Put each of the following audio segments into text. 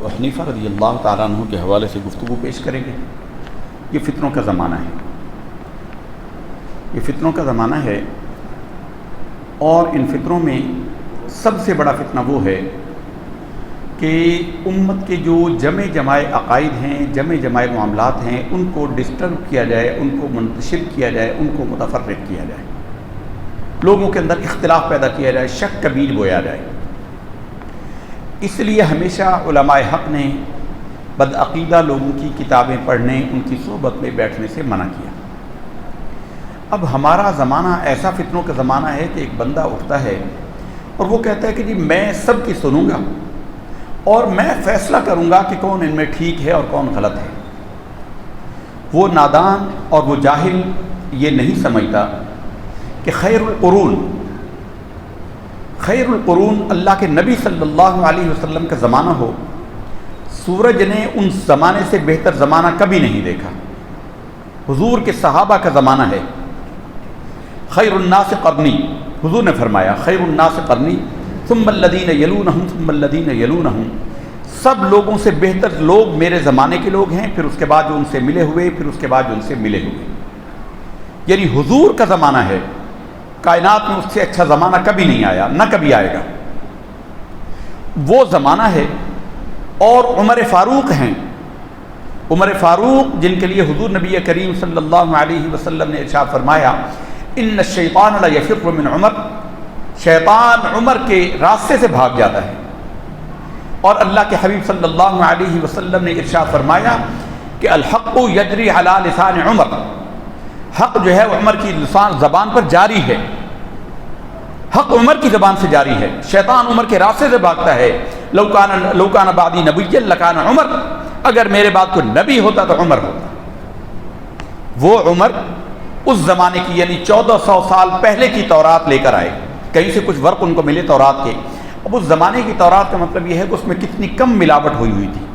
حنیفہ رضی اللہ تعالیٰ عنہ کے حوالے سے گفتگو پیش کریں گے۔ یہ فتنوں کا زمانہ ہے، یہ فتنوں کا زمانہ ہے، اور ان فتنوں میں سب سے بڑا فتنہ وہ ہے کہ امت کے جو جمع عقائد ہیں، جمع معاملات ہیں، ان کو ڈسٹرب کیا جائے، ان کو منتشر کیا جائے، ان کو متفرق کیا جائے، لوگوں کے اندر اختلاف پیدا کیا جائے، شک کا بیج بویا جائے۔ اس لیے ہمیشہ علماء حق نے بدعقیدہ لوگوں کی کتابیں پڑھنے، ان کی صحبت میں بیٹھنے سے منع کیا۔ اب ہمارا زمانہ ایسا فتنوں کا زمانہ ہے کہ ایک بندہ اٹھتا ہے اور وہ کہتا ہے کہ جی میں سب کی سنوں گا اور میں فیصلہ کروں گا کہ کون ان میں ٹھیک ہے اور کون غلط ہے۔ وہ نادان اور وہ جاہل یہ نہیں سمجھتا کہ خیر القرون اللہ کے نبی صلی اللہ علیہ وسلم کا زمانہ ہو۔ سورج نے ان زمانے سے بہتر زمانہ کبھی نہیں دیکھا۔ حضور کے صحابہ کا زمانہ ہے۔ خیر الناس قرنی، حضور نے فرمایا خیر الناس قرنی ثم الذین یلونہم ثم الذین یلونہم، سب لوگوں سے بہتر لوگ میرے زمانے کے لوگ ہیں، پھر اس کے بعد جو ان سے ملے ہوئے، پھر اس کے بعد جو ان سے ملے ہوئے۔ یعنی حضور کا زمانہ ہے، کائنات میں اس سے اچھا زمانہ کبھی نہیں آیا، نہ کبھی آئے گا، وہ زمانہ ہے۔ اور عمر فاروق ہیں، عمر فاروق جن کے لیے حضور نبی کریم صلی اللہ علیہ وسلم نے ارشاد فرمایا ان الشیطان لیفر من عمر، شیطان عمر کے راستے سے بھاگ جاتا ہے۔ اور اللہ کے حبیب صلی اللہ علیہ وسلم نے ارشاد فرمایا کہ الحق یجری علی لسان عمر، حق جو ہے عمر کی زبان پر جاری ہے، حق عمر کی زبان سے جاری ہے، شیطان عمر کے راستے سے بھاگتا ہے۔ لو کان بعدی نبی لکان عمر، اگر میرے بعد کوئی نبی ہوتا تو عمر ہوتا۔ وہ عمر اس زمانے کی یعنی 1400 سال پہلے کی تورات لے کر آئے، کہیں سے کچھ ورق ان کو ملے تورات کے۔ اب اس زمانے کی تورات کا مطلب یہ ہے کہ اس میں کتنی کم ملاوٹ ہوئی تھی،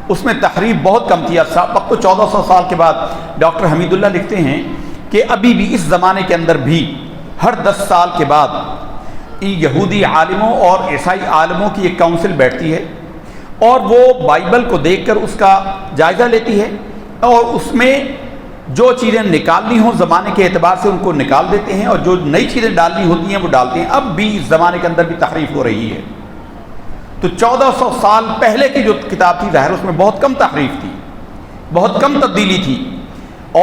اس میں تحریف بہت کم تھی۔ اب تو 1400 سال کے بعد ڈاکٹر حمید اللہ لکھتے ہیں کہ ابھی بھی اس زمانے کے اندر بھی ہر 10 سال کے بعد یہودی عالموں اور عیسائی عالموں کی ایک کونسل بیٹھتی ہے اور وہ بائبل کو دیکھ کر اس کا جائزہ لیتی ہے، اور اس میں جو چیزیں نکالنی ہوں زمانے کے اعتبار سے ان کو نکال دیتے ہیں، اور جو نئی چیزیں ڈالنی ہوتی ہیں وہ ڈالتے ہیں۔ اب بھی اس زمانے کے اندر بھی تحریف ہو رہی ہے۔ تو 1400 سال پہلے کی جو کتاب تھی ظاہر اس میں بہت کم تحریف تھی، بہت کم تبدیلی تھی،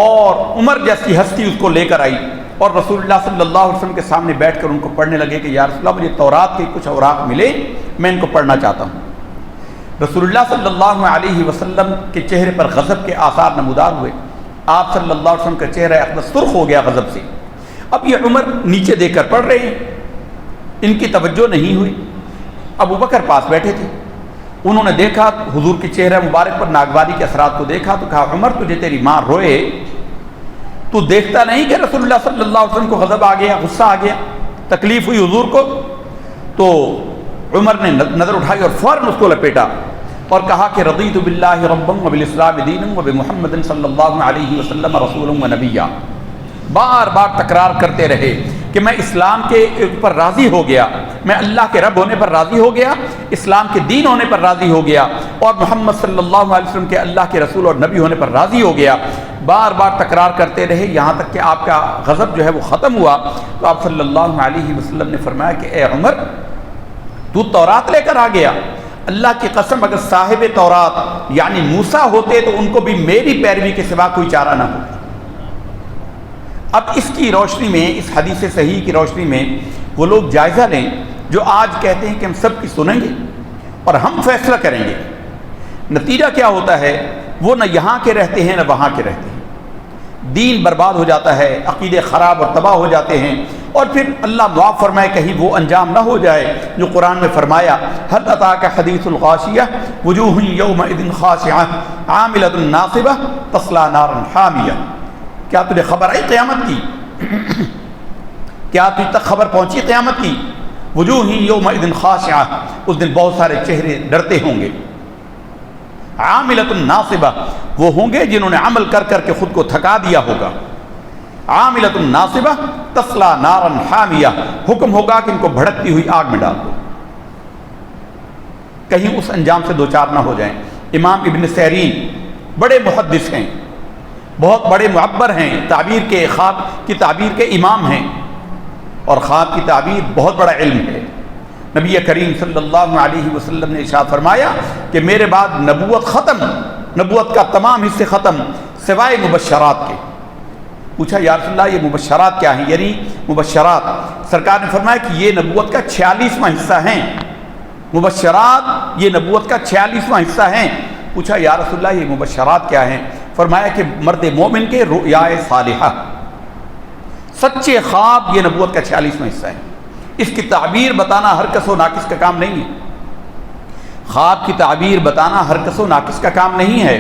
اور عمر جیسی ہستی اس کو لے کر آئی اور رسول اللہ صلی اللہ علیہ وسلم کے سامنے بیٹھ کر ان کو پڑھنے لگے کہ یا رسول اللہ مجھے تورات کے کچھ اوراق ملے، میں ان کو پڑھنا چاہتا ہوں۔ رسول اللہ صلی اللہ علیہ وسلم کے چہرے پر غضب کے آثار نمودار ہوئے، آپ صلی اللہ علیہ وسلم کا چہرہ اقدس سرخ ہو گیا غضب سے۔ اب یہ عمر نیچے دیکھ کر پڑھ رہے ہیں، ان کی توجہ نہیں ہوئی۔ ابو بکر پاس بیٹھے تھے، انہوں نے دیکھا حضور کے چہرہ مبارک پر ناگواری کے اثرات کو دیکھا تو کہا عمر تجھے تیری ماں روئے تو دیکھتا نہیں کہ رسول اللہ صلی اللہ علیہ وسلم کو غضب آ گیا، غصہ آ گیا، تکلیف ہوئی حضور کو؟ تو عمر نے نظر اٹھائی اور فوراً اس کو لپیٹا اور کہا کہ رضیت باللہ ربا وبالاسلام دینا وبمحمد صلی اللہ علیہ وسلم رسولا ونبیا۔ بار بار تکرار کرتے رہے کہ میں اسلام کے اوپر راضی ہو گیا، میں اللہ کے رب ہونے پر راضی ہو گیا، اسلام کے دین ہونے پر راضی ہو گیا، اور محمد صلی اللہ علیہ وسلم کے اللہ کے رسول اور نبی ہونے پر راضی ہو گیا۔ بار بار تکرار کرتے رہے یہاں تک کہ آپ کا غضب جو ہے وہ ختم ہوا۔ تو آپ صلی اللہ علیہ وسلم نے فرمایا کہ اے عمر تو تورات لے کر آ گیا، اللہ کی قسم اگر صاحب تورات یعنی موسیٰ ہوتے تو ان کو بھی میری پیروی کے سوا کوئی چارہ نہ ہوتا۔ اب اس کی روشنی میں، اس حدیث صحیح کی روشنی میں وہ لوگ جائزہ لیں جو آج کہتے ہیں کہ ہم سب کی سنیں گے اور ہم فیصلہ کریں گے۔ نتیجہ کیا ہوتا ہے؟ وہ نہ یہاں کے رہتے ہیں نہ وہاں کے رہتے ہیں، دین برباد ہو جاتا ہے، عقیدے خراب اور تباہ ہو جاتے ہیں، اور پھر اللہ معاف فرمائے کہیں وہ انجام نہ ہو جائے جو قرآن میں فرمایا هل أتاك حديث الغاشية وجوه يومئذ خاشعة عاملة ناصبة تصلى نارا حامية۔ کیا تجھے خبر آئی قیامت کی؟ کیا تجھ تک خبر پہنچی قیامت کی؟ وجوہ یومئذ خاشعہ، اس دن بہت سارے چہرے ڈرتے ہوں گے، عاملۃ ناصبہ، وہ ہوں گے جنہوں نے عمل کر کر کے خود کو تھکا دیا ہوگا، عاملۃ ناصبہ تصلی نارا حامیہ، حکم ہوگا کہ ان کو بھڑکتی ہوئی آگ میں ڈال دو۔ کہیں اس انجام سے دوچار نہ ہو جائیں۔ امام ابن سیرین بڑے محدث ہیں، بہت بڑے معبر ہیں، تعبیر کے خواب کی تعبیر کے امام ہیں، اور خواب کی تعبیر بہت بڑا علم ہے۔ نبی کریم صلی اللہ علیہ وسلم نے ارشاد فرمایا کہ میرے بعد نبوت ختم، نبوت کا تمام حصے ختم سوائے مبشرات کے۔ پوچھا یا رسول اللہ یہ مبشرات کیا ہیں؟ یعنی مبشرات، سرکار نے فرمایا کہ یہ نبوت کا 46واں حصہ ہیں، مبشرات یہ نبوت کا 46واں حصہ ہیں۔ پوچھا یا رسول اللہ یہ مبشرات کیا ہیں؟ فرمایا کہ مرد مومن کے رؤیا صالحہ، سچے خواب یہ نبوت کا 46واں حصہ ہے۔ اس کی تعبیر بتانا ہر کس و ناقص کا کام نہیں ہے، خواب کی تعبیر بتانا ہر کس و ناقص کا کام نہیں ہے۔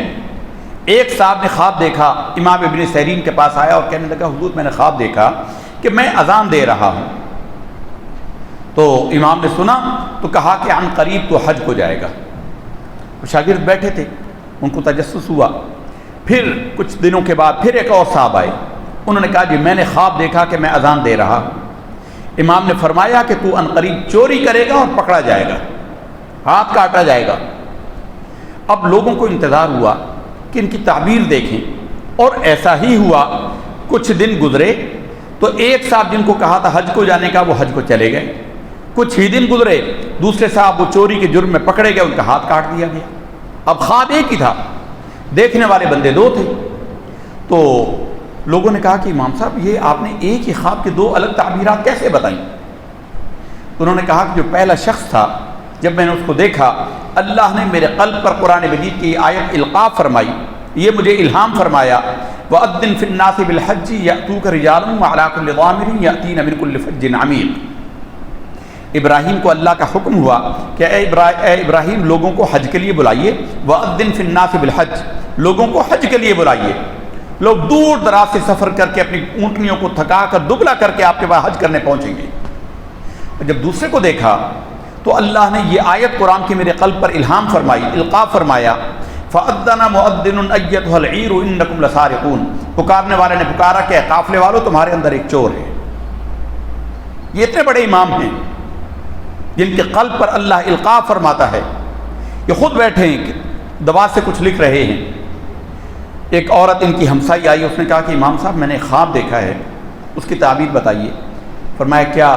ایک صاحب نے خواب دیکھا، امام ابن سیرین کے پاس آیا اور کہنے لگا حضور میں نے خواب دیکھا کہ میں اذان دے رہا ہوں۔ تو امام نے سنا تو کہا کہ عن قریب تو حج کو جائے گا۔ شاگرد بیٹھے تھے، ان کو تجسس ہوا، پھر کچھ دنوں کے بعد پھر ایک اور صاحب آئے، انہوں نے کہا جی میں نے خواب دیکھا کہ میں اذان دے رہا ہوں۔ امام نے فرمایا کہ تو عنقریب چوری کرے گا اور پکڑا جائے گا، ہاتھ کاٹا جائے گا۔ اب لوگوں کو انتظار ہوا کہ ان کی تعبیر دیکھیں، اور ایسا ہی ہوا۔ کچھ دن گزرے تو ایک صاحب جن کو کہا تھا حج کو جانے کا وہ حج کو چلے گئے، کچھ ہی دن گزرے دوسرے صاحب وہ چوری کے جرم میں پکڑے گئے، ان کا ہاتھ کاٹ دیا گیا۔ اب خواب ایک ہی تھا، دیکھنے والے بندے دو تھے۔ تو لوگوں نے کہا کہ امام صاحب یہ آپ نے ایک ہی خواب کے دو الگ تعبیرات کیسے بتائیں؟ انہوں نے کہا کہ جو پہلا شخص تھا جب میں نے اس کو دیکھا، اللہ نے میرے قلب پر قرآن مجید کی آیت القاء فرمائی، یہ مجھے الہام فرمایا وَأَذِّن فِي النَّاسِ بِالْحَجِّ يَأْتُوكَ رِجَالٌ وَعَلَىٰ كُلِّ ضَامِرٍ يَأْتِينَ مِنْ كُلِّ فَجٍّ عَمِيقٍ۔ ابراہیم کو اللہ کا حکم ہوا کہ اے ابراہیم لوگوں کو حج کے لیے بلائیے، وَأَذِّن فِي النَّاسِ بِالْحَجِّ، لوگوں کو حج کے لیے بلائیے۔ لوگ دور دراز سے سفر کر کے اپنی اونٹنیوں کو تھکا کر دبلا کر کے آپ کے پاس حج کرنے پہنچیں گے۔ جب دوسرے کو دیکھا تو اللہ نے یہ آیت قرآن کی میرے قلب پر الہام فرمائی، القاء فرمایا فَأَذَّنَ مُؤَذِّنٌ أَيَّتُهَا الْعِيرُ إِنَّكُمْ لَسَارِقُونَ، پکارنے والے نے پکارا کہ قافلے والوں تمہارے اندر ایک چور ہے۔ یہ اتنے بڑے امام ہیں جن کے قلب پر اللہ القاء فرماتا ہے، یہ خود بیٹھے ہیں کہ دوات سے کچھ لکھ رہے ہیں۔ ایک عورت ان کی ہمسائی آئی، اس نے کہا کہ امام صاحب میں نے خواب دیکھا ہے، اس کی تعبیر بتائیے۔ فرمایا کیا؟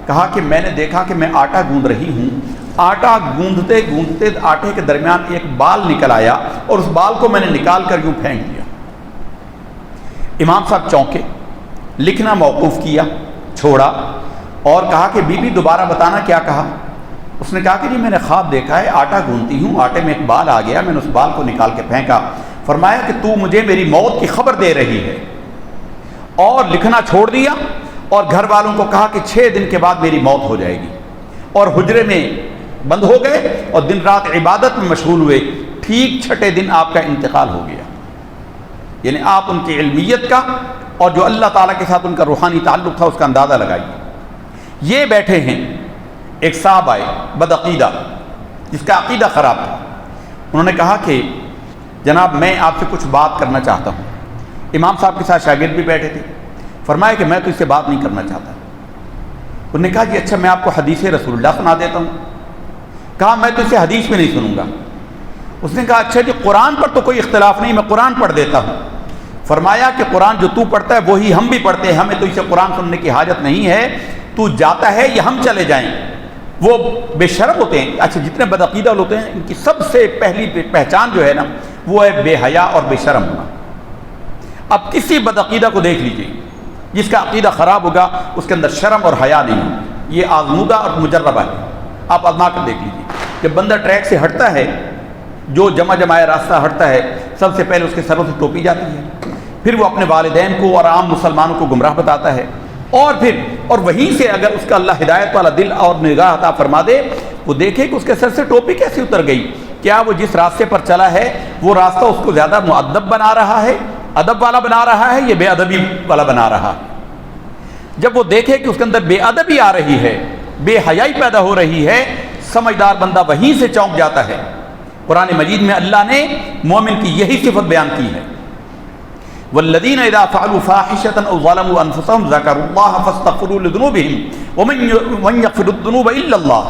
کہا کہ میں نے دیکھا کہ میں آٹا گوندھ رہی ہوں، آٹا گوندھتے گوندھتے آٹے کے درمیان ایک بال نکل آیا اور اس بال کو میں نے نکال کر یوں پھینک دیا۔ امام صاحب چونکے، لکھنا موقوف کیا، چھوڑا اور کہا کہ بی بی دوبارہ بتانا کیا کہا؟ اس نے کہا کہ جی میں نے خواب دیکھا ہے، آٹا گوندھتی ہوں، آٹے میں ایک بال آ گیا، میں نے اس بال کو نکال کے پھینکا۔ فرمایا کہ تو مجھے میری موت کی خبر دے رہی ہے، اور لکھنا چھوڑ دیا اور گھر والوں کو کہا کہ 6 دن کے بعد میری موت ہو جائے گی، اور حجرے میں بند ہو گئے اور دن رات عبادت میں مشغول ہوئے۔ ٹھیک 6ٹھے دن آپ کا انتقال ہو گیا۔ یعنی آپ ان کی علمیت کا اور جو اللہ تعالیٰ کے ساتھ ان کا روحانی تعلق تھا اس کا اندازہ لگائیے۔ یہ بیٹھے ہیں، ایک صاحب آئے بدعقیدہ جس کا عقیدہ خراب تھا، انہوں نے کہا کہ جناب میں آپ سے کچھ بات کرنا چاہتا ہوں۔ امام صاحب کے ساتھ شاگرد بھی بیٹھے تھے، فرمایا کہ میں تو اس سے بات نہیں کرنا چاہتا۔ انہوں نے کہا جی اچھا میں آپ کو حدیث رسول اللہ سنا دیتا ہوں۔ کہا میں تو اسے حدیث میں نہیں سنوں گا۔ اس نے کہا اچھا جی قرآن پر تو کوئی اختلاف نہیں، میں قرآن پڑھ دیتا ہوں۔ فرمایا کہ قرآن جو تو پڑھتا ہے وہی ہم بھی پڑھتے ہیں، ہمیں تو اسے قرآن سننے کی حاجت نہیں ہے، تو جاتا ہے یا ہم چلے جائیں؟ وہ بے شرم ہوتے ہیں۔ اچھا جتنے بدعقیدہ ہوتے ہیں ان کی سب سے پہلی پہچان جو ہے نا وہ ہے بے حیا اور بے شرم ہونا۔ اب کسی بدعقیدہ کو دیکھ لیجیے، جس کا عقیدہ خراب ہوگا اس کے اندر شرم اور حیا نہیں ہے، یہ آزمودہ اور مجربہ ہے۔ آپ آزما کر دیکھ لیجیے، جب بندہ ٹریک سے ہٹتا ہے، جو جمایا راستہ ہٹتا ہے، سب سے پہلے اس کے سروں سے ٹوپی جاتی ہے، پھر وہ اپنے والدین کو اور عام مسلمانوں کو گمراہ بتاتا ہے، اور وہیں سے اگر اس کا اللہ ہدایت والا دل اور نگاہ عطا فرما دے، وہ دیکھے کہ اس کے سر سے ٹوپی کیسے اتر گئی۔ کیا وہ جس راستے پر چلا ہے وہ راستہ اس کو زیادہ مؤدب بنا رہا ہے، ادب والا بنا رہا ہے، یا بے ادبی والا بنا رہا ہے؟ جب وہ دیکھے کہ اس کے اندر بے ادبی آ رہی ہے، بے حیائی پیدا ہو رہی ہے، سمجھدار بندہ وہیں سے چونک جاتا ہے۔ قرآن مجید میں اللہ نے مومن کی یہی صفت بیان کی ہے، والذین اذا فعلوا فاحشۃ او ظلموا انفسهم ذکروا اللہ فاستغفروا لذنوبهم ومن یغفر الذنوب الا اللہ۔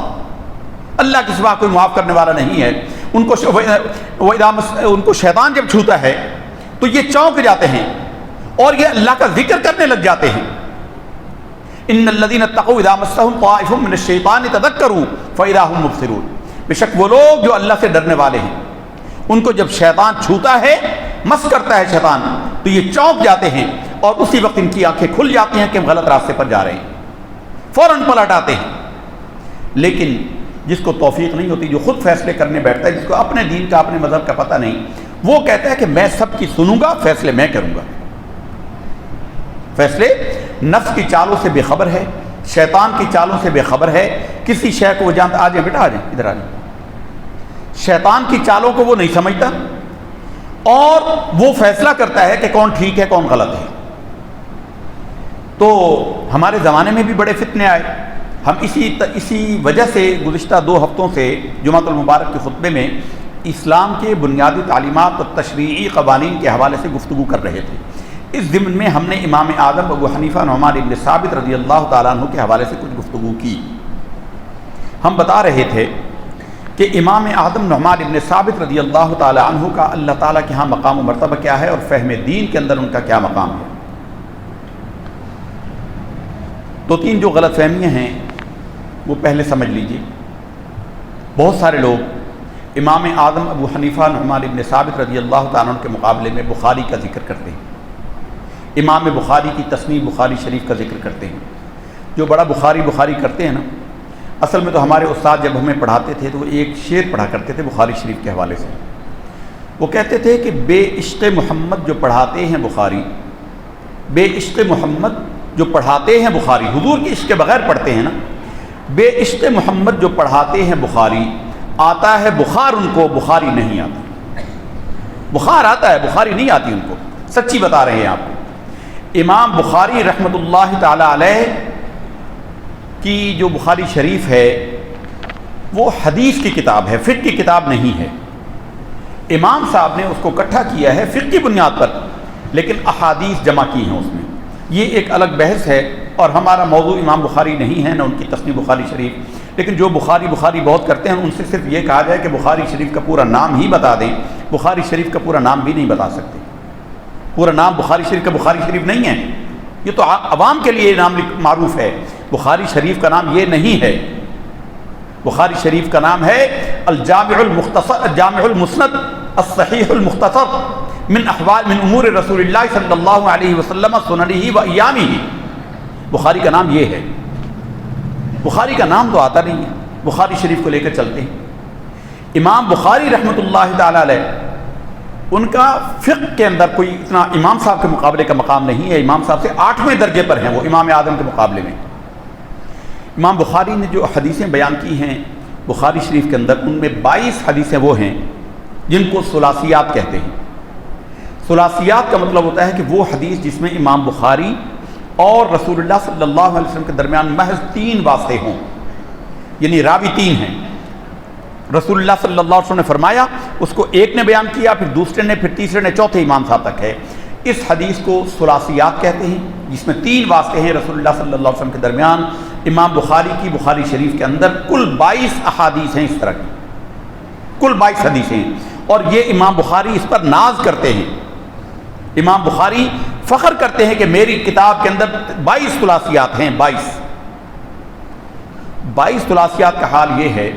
اللہ کے سوا کوئی معاف کرنے والا نہیں ہے۔ ان کو شیطان جب چھوتا ہے تو یہ چونک جاتے ہیں اور یہ اللہ کا ذکر کرنے لگ جاتے ہیں۔ ان الذین اتقوا اذا مسهم طائف من الشیطان تذکروا فاذا هم مبصرون، بے شک وہ لوگ جو اللہ سے ڈرنے والے ہیں ان کو جب شیطان چھوتا ہے، مس کرتا ہے شیطان، تو یہ چونک جاتے ہیں اور اسی وقت ان کی آنکھیں کھل جاتی ہیں کہ ہم غلط راستے پر جا رہے ہیں، فوراً پلٹ آتے ہیں۔ لیکن جس کو توفیق نہیں ہوتی، جو خود فیصلے کرنے بیٹھتا ہے، جس کو اپنے دین کا اپنے مذہب کا پتہ نہیں، وہ کہتا ہے کہ میں سب کی سنوں گا، فیصلے میں کروں گا۔ فیصلے نفس کی چالوں سے بے خبر ہے، شیطان کی چالوں سے بے خبر ہے، کسی شے کو وہ جانتا، آ جائیں بیٹا آ جائیں ادھر آ جائیں، شیطان کی چالوں کو وہ نہیں سمجھتا اور وہ فیصلہ کرتا ہے کہ کون ٹھیک ہے کون غلط ہے۔ تو ہمارے زمانے میں بھی بڑے فتنے آئے، ہم اسی وجہ سے گزشتہ 2 ہفتوں سے جمعۃ المبارک کے خطبے میں اسلام کے بنیادی تعلیمات اور تشریعی قوانین کے حوالے سے گفتگو کر رہے تھے۔ اس ضمن میں ہم نے امام اعظم ابو حنیفہ نعمان ابن ثابت رضی اللہ تعالیٰ عنہ کے حوالے سے کچھ گفتگو کی۔ ہم بتا رہے تھے کہ امام اعظم نعمان ابن ثابت رضی اللہ تعالیٰ عنہ کا اللہ تعالیٰ کے ہاں مقام و مرتبہ کیا ہے اور فہم دین کے اندر ان کا کیا مقام ہے۔ 2-3 جو غلط فہمیاں ہیں وہ پہلے سمجھ لیجیے۔ بہت سارے لوگ امام اعظم ابو حنیفہ نعمان ابن ثابت رضی اللہ تعالیٰ عنہ کے مقابلے میں بخاری کا ذکر کرتے ہیں، امام بخاری کی تصنیف بخاری شریف کا ذکر کرتے ہیں۔ جو بڑا بخاری کرتے ہیں نا، اصل میں تو ہمارے استاد جب ہمیں پڑھاتے تھے تو وہ ایک شعر پڑھا کرتے تھے بخاری شریف کے حوالے سے۔ وہ کہتے تھے کہ بے عشق محمد جو پڑھاتے ہیں بخاری، بے عشق محمد جو پڑھاتے ہیں بخاری، حضور کی عشق کے بغیر پڑھتے ہیں نا، بے عشق محمد جو پڑھاتے ہیں بخاری، آتا ہے بخار ان کو، بخاری نہیں آتی۔ بخار آتا ہے، بخاری نہیں آتی ان کو، سچی بتا رہے ہیں آپ کو۔ امام بخاری رحمۃ اللہ تعالی علیہ کی جو بخاری شریف ہے وہ حدیث کی کتاب ہے، فقہ کی کتاب نہیں ہے۔ امام صاحب نے اس کو اکٹھا کیا ہے فقہ کی بنیاد پر، لیکن احادیث جمع کی ہیں اس میں۔ یہ ایک الگ بحث ہے اور ہمارا موضوع امام بخاری نہیں ہے، نہ ان کی تصنیف بخاری شریف۔ لیکن جو بخاری بہت کرتے ہیں ان سے صرف یہ کہا جائے کہ بخاری شریف کا پورا نام ہی بتا دیں، بخاری شریف کا پورا نام بھی نہیں بتا سکتے۔ پورا نام بخاری شریف کا بخاری شریف نہیں ہے، یہ تو عوام کے لیے نام معروف ہے، بخاری شریف کا نام یہ نہیں ہے۔ بخاری شریف کا نام ہے الجامع المختصر، الجامع المسند الصحیح المختصر من امور رسول اللہ صلی اللہ علیہ وسلم سننہ و ایامہ۔ بخاری کا نام یہ ہے، بخاری کا نام تو آتا نہیں ہے، بخاری شریف کو لے کر چلتے ہیں۔ امام بخاری رحمۃ اللہ تعالی علیہ، ان کا فقہ کے اندر کوئی اتنا امام صاحب کے مقابلے کا مقام نہیں ہے، امام صاحب سے 8ویں درجے پر ہیں وہ امام اعظم کے مقابلے میں۔ امام بخاری نے جو حدیثیں بیان کی ہیں بخاری شریف کے اندر، ان میں 22 حدیثیں وہ ہیں جن کو ثلاثیات کہتے ہیں۔ ثلاثیات کا مطلب ہوتا ہے کہ وہ حدیث جس میں امام بخاری اور رسول اللہ صلی اللہ علیہ وسلم کے درمیان محض 3 واسطے ہوں، یعنی راوی 3 ہیں۔ رسول اللہ صلی اللہ علیہ وسلم نے فرمایا، اس کو ایک نے بیان کیا، پھر دوسرے نے، پھر تیسرے نے، چوتھے امام صاحب تک ہے۔ اس حدیث کو ثلاثیات کہتے ہیں، جس میں 3 واسطے ہیں رسول اللہ صلی اللہ علیہ وسلم کے درمیان۔ امام بخاری کی بخاری شریف کے اندر کل 22 احادیث ہیں اس طرح کی، کل 22 حدیثیں ہیں، اور یہ امام بخاری اس پر ناز کرتے ہیں۔ امام بخاری فخر کرتے ہیں کہ میری کتاب کے اندر 22 ثلاثیات ہیں۔ 22 ثلاثیات کا حال یہ ہے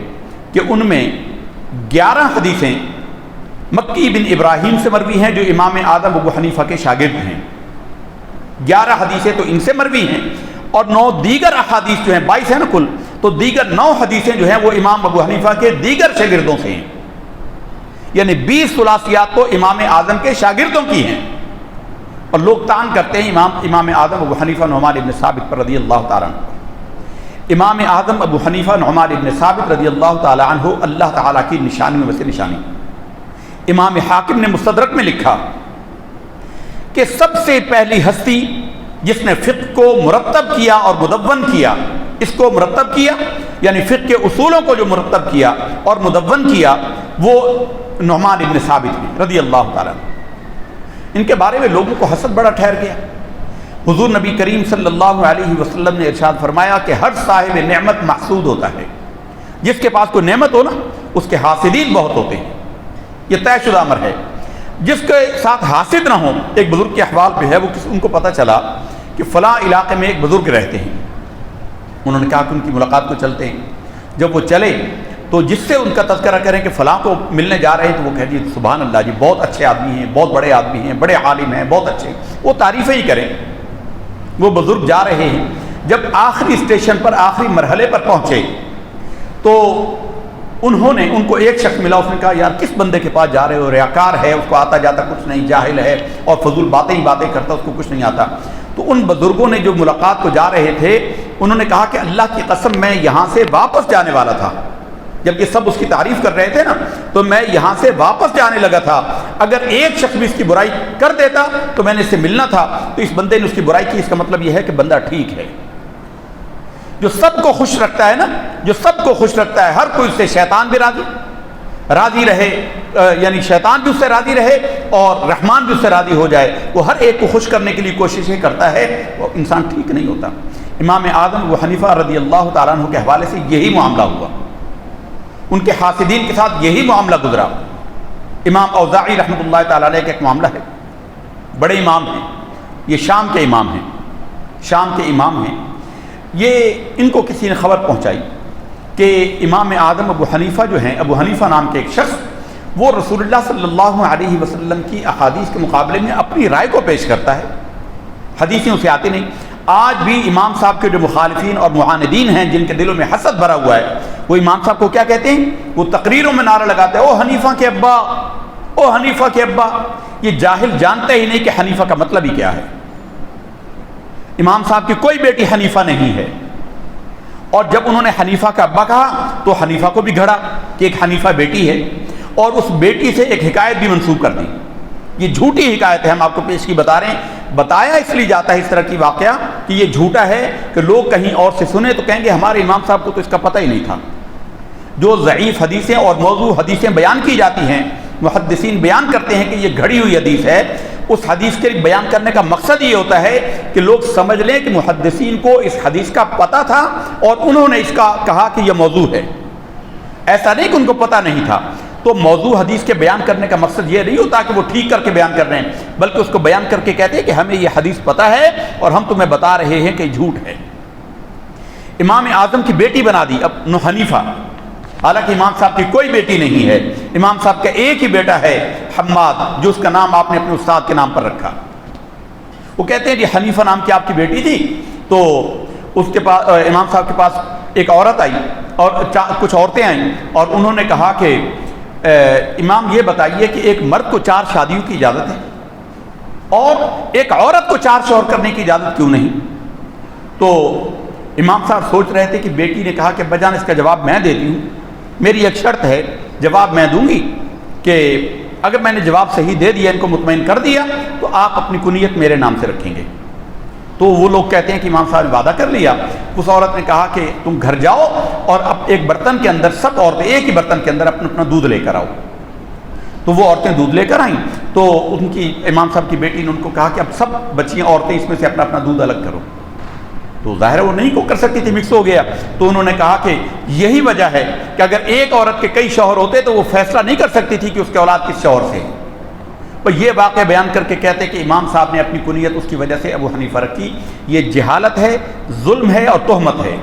کہ ان میں 11 حدیثیں مکی بن ابراہیم سے مروی ہیں جو امام اعظم ابو حنیفہ کے شاگرد ہیں۔ 11 حدیثیں تو ان سے مروی ہیں، اور 9 دیگر احادیث جو ہیں، 22 ہیں نا کل، تو دیگر 9 حدیثیں جو ہیں وہ امام ابو حنیفہ کے دیگر شاگردوں سے ہیں، یعنی 20 ثلاثیات تو امام اعظم کے شاگردوں کی ہیں۔ اور لوگ طعن کرتے ہیں امام اعظم ابو حنیفہ نعمان ابن ثابت پر رضی اللہ تعالیٰ عنہ۔ امام اعظم ابو حنیفہ نعمان ابن ثابت رضی اللہ تعالیٰ عنہ اللہ تعالیٰ کی نشانیوں میں سے نشانی۔ امام حاکم نے مستدرک میں لکھا کہ سب سے پہلی ہستی جس نے فقہ کو مرتب کیا اور مدون کیا، اس کو مرتب کیا یعنی فقہ کے اصولوں کو جو مرتب کیا اور مدون کیا، وہ نعمان ابن ثابت ہیں رضی اللہ تعالیٰ عنہ۔ ان کے بارے میں لوگوں کو حسد بڑا ٹھہر گیا۔ حضور نبی کریم صلی اللہ علیہ وسلم نے ارشاد فرمایا کہ ہر صاحب نعمت محسود ہوتا ہے، جس کے پاس کوئی نعمت ہو نا اس کے حاسدین بہت ہوتے ہیں، یہ طے شدہ امر ہے۔ جس کے ساتھ حاسد نہ ہو، ایک بزرگ کے احوال پہ ہے، وہ ان کو پتہ چلا کہ فلاں علاقے میں ایک بزرگ رہتے ہیں، انہوں نے کہا کہ ان کی ملاقات کو چلتے ہیں۔ جب وہ چلے تو جس سے ان کا تذکرہ کریں کہ فلاں کو ملنے جا رہے ہیں، تو وہ کہہ جی سبحان اللہ جی بہت اچھے آدمی ہیں، بہت بڑے آدمی ہیں، بڑے عالم ہیں، بہت اچھے، وہ تعریفیں ہی کریں۔ وہ بزرگ جا رہے ہیں، جب آخری اسٹیشن پر آخری مرحلے پر پہنچے تو ان کو ایک شخص ملا، اس نے کہا یار کس بندے کے پاس جا رہے ہو، ریاکار ہے، اس کو آتا جاتا کچھ نہیں، جاہل ہے اور فضول باتیں ہی باتیں کرتا، اس کو کچھ نہیں آتا۔ تو ان بزرگوں نے جو ملاقات کو جا رہے تھے انہوں نے کہا کہ اللہ کی قسم میں یہاں سے واپس جانے والا تھا، جب یہ سب اس کی تعریف کر رہے تھے نا تو میں یہاں سے واپس جانے لگا تھا، اگر ایک شخص بھی اس کی برائی کر دیتا تو میں نے اس سے ملنا تھا، تو اس بندے نے اس کی برائی کی، اس کا مطلب یہ ہے کہ بندہ ٹھیک ہے۔ جو سب کو خوش رکھتا ہے نا، جو سب کو خوش رکھتا ہے، ہر کوئی اس سے شیطان بھی راضی رہے، یعنی شیطان بھی اس سے راضی رہے اور رحمان بھی اس سے راضی ہو جائے، وہ ہر ایک کو خوش کرنے کے لیے کوششیں کرتا ہے، وہ انسان ٹھیک نہیں ہوتا۔ امام اعظم ابو حنیفہ رضی اللہ تعالیٰ عنہ کے حوالے سے یہی معاملہ ہوا، ان کے حاسدین کے ساتھ یہی معاملہ گزرا۔ امام اوزاعی رحمۃ اللہ تعالیٰ علیہ کا ایک معاملہ ہے، بڑے امام ہیں، یہ شام کے امام ہیں، یہ ان کو کسی نے خبر پہنچائی کہ امام اعظم ابو حنیفہ جو ہیں، ابو حنیفہ نام کے ایک شخص، وہ رسول اللہ صلی اللہ علیہ وسلم کی احادیث کے مقابلے میں اپنی رائے کو پیش کرتا ہے، حدیثیں اسے آتی نہیں۔ آج بھی امام صاحب کے جو مخالفین اور معاندین ہیں، جن کے دلوں میں حسد بھرا ہوا ہے، وہ امام صاحب کو کیا کہتے ہیں؟ وہ تقریروں میں نعرہ لگاتے ہیں، او حنیفہ کے ابا، او حنیفہ کے ابا۔ یہ جاہل جانتا ہی نہیں کہ حنیفہ کا مطلب ہی کیا ہے۔ امام صاحب کی کوئی بیٹی حنیفہ نہیں ہے، اور جب انہوں نے حنیفہ کا ابا کہا تو حنیفہ کو بھی گھڑا کہ ایک حنیفہ بیٹی ہے، اور اس بیٹی سے ایک حکایت بھی منسوب کر دی۔ یہ جھوٹی حکایت ہے، ہم آپ کو پیش کی بتا رہے ہیں، بتایا اس لیے جاتا ہے اس طرح کی واقعہ کہ یہ جھوٹا ہے کہ لوگ کہیں اور سے سنیں تو کہیں گے ہمارے امام صاحب کو تو اس کا پتہ ہی نہیں تھا۔ جو ضعیف حدیثیں اور موضوع حدیثیں بیان کی جاتی ہیں، محدثین بیان کرتے ہیں کہ یہ گھڑی ہوئی حدیث ہے، اس حدیث کے بیان کرنے کا مقصد یہ ہوتا ہے کہ لوگ سمجھ لیں کہ محدثین کو اس حدیث کا پتہ تھا اور انہوں نے اس کا کہا کہ یہ موضوع ہے، ایسا نہیں کہ ان کو پتہ نہیں تھا۔ تو موضوع حدیث کے بیان کرنے کا مقصد یہ نہیں ہوتا کہ وہ ٹھیک کر کے بیان کر رہے ہیں، بلکہ اس کو بیان کر کے کہتے ہیں کہ ہمیں یہ حدیث پتہ ہے اور ہم تمہیں بتا رہے ہیں کہ جھوٹ ہے۔ امام اعظم کی بیٹی بنا دی ابن حنیفہ، حالانکہ امام صاحب کی کوئی بیٹی نہیں ہے، امام صاحب کا ایک ہی بیٹا ہے حماد، جو اس کا نام آپ نے اپنے استاد کے نام پر رکھا۔ وہ کہتے ہیں کہ حنیفہ نام کی آپ کی بیٹی تھی، تو اس کے پاس امام صاحب کے پاس ایک عورت آئی اور کچھ عورتیں آئیں، اور انہوں نے کہا کہ امام یہ بتائیے کہ ایک مرد کو 4 شادیوں کی اجازت ہے اور ایک عورت کو 4 شوہر کرنے کی اجازت کیوں نہیں؟ تو امام صاحب سوچ رہے تھے کہ بیٹی نے کہا کہ بجان اس کا جواب میں دیتی ہوں، میری ایک شرط ہے، جواب میں دوں گی کہ اگر میں نے جواب صحیح دے دیا، ان کو مطمئن کر دیا، تو آپ اپنی کنیت میرے نام سے رکھیں گے۔ تو وہ لوگ کہتے ہیں کہ امام صاحب نے وعدہ کر لیا۔ اس عورت نے کہا کہ تم گھر جاؤ اور اب ایک برتن کے اندر، سب عورتیں ایک ہی برتن کے اندر اپنا اپنا دودھ لے کر آؤ۔ تو وہ عورتیں دودھ لے کر آئیں، تو ان کی امام صاحب کی بیٹی نے ان کو کہا کہ اب سب بچیاں عورتیں اس میں سے اپنا اپنا دودھ الگ کرو۔ تو ظاہر ہے وہ نہیں کو کر سکتی تھی، مکس ہو گیا۔ تو انہوں نے کہا کہ یہی وجہ ہے کہ اگر ایک عورت کے کئی شوہر ہوتے تو وہ فیصلہ نہیں کر سکتی تھی کہ اس کے اولاد کس شوہر سے۔ تو یہ واقعہ بیان کر کے کہتے کہ امام صاحب نے اپنی کنیت اس کی وجہ سے ابو حنیفہ رکھی۔ یہ جہالت ہے، ظلم ہے اور تہمت ہے۔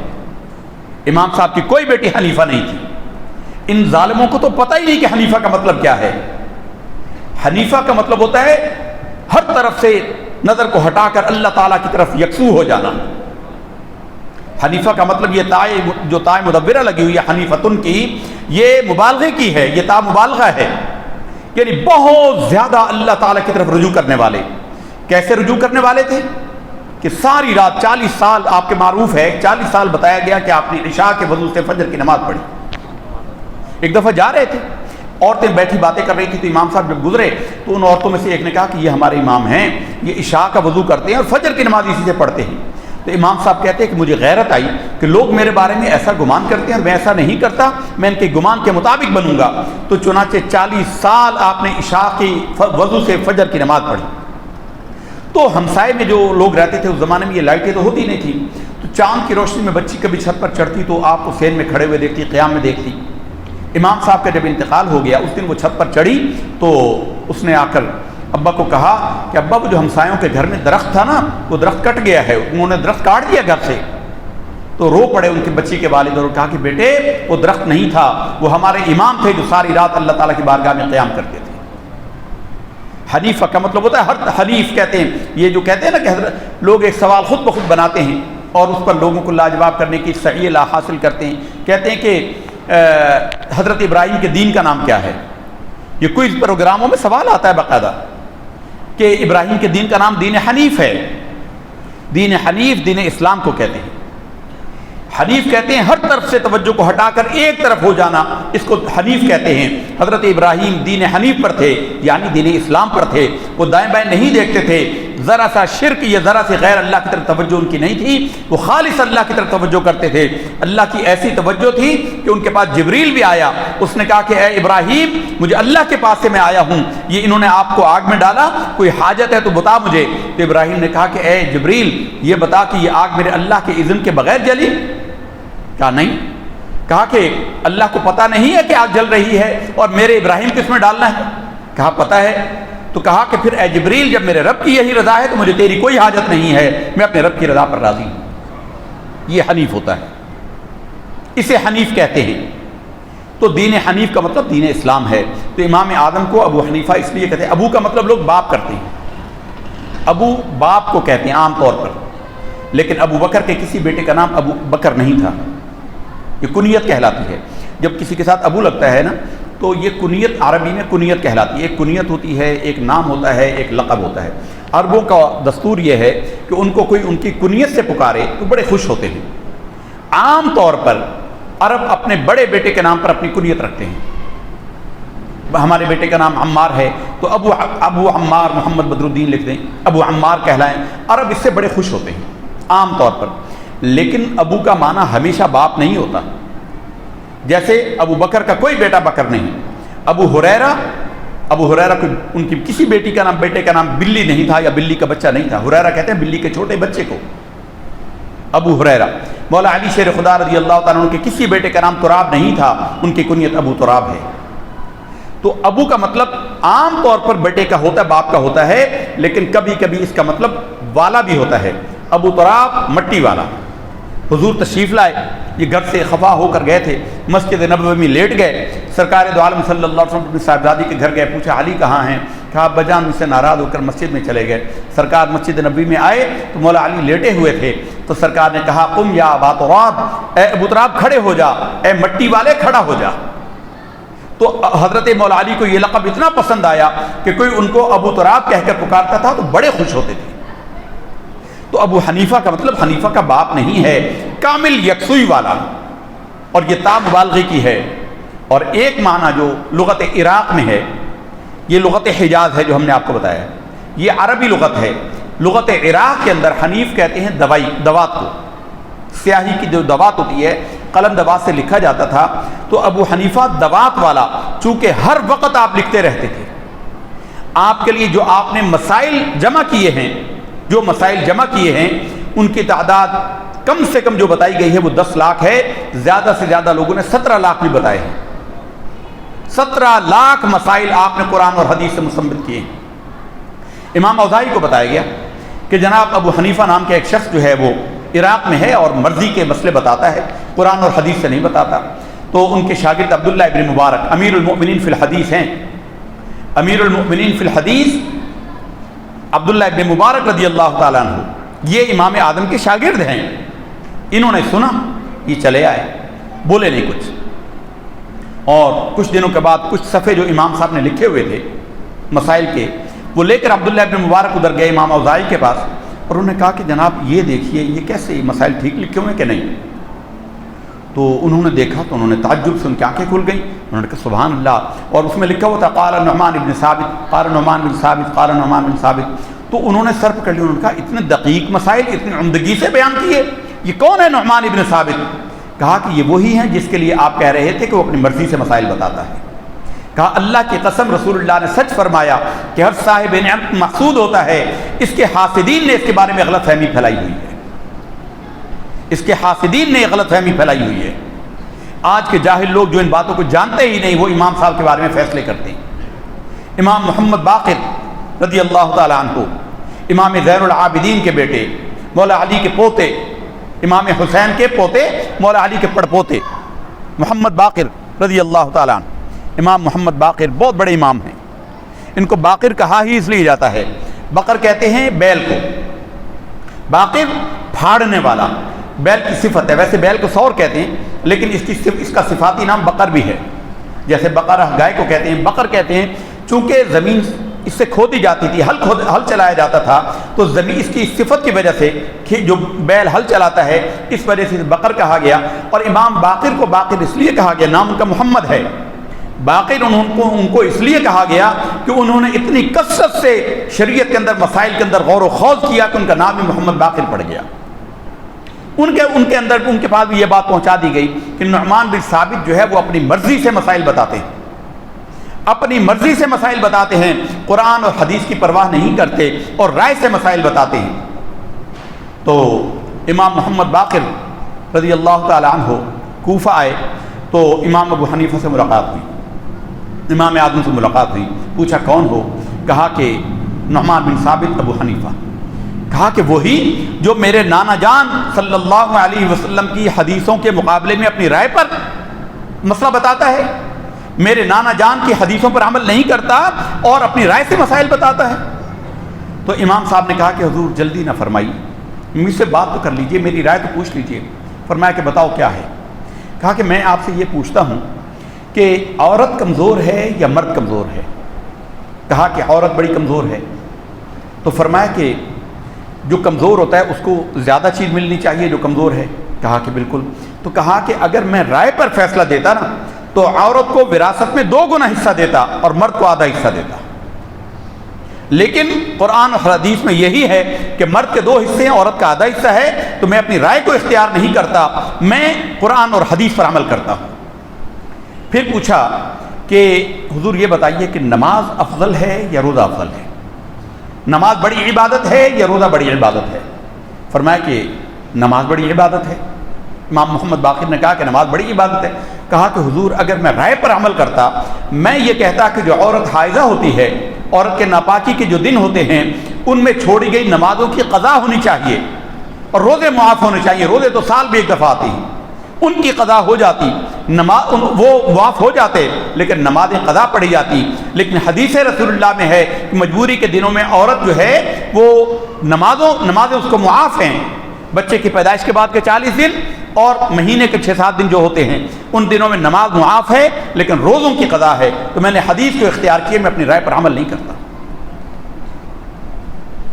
امام صاحب کی کوئی بیٹی حنیفہ نہیں تھی۔ ان ظالموں کو تو پتہ ہی نہیں کہ حنیفہ کا مطلب کیا ہے۔ حنیفہ کا مطلب ہوتا ہے ہر طرف سے نظر کو ہٹا کر اللہ تعالیٰ کی طرف یکسو ہو جانا۔ حنیفہ کا مطلب یہ تائے جو تائے مدورہ لگی ہوئی ہے حنیفتن کی، یہ مبالغے کی ہے، یہ تا مبالغہ ہے، یعنی بہت زیادہ اللہ تعالیٰ کی طرف رجوع کرنے والے۔ کیسے رجوع کرنے والے تھے کہ ساری رات 40 سال آپ کے معروف ہے، 40 سال بتایا گیا کہ آپ نے عشاء کے وضو سے فجر کی نماز پڑھی۔ ایک دفعہ جا رہے تھے، عورتیں بیٹھی باتیں کر رہی تھی، تو امام صاحب جب گزرے تو ان عورتوں میں سے ایک نے کہا کہ یہ ہمارے امام ہیں، یہ عشاء کا وضو کرتے ہیں اور فجر کی نماز اسی سے پڑھتے ہیں۔ تو امام صاحب کہتے ہیں کہ مجھے غیرت آئی کہ لوگ میرے بارے میں ایسا گمان کرتے ہیں اور میں ایسا نہیں کرتا، میں ان کے گمان کے مطابق بنوں گا۔ تو چنانچہ 40 سال آپ نے عشاء کی وضو سے فجر کی نماز پڑھی۔ تو ہمسائے میں جو لوگ رہتے تھے اس زمانے میں یہ لائٹیں تو ہوتی نہیں تھیں، تو چاند کی روشنی میں بچی کبھی چھت پر چڑھتی تو آپ حسین میں کھڑے ہوئے دیکھتی، قیام میں دیکھتی۔ امام صاحب کا جب انتقال ہو گیا، اس دن وہ چھت پر چڑھی تو اس نے آ کر ابا کو کہا کہ ابا وہ جو ہمسایوں کے گھر میں درخت تھا نا، وہ درخت کٹ گیا ہے، انہوں نے درخت کاٹ دیا گھر سے۔ تو رو پڑے ان کے بچی کے والد اور کہا کہ بیٹے وہ درخت نہیں تھا، وہ ہمارے امام تھے جو ساری رات اللہ تعالیٰ کی بارگاہ میں قیام کرتے تھے۔ حنیفہ کا مطلب ہوتا ہے ہر حنیف کہتے ہیں، یہ جو کہتے ہیں نا کہ حضرت لوگ ایک سوال خود بخود بناتے ہیں اور اس پر لوگوں کو لاجواب کرنے کی صحیح لا حاصل کرتے ہیں، کہتے ہیں کہ حضرت ابراہیم کے دین کا نام کیا ہے؟ یہ کوئی پروگراموں میں سوال آتا ہے باقاعدہ کہ ابراہیم کے دین کا نام دین حنیف ہے۔ دین حنیف دین اسلام کو کہتے ہیں۔ حنیف کہتے ہیں ہر طرف سے توجہ کو ہٹا کر ایک طرف ہو جانا، اس کو حنیف کہتے ہیں۔ حضرت ابراہیم دین حنیف پر تھے، یعنی دین اسلام پر تھے۔ وہ دائیں بائیں نہیں دیکھتے تھے، ذرا سا شرک یا ذرا سی غیر اللہ کی طرف توجہ ان کی نہیں تھی، وہ خالص اللہ کی طرف توجہ کرتے تھے۔ اللہ کی ایسی توجہ تھی کہ ان کے پاس جبریل بھی آیا، اس نے کہا کہ اے ابراہیم مجھے اللہ کے پاس سے میں آیا ہوں، یہ انہوں نے آپ کو آگ میں ڈالا، کوئی حاجت ہے تو بتا مجھے۔ تو ابراہیم نے کہا کہ اے جبریل یہ بتا کہ یہ آگ میرے اللہ کے اذن کے بغیر جلی؟ کہا نہیں۔ کہا کہ اللہ کو پتہ نہیں ہے کہ آگ جل رہی ہے اور میرے ابراہیم کو اس میں ڈالنا ہے؟ کہا پتہ ہے۔ تو کہا کہ پھر اے جبریل جب میرے رب کی یہی رضا ہے تو مجھے تیری کوئی حاجت نہیں ہے، میں اپنے رب کی رضا پر راضی ہوں۔ یہ حنیف ہوتا ہے، اسے حنیف کہتے ہیں۔ تو دین حنیف کا مطلب دین اسلام ہے۔ تو امام اعظم کو ابو حنیفہ اس لیے کہتے ہیں، ابو کا مطلب لوگ باپ کرتے ہیں، ابو باپ کو کہتے ہیں عام طور پر، لیکن ابو بکر کے کسی بیٹے کا نام ابو بکر نہیں تھا، یہ کنیت کہلاتی ہے۔ جب کسی کے ساتھ ابو لگتا ہے نا تو یہ کنیت عربی میں کنیت کہلاتی ہے۔ ایک کنیت ہوتی ہے، ایک نام ہوتا ہے، ایک لقب ہوتا ہے۔ عربوں کا دستور یہ ہے کہ ان کو کوئی ان کی کنیت سے پکارے تو بڑے خوش ہوتے ہیں۔ عام طور پر عرب اپنے بڑے بیٹے کے نام پر اپنی کنیت رکھتے ہیں۔ ہمارے بیٹے کا نام عمار ہے تو ابو عمار محمد بدر الدین لکھ دیں، ابو عمار کہلائیں۔ عرب اس سے بڑے خوش ہوتے ہیں عام طور پر۔ لیکن ابو کا معنی ہمیشہ باپ نہیں ہوتا، جیسے ابو بکر کا کوئی بیٹا بکر نہیں۔ ابو ہریرہ کوئی ان کی کسی بیٹے کا نام بلی نہیں تھا یا بلی کا بچہ نہیں تھا۔ ہریرہ کہتے ہیں بلی کے چھوٹے بچے کو ابو ہریرہ۔ مولا علی شیر خدا رضی اللہ تعالیٰ عنہ کے کسی بیٹے کا نام تراب نہیں تھا، ان کی کنیت ابو تراب ہے۔ تو ابو کا مطلب عام طور پر بیٹے کا ہوتا ہے، باپ کا ہوتا ہے، لیکن کبھی کبھی اس کا مطلب والا بھی ہوتا ہے۔ ابو تراب مٹی والا۔ حضور تشریف لائے، یہ گھر سے خفا ہو کر گئے تھے، مسجد نبوی میں لیٹ گئے۔ سرکار دو عالم صلی اللہ علیہ وسلم اپنی صاحبزادی کے گھر گئے، پوچھا علی کہاں ہیں؟ کہا ابا جان مجھ سے ناراض ہو کر مسجد میں چلے گئے۔ سرکار مسجد نبوی میں آئے تو مولا علی لیٹے ہوئے تھے، تو سرکار نے کہا قم یا ابا تراب، اے ابو تراب کھڑے ہو جا، اے مٹی والے کھڑا ہو جا۔ تو حضرت مولا علی کو یہ لقب اتنا پسند آیا کہ کوئی ان کو ابو تراب کہہ کر پکارتا تھا تو بڑے خوش ہوتے تھے۔ تو ابو حنیفہ کا مطلب حنیفہ کا باپ نہیں ہے، کامل یکسوئی والا، اور یہ تا مبالغے کی ہے۔ اور ایک معنی جو لغت عراق میں ہے، یہ لغت حجاز ہے جو ہم نے آپ کو بتایا، یہ عربی لغت ہے۔ لغت عراق کے اندر حنیف کہتے ہیں دوات کو، سیاہی کی جو دوات ہوتی ہے، قلم دوات سے لکھا جاتا تھا، تو ابو حنیفہ دوات والا، چونکہ ہر وقت آپ لکھتے رہتے تھے۔ آپ کے لیے جو آپ نے مسائل جمع کیے ہیں، ان کی تعداد کم سے کم جو بتائی گئی ہے وہ 10 لاکھ ہے، زیادہ سے زیادہ لوگوں نے 17 لاکھ بھی بتائے ہیں۔ 17 لاکھ مسائل آپ نے قرآن اور حدیث سے مستنبط کیے ہیں۔ امام اوزاعی کو بتایا گیا کہ جناب ابو حنیفہ نام کے ایک شخص جو ہے وہ عراق میں ہے اور مرضی کے مسئلے بتاتا ہے، قرآن اور حدیث سے نہیں بتاتا۔ تو ان کے شاگرد عبداللہ ابن مبارک امیر المؤمنین فی الحدیث ہیں، امیر المؤمنین فی الحدیث عبداللہ ابن مبارک رضی اللہ تعالیٰ عنہ، یہ امام اعظم کے شاگرد ہیں۔ انہوں نے سنا، یہ چلے آئے، بولے نہیں کچھ، اور کچھ دنوں کے بعد کچھ صفحے جو امام صاحب نے لکھے ہوئے تھے مسائل کے، وہ لے کر عبداللہ ابن مبارک ادھر گئے امام اوزاعی کے پاس، اور انہوں نے کہا کہ جناب یہ دیکھیے یہ کیسے مسائل ٹھیک لکھے ہوئے کہ نہیں؟ تو انہوں نے دیکھا تو انہوں نے تعجب سے ان کی آنکھیں کھل گئیں، انہوں نے کہا سبحان اللہ، اور اس میں لکھا ہوا تھا قال نعمان بن ثابت، قال نعمان بن ثابت، قال نعمان بن ثابت۔ تو انہوں نے سر پکڑ لیا، انہوں نے کہا اتنے دقیق مسائل اتنی عمدگی سے بیان کیے، یہ کون ہے نعمان بن ثابت؟ کہا کہ یہ وہی ہیں جس کے لیے آپ کہہ رہے تھے کہ وہ اپنی مرضی سے مسائل بتاتا ہے۔ کہا اللہ کی قسم رسول اللہ نے سچ فرمایا کہ ہر صاحب نعمت محسود ہوتا ہے، اس کے حاسدین نے اس کے بارے میں غلط فہمی پھیلائی ہوئی ہے۔ اس کے حاسدین نے غلط فہمی پھیلائی ہوئی ہے۔ آج کے جاہل لوگ جو ان باتوں کو جانتے ہی نہیں، وہ امام صاحب کے بارے میں فیصلے کرتے ہیں۔ امام محمد باقر رضی اللہ تعالیٰ عنہ، امام زین العابدین کے بیٹے، مولا علی کے پوتے، امام حسین کے پوتے، مولا علی کے پڑپوتے، محمد باقر رضی اللہ تعالیٰ عنہ۔ امام محمد باقر بہت بڑے امام ہیں۔ ان کو باقر کہا ہی اس لیے جاتا ہے، بقر کہتے ہیں بیل کو، باقر پھاڑنے والا، بیل کی صفت ہے۔ ویسے بیل کو سور کہتے ہیں، لیکن اس کا صفاتی نام بقر بھی ہے۔ جیسے بقرہ گائے کو کہتے ہیں، بقر کہتے ہیں چونکہ زمین اس سے کھودی جاتی تھی، ہل چلایا جاتا تھا، تو زمین اس کی صفت کی وجہ سے جو بیل ہل چلاتا ہے اس وجہ سے بقر کہا گیا۔ اور امام باقر کو باقر اس لیے کہا گیا، نام ان کا محمد ہے، باقر ان کو اس لیے کہا گیا کہ انہوں نے اتنی کثرت سے شریعت کے اندر مسائل کے اندر غور و خوض کیا کہ ان کا نام ہی محمد باقر پڑ گیا۔ ان کے پاس بھی یہ بات پہنچا دی گئی کہ نعمان بن ثابت جو ہے وہ اپنی مرضی سے مسائل بتاتے ہیں، اپنی مرضی سے مسائل بتاتے ہیں، قرآن اور حدیث کی پرواہ نہیں کرتے اور رائے سے مسائل بتاتے ہیں۔ تو امام محمد باقر رضی اللہ تعالی عنہ کوفہ آئے تو امام ابو حنیفہ سے ملاقات ہوئی، امام اعظم سے ملاقات ہوئی، پوچھا کون ہو؟ کہا کہ نعمان بن ثابت ابو حنیفہ۔ کہا کہ وہی جو میرے نانا جان صلی اللہ علیہ وسلم کی حدیثوں کے مقابلے میں اپنی رائے پر مسئلہ بتاتا ہے، میرے نانا جان کی حدیثوں پر عمل نہیں کرتا اور اپنی رائے سے مسائل بتاتا ہے۔ تو امام صاحب نے کہا کہ حضور جلدی نہ فرمائیے، مجھ سے بات تو کر لیجئے، میری رائے تو پوچھ لیجئے۔ فرمایا کہ بتاؤ کیا ہے؟ کہا کہ میں آپ سے یہ پوچھتا ہوں کہ عورت کمزور ہے یا مرد کمزور ہے؟ کہا کہ عورت بڑی کمزور ہے۔ تو فرمایا کہ جو کمزور ہوتا ہے اس کو زیادہ چیز ملنی چاہیے جو کمزور ہے؟ کہا کہ بالکل۔ تو کہا کہ اگر میں رائے پر فیصلہ دیتا نا تو عورت کو وراثت میں 2 گنا حصہ دیتا اور مرد کو آدھا حصہ دیتا، لیکن قرآن اور حدیث میں یہی ہے کہ مرد کے 2 حصے ہیں، عورت کا آدھا حصہ ہے، تو میں اپنی رائے کو اختیار نہیں کرتا، میں قرآن اور حدیث پر عمل کرتا ہوں۔ پھر پوچھا کہ حضور یہ بتائیے کہ نماز افضل ہے یا روزہ افضل ہے؟ نماز بڑی عبادت ہے یا روزہ بڑی عبادت ہے؟ فرمایا کہ نماز بڑی عبادت ہے۔ امام محمد باقر نے کہا کہ نماز بڑی عبادت ہے۔ کہا کہ حضور اگر میں رائے پر عمل کرتا، میں یہ کہتا کہ جو عورت حائضہ ہوتی ہے، عورت کے ناپاکی کے جو دن ہوتے ہیں ان میں چھوڑی گئی نمازوں کی قضا ہونی چاہیے اور روزے معاف ہونے چاہیے۔ روزے تو سال میں 1 دفعہ آتے ہیں، ان کی قضا ہو جاتی، وہ معاف ہو جاتے، لیکن نمازیں قضا پڑھی جاتی۔ لیکن حدیث رسول اللہ میں ہے کہ مجبوری کے دنوں میں عورت جو ہے وہ نمازیں اس کو معاف ہیں، بچے کی پیدائش کے بعد کے 40 دن اور مہینے کے 6-7 دن جو ہوتے ہیں ان دنوں میں نماز معاف ہے، لیکن روزوں کی قضا ہے۔ تو میں نے حدیث کو اختیار کیے، میں اپنی رائے پر عمل نہیں کرتا۔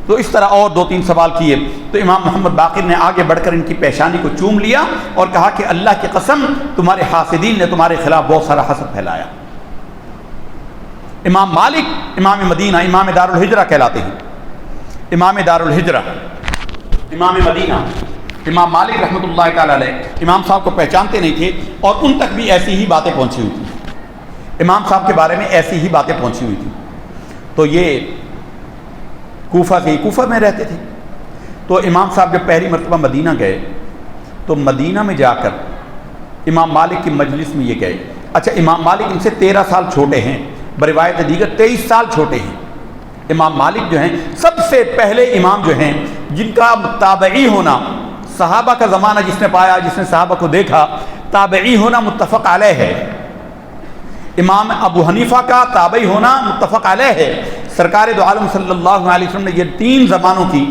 تو اس طرح اور 2-3 سوال کیے تو امام محمد باقر نے آگے بڑھ کر ان کی پیشانی کو چوم لیا اور کہا کہ اللہ کی قسم تمہارے حاسدین نے تمہارے خلاف بہت سارا حسد پھیلایا۔ امام مالک امام مدینہ، امام دار الہجرہ کہلاتے ہیں، امام دار الہجرہ، امام مدینہ، امام مالک رحمۃ اللہ تعالی علیہ امام صاحب کو پہچانتے نہیں تھے اور ان تک بھی ایسی ہی باتیں پہنچی ہوئی تھیں، امام صاحب کے بارے میں ایسی ہی باتیں پہنچی ہوئی تھیں۔ تو یہ کوفہ میں رہتے تھے۔ تو امام صاحب جب پہلی مرتبہ مدینہ گئے تو مدینہ میں جا کر امام مالک کی مجلس میں یہ گئے۔ اچھا، امام مالک ان سے 13 سال چھوٹے ہیں، بروایت دیگر 23 سال چھوٹے ہیں۔ امام مالک جو ہیں سب سے پہلے امام جو ہیں جن کا تابعی ہونا، صحابہ کا زمانہ جس نے پایا، جس نے صحابہ کو دیکھا، تابعی ہونا متفق علیہ ہے۔ امام ابو حنیفہ کا تابعی ہونا متفق علیہ ہے۔ سرکار دو عالم صلی اللہ علیہ وسلم نے یہ 3 زمانوں کی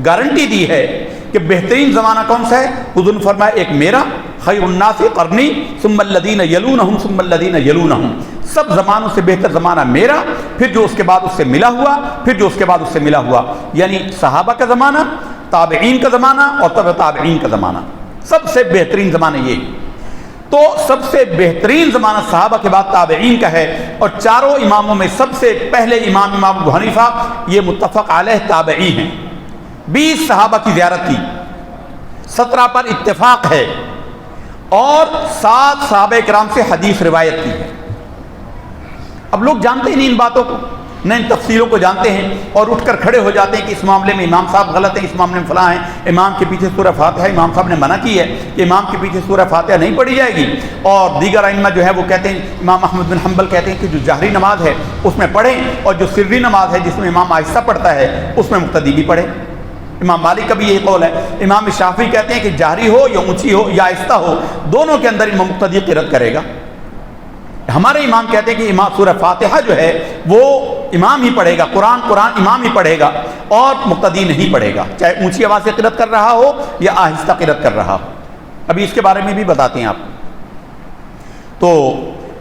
گارنٹی دی ہے کہ بہترین زمانہ کون سا ہے؟ حضور نے فرمایا ایک میرا، خیر الناس قرنی ثم الذین یلونہم ثم الذین یلونہم، سب زمانوں سے بہتر زمانہ میرا، پھر جو اس کے بعد اس سے ملا ہوا، پھر جو اس کے بعد اس سے ملا ہوا، یعنی صحابہ کا زمانہ، تابعین کا زمانہ اور تبع تابعین کا زمانہ، سب سے بہترین زمانہ یہ۔ تو سب سے بہترین زمانہ صحابہ کے بعد تابعین کا ہے، اور چاروں اماموں میں سب سے پہلے امام ابو حنیفہ یہ متفق علیہ تابعی ہیں۔ 20 صحابہ کی زیارت کی، 17 پر اتفاق ہے، اور 7 صحابہ کرام سے حدیث روایت کی ہے۔ اب لوگ جانتے ہی نہیں ان باتوں کو، نہ ان تفصیلوں کو جانتے ہیں اور اٹھ کر کھڑے ہو جاتے ہیں کہ اس معاملے میں امام صاحب غلط ہیں، اس معاملے میں فلاں ہیں، امام کے پیچھے سورہ فاتحہ امام صاحب نے منع کی ہے کہ امام کے پیچھے سورہ فاتحہ نہیں پڑھی جائے گی، اور دیگر ائمہ جو ہے وہ کہتے ہیں، امام احمد بن حنبل کہتے ہیں کہ جو جہری نماز ہے اس میں پڑھیں، اور جو سری نماز ہے جس میں امام آہستہ پڑھتا ہے اس میں مقتدی بھی پڑھے۔ امام مالک کا بھی یہی قول ہے۔ امام شافعی کہتے ہیں کہ جہری ہو یا اونچی ہو یا آہستہ ہو، دونوں کے اندر امام مقتدی قرأت کرے گا۔ ہمارے امام کہتے ہیں کہ امام سورہ فاتحہ جو ہے وہ امام ہی پڑھے گا، قرآن امام ہی پڑھے گا اور مقتدی نہیں پڑھے گا، چاہے اونچی آواز سے قرأت کر رہا ہو یا آہستہ قرأت کر رہا ہو۔ ابھی اس کے بارے میں بھی بتاتے ہیں آپ۔ تو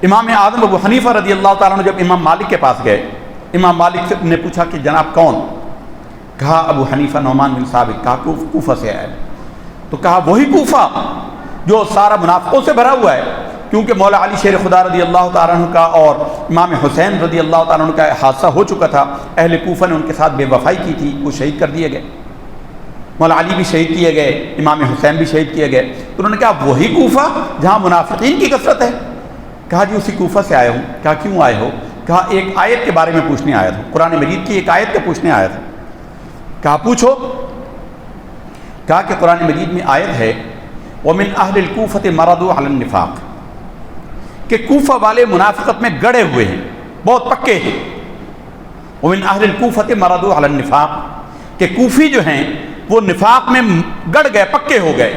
امام اعظم ابو حنیفہ رضی اللہ تعالیٰ عنہ جب امام مالک کے پاس گئے، امام مالک نے پوچھا کہ جناب کون؟ کہا ابو حنیفہ نعمان بن ثابت۔ کہا کوفہ سے آئے۔ تو کہا وہی کوفہ جو سارا منافقوں سے بھرا ہوا ہے، کیونکہ مولا علی شیر خدا رضی اللہ تعالیٰ عنہ کا اور امام حسین رضی اللہ تعالیٰ عنہ کا حادثہ ہو چکا تھا، اہل کوفہ نے ان کے ساتھ بے وفائی کی تھی، وہ شہید کر دیے گئے، مولا علی بھی شہید کیے گئے، امام حسین بھی شہید کیے گئے۔ تو انہوں نے کہا وہی کوفہ جہاں منافقین کی کثرت ہے؟ کہا جی اسی کوفہ سے آیا ہوں۔ کہا کیوں آئے ہو؟ کہا ایک آیت کے بارے میں پوچھنے آیا تھا، قرآن مجید کی ایک آیت کے پوچھنے آیا تھا۔ کہا پوچھو۔ کہا کہ قرآن مجید میں آیت ہے وَمِنْ أَهْلِ الْكُوفَةِ مَرَضُوا عَلَى النِّفَاقِ، کہ کوفہ والے منافقت میں گڑے ہوئے ہیں، بہت پکے ہیں۔ وَمِنْ أَهْلِ الْكُوفَةِ مَرَضُوا عَلَى النِّفَاقِ، کہ کوفی جو ہیں وہ نفاق میں گڑ گئے، پکے ہو گئے۔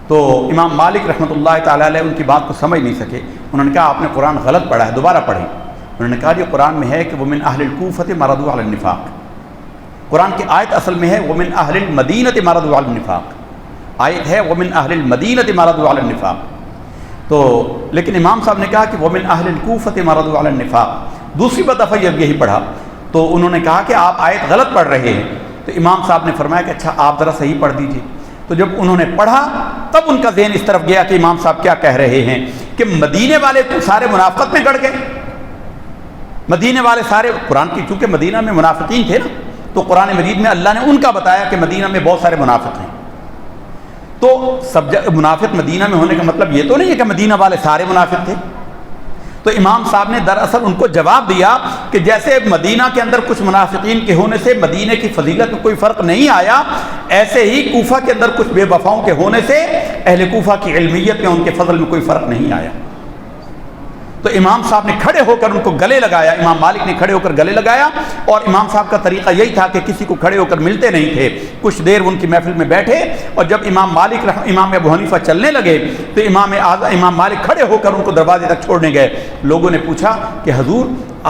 تو امام مالک رحمۃ اللہ تعالیٰ علیہ ان کی بات کو سمجھ نہیں سکے، انہوں نے کہا آپ نے قرآن غلط پڑھا ہے، دوبارہ پڑھیں۔ انہوں نے کہا یہ قرآن میں ہے کہ وَمِنْ أَهْلِ الْكُوفَةِ مَرَضُوا عَلَى النِّفَاقِ، قرآن کی آیت اصل میں ہے وَمِنْ أَهْلِ الْمَدِينَةِ مَرَضُوا عَلَى النِّفَاقِ، آیت ہے وَمِنْ أَهْلِ الْمَدِينَةِ مَرَضُوا عَلَى النِّفَاقِ۔ تو لیکن امام صاحب نے کہا کہ وَمِنْ أَهْلِ الْكُوفَةِ مَرَضُوا عَلَى النِّفَاقِ، دوسری دفعہ جب یہی پڑھا تو انہوں نے کہا کہ آپ آیت غلط پڑھ رہے ہیں۔ تو امام صاحب نے فرمایا کہ اچھا آپ ذرا صحیح پڑھ دیجئے۔ تو جب انہوں نے پڑھا تب ان کا ذہن اس طرف گیا کہ امام صاحب کیا کہہ رہے ہیں کہ مدینے والے سارے منافقت میں گڑ گئے، مدینے والے سارے، قرآن کی چونکہ مدینہ میں منافقین تھے نا، تو قرآن مجید میں اللہ نے ان کا بتایا کہ مدینہ میں بہت سارے منافق ہیں۔ تو سب منافق مدینہ میں ہونے کا مطلب یہ تو نہیں ہے کہ مدینہ والے سارے منافق تھے۔ تو امام صاحب نے دراصل ان کو جواب دیا کہ جیسے مدینہ کے اندر کچھ منافقین کے ہونے سے مدینہ کی فضیلت میں کوئی فرق نہیں آیا، ایسے ہی کوفہ کے اندر کچھ بے وفاؤں کے ہونے سے اہل کوفہ کی علمیت میں ان کے فضل میں کوئی فرق نہیں آیا۔ تو امام صاحب نے کھڑے ہو کر ان کو گلے لگایا، امام مالک نے کھڑے ہو کر گلے لگایا، اور امام صاحب کا طریقہ یہی تھا کہ کسی کو کھڑے ہو کر ملتے نہیں تھے، کچھ دیر ان کی محفل میں بیٹھے، اور جب امام ابو حنیفہ چلنے لگے تو امام مالک کھڑے ہو کر ان کو دروازے تک چھوڑنے گئے۔ لوگوں نے پوچھا کہ حضور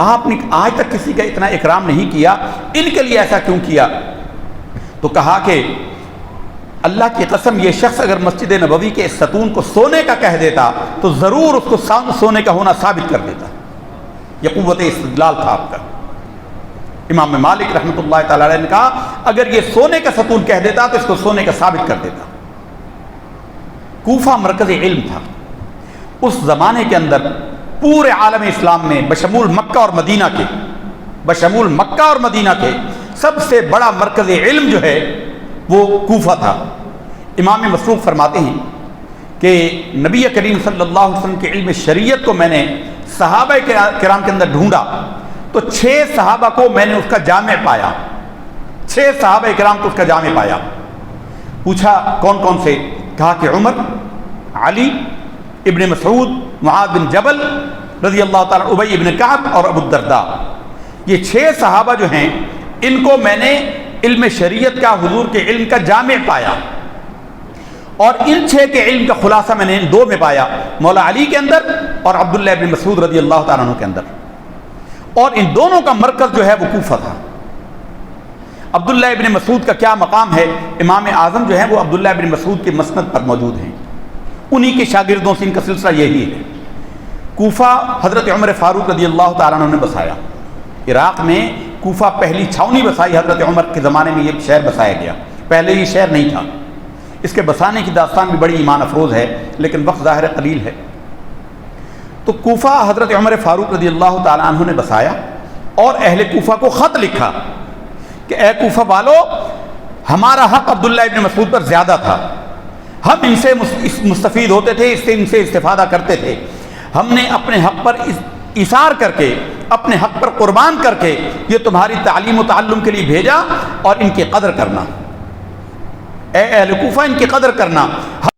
آپ نے آج تک کسی کا اتنا اکرام نہیں کیا، ان کے لیے ایسا کیوں کیا؟ تو کہا کہ اللہ کی قسم یہ شخص اگر مسجد نبوی کے اس ستون کو سونے کا کہہ دیتا تو ضرور اس کو سونے کا ہونا ثابت کر دیتا۔ یہ قوت استدلال تھا آپ کا۔ امام مالک رحمۃ اللہ تعالی علیہ نے کہا اگر یہ سونے کا ستون کہہ دیتا تو اس کو سونے کا ثابت کر دیتا۔ کوفہ مرکز علم تھا اس زمانے کے اندر، پورے عالم اسلام میں بشمول مکہ اور مدینہ کے سب سے بڑا مرکز علم جو ہے وہ کوفہ تھا۔ امام مسروق فرماتے ہیں کہ نبی کریم صلی اللہ علیہ وسلم کے علم شریعت کو میں نے صحابہ کرام کے اندر ڈھونڈا تو 6 صحابہ کو میں نے اس کا جامع پایا، 6 صحابہ کرام کو اس کا جامع پایا۔ پوچھا کون کون سے؟ کہا کہ عمر، علی، ابن مسعود، معاذ بن جبل رضی اللہ تعالیٰ، ابی ابن کعب اور ابو الدرداء، یہ 6 صحابہ جو ہیں ان کو میں نے علم شریعت کا، حضور کے علم کا جامع پایا، اور ان 6 کے علم کا خلاصہ میں نے ان 2 میں پایا، مولا علی کے اندر اور عبداللہ ابن مسعود رضی اللہ تعالیٰ عنہ کے اندر، اور ان دونوں کا مرکز جو ہے وہ کوفہ تھا۔ عبداللہ ابن مسعود کا کیا مقام ہے؟ امام اعظم جو ہے وہ عبداللہ ابن مسعود کے مسند پر موجود ہیں، انہی کے شاگردوں سے ان کا سلسلہ یہی ہے۔ کوفہ حضرت عمر فاروق رضی اللہ تعالیٰ عنہ نے بسایا، عراق میں کوفہ پہلی چھاونی بسائی، حضرت عمر کے زمانے میں یہ شہر بسایا گیا، پہلے یہ شہر نہیں تھا۔ اس کے بسانے کی داستان بھی بڑی ایمان افروز ہے لیکن وقت ظاہر قلیل ہے۔ تو کوفہ حضرت عمر فاروق رضی اللہ تعالیٰ عنہ نے بسایا، اور اہل کوفہ کو خط لکھا کہ اے کوفہ والو، ہمارا حق عبداللہ ابن مسعود پر زیادہ تھا، ہم ان سے مستفید ہوتے تھے، ان سے استفادہ کرتے تھے، ہم نے اپنے حق پر ایثار کر کے، اپنے حق پر قربان کر کے یہ تمہاری تعلیم و تعلم کے لیے بھیجا، اور ان کی قدر کرنا، اے اہل کوفہ ان کی قدر کرنا، ہم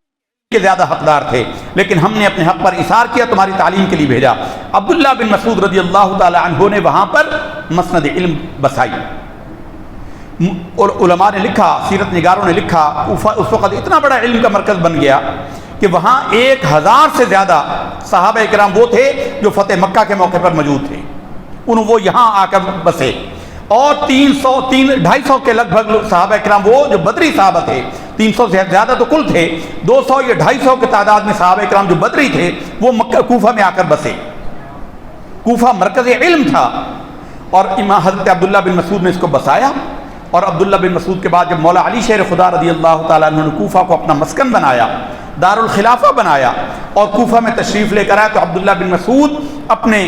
کے زیادہ حقدار تھے لیکن ہم نے اپنے حق پر ایثار کیا، تمہاری تعلیم کے لیے بھیجا۔ عبداللہ بن مسعود رضی اللہ تعالی عنہ نے وہاں پر مسند علم بسائی۔ اور علماء نے لکھا، سیرت نگاروں نے لکھا، اس وقت اتنا بڑا علم کا مرکز بن گیا کہ وہاں 1000 سے زیادہ صحابہ کرام وہ تھے جو فتح مکہ کے موقع پر موجود تھے، وہ یہاں آ کر بسے، اور 250 کے لگ بھگ صحابہ کرام وہ جو بدری صحابہ تھے، 300 سے زیادہ تو کل تھے، 200 یا 250 کے تعداد میں صحابہ کرام جو بدری تھے وہ مکہ کوفہ میں آ کر بسے۔ کوفہ مرکز علم تھا، اور امام حضرت عبداللہ بن مسعود نے اس کو بسایا، اور عبداللہ بن مسعود کے بعد جب مولا علی شیر خدا رضی اللہ تعالیٰ عنہ نے کوفہ کو اپنا مسکن بنایا، دارالخلافہ بنایا، اور کوفہ میں تشریف لے کر آیا، تو عبداللہ بن مسعود اپنے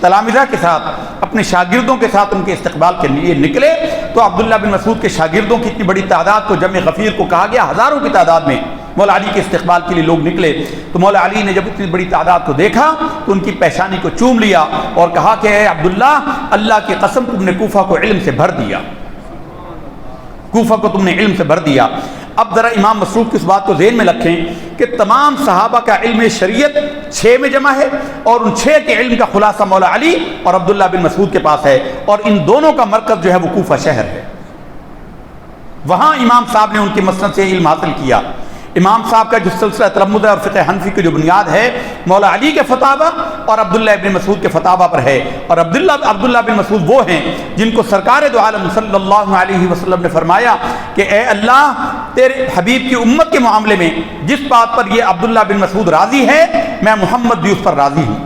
تلامذہ کے ساتھ، اپنے شاگردوں کے ساتھ ان کے استقبال کے لیے نکلے۔ تو عبداللہ بن مسعود کے شاگردوں کی اتنی بڑی تعداد کو جمع غفیر کو کہا گیا، ہزاروں کی تعداد میں مولا علی کے استقبال کے لیے لوگ نکلے۔ تو مولا علی نے جب اتنی بڑی تعداد کو دیکھا تو ان کی پیشانی کو چوم لیا اور کہا کہ اے عبداللہ، اللہ کی قسم تم نے کوفہ کو علم سے بھر دیا، کوفہ کو تم نے علم سے بھر دیا۔ اب ذرا امام مسعود کی اس بات کو ذہن میں رکھیں کہ تمام صحابہ کا علم شریعت 6 میں جمع ہے، اور ان 6 کے علم کا خلاصہ مولا علی اور عبداللہ بن مسعود کے پاس ہے، اور ان دونوں کا مرکز جو ہے وہ کوفہ شہر ہے۔ وہاں امام صاحب نے ان کی مسند سے علم حاصل کیا۔ امام صاحب کا جو سلسلہ تلمذ اور فقہ حنفی کی جو بنیاد ہے مولا علی کے فتاوی اور عبداللہ ابن مسعود کے فتاوی پر ہے، اور عبداللہ بن مسعود وہ ہیں جن کو سرکار دو عالم صلی اللہ علیہ وسلم نے فرمایا کہ اے اللہ، تیرے حبیب کی امت کے معاملے میں جس بات پر یہ عبداللہ بن مسعود راضی ہے میں محمد بھی اس پر راضی ہوں،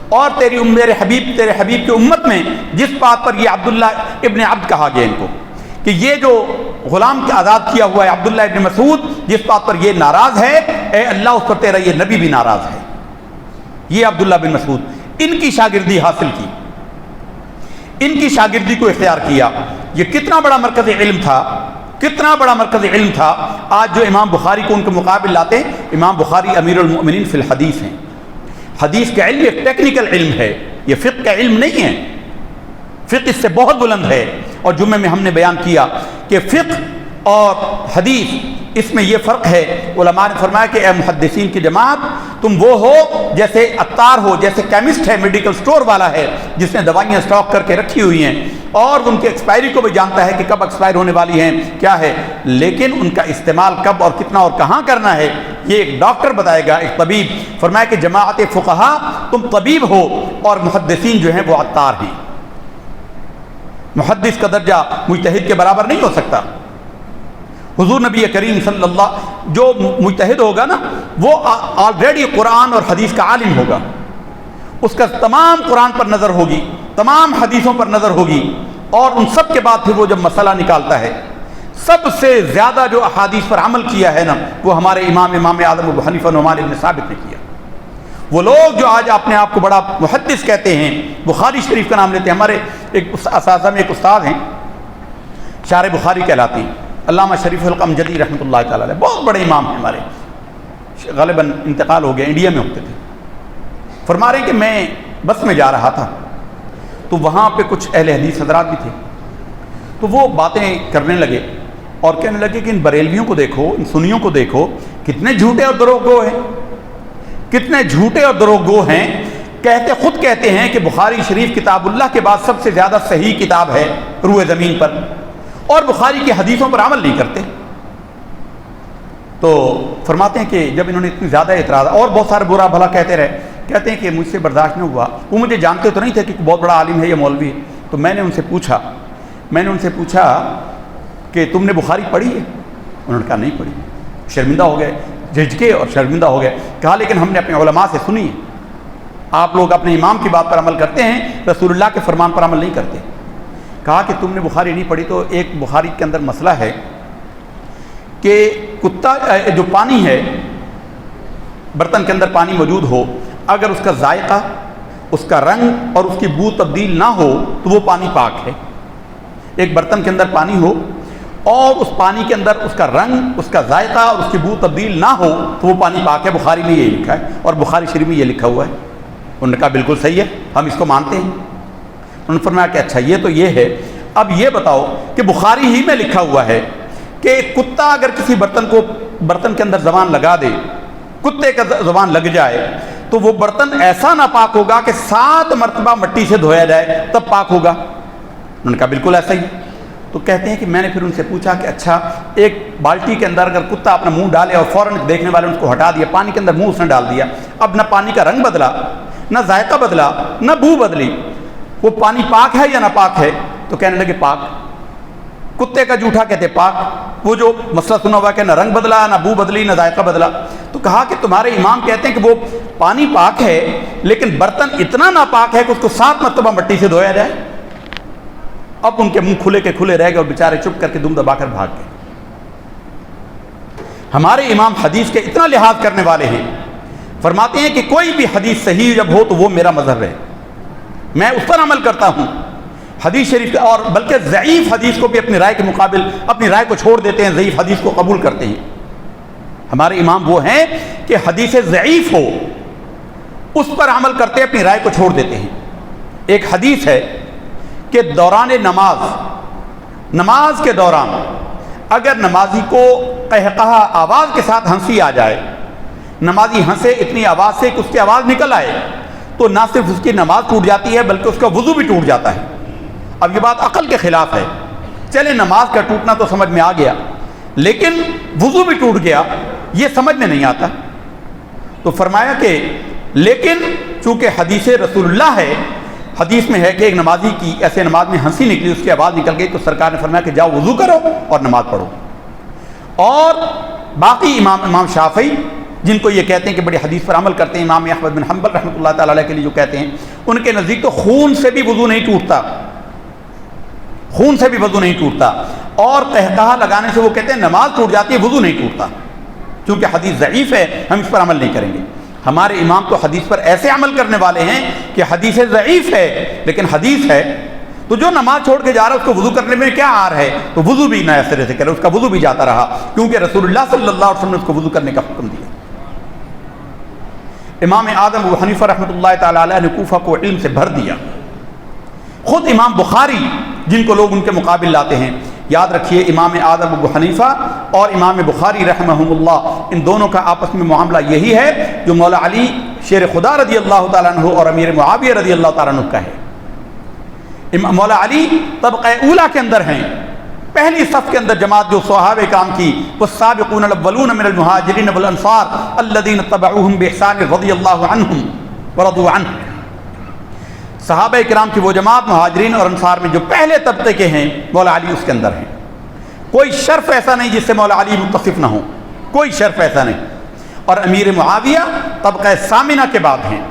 اور تیرے حبیب کی امت میں جس بات پر یہ عبداللہ ابن عبد کہا گیا ان کو کہ یہ جو غلام کے آزاد کیا ہوا ہے عبداللہ ابن مسعود، جس بات پر یہ ناراض ہے اے اللہ اس پر تیرا یہ نبی بھی ناراض ہے۔ یہ عبداللہ بن مسعود، ان کی شاگردی حاصل کی، ان کی شاگردی کو اختیار کیا۔ یہ کتنا بڑا مرکز علم تھا، کتنا بڑا مرکز علم تھا۔ آج جو امام بخاری کو ان کے مقابل لاتے ہیں، امام بخاری امیر المؤمنین فی الحدیث ہیں۔ حدیث کا علم ایک ٹیکنیکل علم ہے، یہ فقہ کا علم نہیں ہے، فقہ اس سے بہت بلند ہے۔ اور جمعے میں ہم نے بیان کیا کہ فقہ اور حدیث اس میں یہ فرق ہے۔ علماء نے فرمایا کہ اے محدثین کی جماعت، تم وہ ہو جیسے عطار ہو، جیسے کیمسٹ ہے، میڈیکل سٹور والا ہے جس نے دوائیاں اسٹاک کر کے رکھی ہوئی ہیں اور ان کے ایکسپائری کو بھی جانتا ہے کہ کب ایکسپائر ہونے والی ہیں کیا ہے، لیکن ان کا استعمال کب اور کتنا اور کہاں کرنا ہے یہ ایک ڈاکٹر بتائے گا، ایک طبیب۔ فرمایا کہ جماعت فقہا تم طبیب ہو اور محدثین جو ہیں وہ عطار ہیں۔ محدث کا درجہ مجتہد کے برابر نہیں ہو سکتا۔ حضور نبی کریم صلی اللہ، جو مجتہد ہوگا نا وہ آلریڈی قرآن اور حدیث کا عالم ہوگا، اس کا تمام قرآن پر نظر ہوگی، تمام حدیثوں پر نظر ہوگی، اور ان سب کے بعد پھر وہ جب مسئلہ نکالتا ہے، سب سے زیادہ جو احادیث پر عمل کیا ہے نا وہ ہمارے امام اعظم ابو حنیفہ نعمان بن ثابت نے کیا۔ وہ لوگ جو آج اپنے آپ کو بڑا محدث کہتے ہیں، بخاری شریف کا نام لیتے ہیں، ہمارے ایک اساتذہ میں ایک استاد ہیں شارح بخاری کہلاتی ہیں، علامہ شریف القم جدی رحمۃ اللہ تعالی علیہ، بہت بڑے امام ہیں ہمارے، غالباً انتقال ہو گیا، انڈیا میں ہوتے تھے۔ فرما رہے ہیں کہ میں بس میں جا رہا تھا تو وہاں پہ کچھ اہل حدیث حضرات بھی تھے، تو وہ باتیں کرنے لگے اور کہنے لگے کہ ان بریلویوں کو دیکھو، ان سنیوں کو دیکھو، کتنے جھوٹے اور دروغ گو ہیں، کتنے جھوٹے اور دروغ گو ہیں۔ خود کہتے ہیں کہ بخاری شریف کتاب اللہ کے بعد سب سے زیادہ صحیح کتاب ہے روئے زمین پر، اور بخاری کی حدیثوں پر عمل نہیں کرتے۔ تو فرماتے ہیں کہ جب انہوں نے اتنی زیادہ اعتراض اور بہت سارے برا بھلا کہتے رہے، کہتے ہیں کہ مجھ سے برداشت نہیں ہوا، وہ مجھے جانتے تو نہیں تھے کہ بہت بڑا عالم ہے یا مولوی ہے، تو میں نے ان سے پوچھا کہ تم نے بخاری پڑھی ہے؟ انہوں نے کہا نہیں پڑھی۔ شرمندہ ہو گئے، جھجکے اور شرمندہ ہو گئے۔ کہا لیکن ہم نے اپنے علماء سے سنی ہے، آپ لوگ اپنے امام کی بات پر عمل کرتے ہیں، رسول اللہ کے فرمان پر عمل نہیں کرتے۔ کہا کہ تم نے بخاری نہیں پڑھی، تو ایک بخاری کے اندر مسئلہ ہے کہ کتا جو پانی ہے، برتن کے اندر پانی موجود ہو، اگر اس کا ذائقہ، اس کا رنگ اور اس کی بو تبدیل نہ ہو تو وہ پانی پاک ہے۔ ایک برتن کے اندر پانی ہو اور اس پانی کے اندر اس کا رنگ، اس کا ذائقہ اور اس کی بو تبدیل نہ ہو تو وہ پانی پاک ہے۔ بخاری میں یہ لکھا ہے اور بخاری شریف میں یہ لکھا ہوا ہے۔ انہوں نے کہا بالکل صحیح ہے، ہم اس کو مانتے ہیں۔ انہوں نے فرمایا کہ اچھا یہ تو یہ ہے، اب یہ بتاؤ کہ بخاری ہی میں لکھا ہوا ہے کہ کتا اگر کسی برتن کے اندر زبان لگا دے، کتے کا زبان لگ جائے تو وہ برتن ایسا ناپاک ہوگا کہ 7 مرتبہ مٹی سے دھویا جائے تب پاک ہوگا۔ انہوں نے کہا بالکل ایسا ہی۔ تو کہتے ہیں کہ میں نے پھر ان سے پوچھا کہ اچھا ایک بالٹی کے اندر اگر کتا اپنا منہ ڈالے اور فوراً دیکھنے والے نے اس کو ہٹا دیا، پانی کے اندر منہ اس نے ڈال دیا، اب نہ پانی کا رنگ بدلا، نہ ذائقہ بدلا، نہ بو بدلی، وہ پانی پاک ہے یا نہ پاک ہے؟ تو کہنے لگے پاک۔ کتے کا جوٹھا کہتے پاک، وہ جو مسئلہ سنا ہوا کہ نہ رنگ بدلا، نہ بو بدلی، نہ ذائقہ بدلا۔ تو کہا کہ تمہارے امام کہتے ہیں کہ وہ پانی پاک ہے لیکن برتن اتنا ناپاک ہے کہ اس کو 7 مرتبہ مٹی سے دھویا جائے۔ اب ان کے منہ کھلے کے کھلے رہ گئے اور بیچارے چپ کر کے دم دبا کر بھاگ گئے۔ ہمارے امام حدیث کے اتنا لحاظ کرنے والے ہیں، فرماتے ہیں کہ کوئی بھی حدیث صحیح جب ہو تو وہ میرا مذہب ہے، میں اس پر عمل کرتا ہوں۔ حدیث شریف اور بلکہ ضعیف حدیث کو بھی اپنی رائے کے مقابل اپنی رائے کو چھوڑ دیتے ہیں، ضعیف حدیث کو قبول کرتے ہیں۔ ہمارے امام وہ ہیں کہ حدیث ضعیف ہو اس پر عمل کرتے ہیں، اپنی رائے کو چھوڑ دیتے ہیں۔ ایک حدیث ہے کہ دوران نماز کے دوران اگر نمازی کو قہقہا آواز کے ساتھ ہنسی آ جائے، نمازی ہنسے اتنی آواز سے کہ اس کی آواز نکل آئے، تو نہ صرف اس کی نماز ٹوٹ جاتی ہے بلکہ اس کا وضو بھی ٹوٹ جاتا ہے۔ اب یہ بات عقل کے خلاف ہے، چلے نماز کا ٹوٹنا تو سمجھ میں آ گیا لیکن وضو بھی ٹوٹ گیا، یہ سمجھ میں نہیں آتا۔ تو فرمایا کہ لیکن چونکہ حدیث رسول اللہ ہے، حدیث میں ہے کہ ایک نمازی کی ایسے نماز میں ہنسی نکلی، اس کی آواز نکل گئی، تو سرکار نے فرمایا کہ جاؤ وضو کرو اور نماز پڑھو۔ اور باقی امام شافعی جن کو یہ کہتے ہیں کہ بڑی حدیث پر عمل کرتے ہیں، امام احمد بن حنبل رحمۃ اللہ تعالی علیہ کے لیے جو کہتے ہیں، ان کے نزدیک تو خون سے بھی وضو نہیں ٹوٹتا، خون سے بھی وضو نہیں ٹوٹتا، اور قہقہا لگانے سے وہ کہتے ہیں نماز ٹوٹ جاتی ہے، وضو نہیں ٹوٹتا، کیونکہ حدیث ضعیف ہے، ہم اس پر عمل نہیں کریں گے۔ ہمارے امام تو حدیث پر ایسے عمل کرنے والے ہیں کہ حدیث ضعیف ہے لیکن حدیث ہے، تو جو نماز چھوڑ کے جا رہا ہے اس کو وضو کرنے میں کیا آر ہے، تو وضو بھی نئے سرے سے کرے، اس کا وضو بھی جاتا رہا، کیونکہ رسول اللہ صلی اللہ علیہ وسلم نے اس کو وضو کرنے کا حکم دیا۔ امام اعظم ابو حنیفہ رحمۃ اللہ تعالی علیہ نے کوفہ کو علم سے بھر دیا۔ خود امام بخاری جن کو لوگ ان کے مقابل لاتے ہیں، یاد رکھیے امام اعظم ابو حنیفہ اور امام بخاری رحمہم اللہ، ان دونوں کا آپس میں معاملہ یہی ہے جو مولا علی شیر خدا رضی اللہ تعالیٰ عنہ اور امیر معاویہ رضی اللہ تعالیٰ عنہ کا ہے۔ مولا علی طبقہ اولا کے اندر ہیں، پہلی صف کے اندر جماعت جو صحابہ کرام کی، والسابقون الاولون من المہاجرین والانصار الذین اتبعوہم باحسان رضی اللہ عنہم ورضوا عنہ، صحابہ کرام کی وہ جماعت مہاجرین اور انصار میں جو پہلے طبقے کے ہیں، مولا علی اس کے اندر ہیں۔ کوئی شرف ایسا نہیں جس سے مولا علی متصف نہ ہو، کوئی شرف ایسا نہیں۔ اور امیر معاویہ طبقہ ثامنہ کے بعد ہیں۔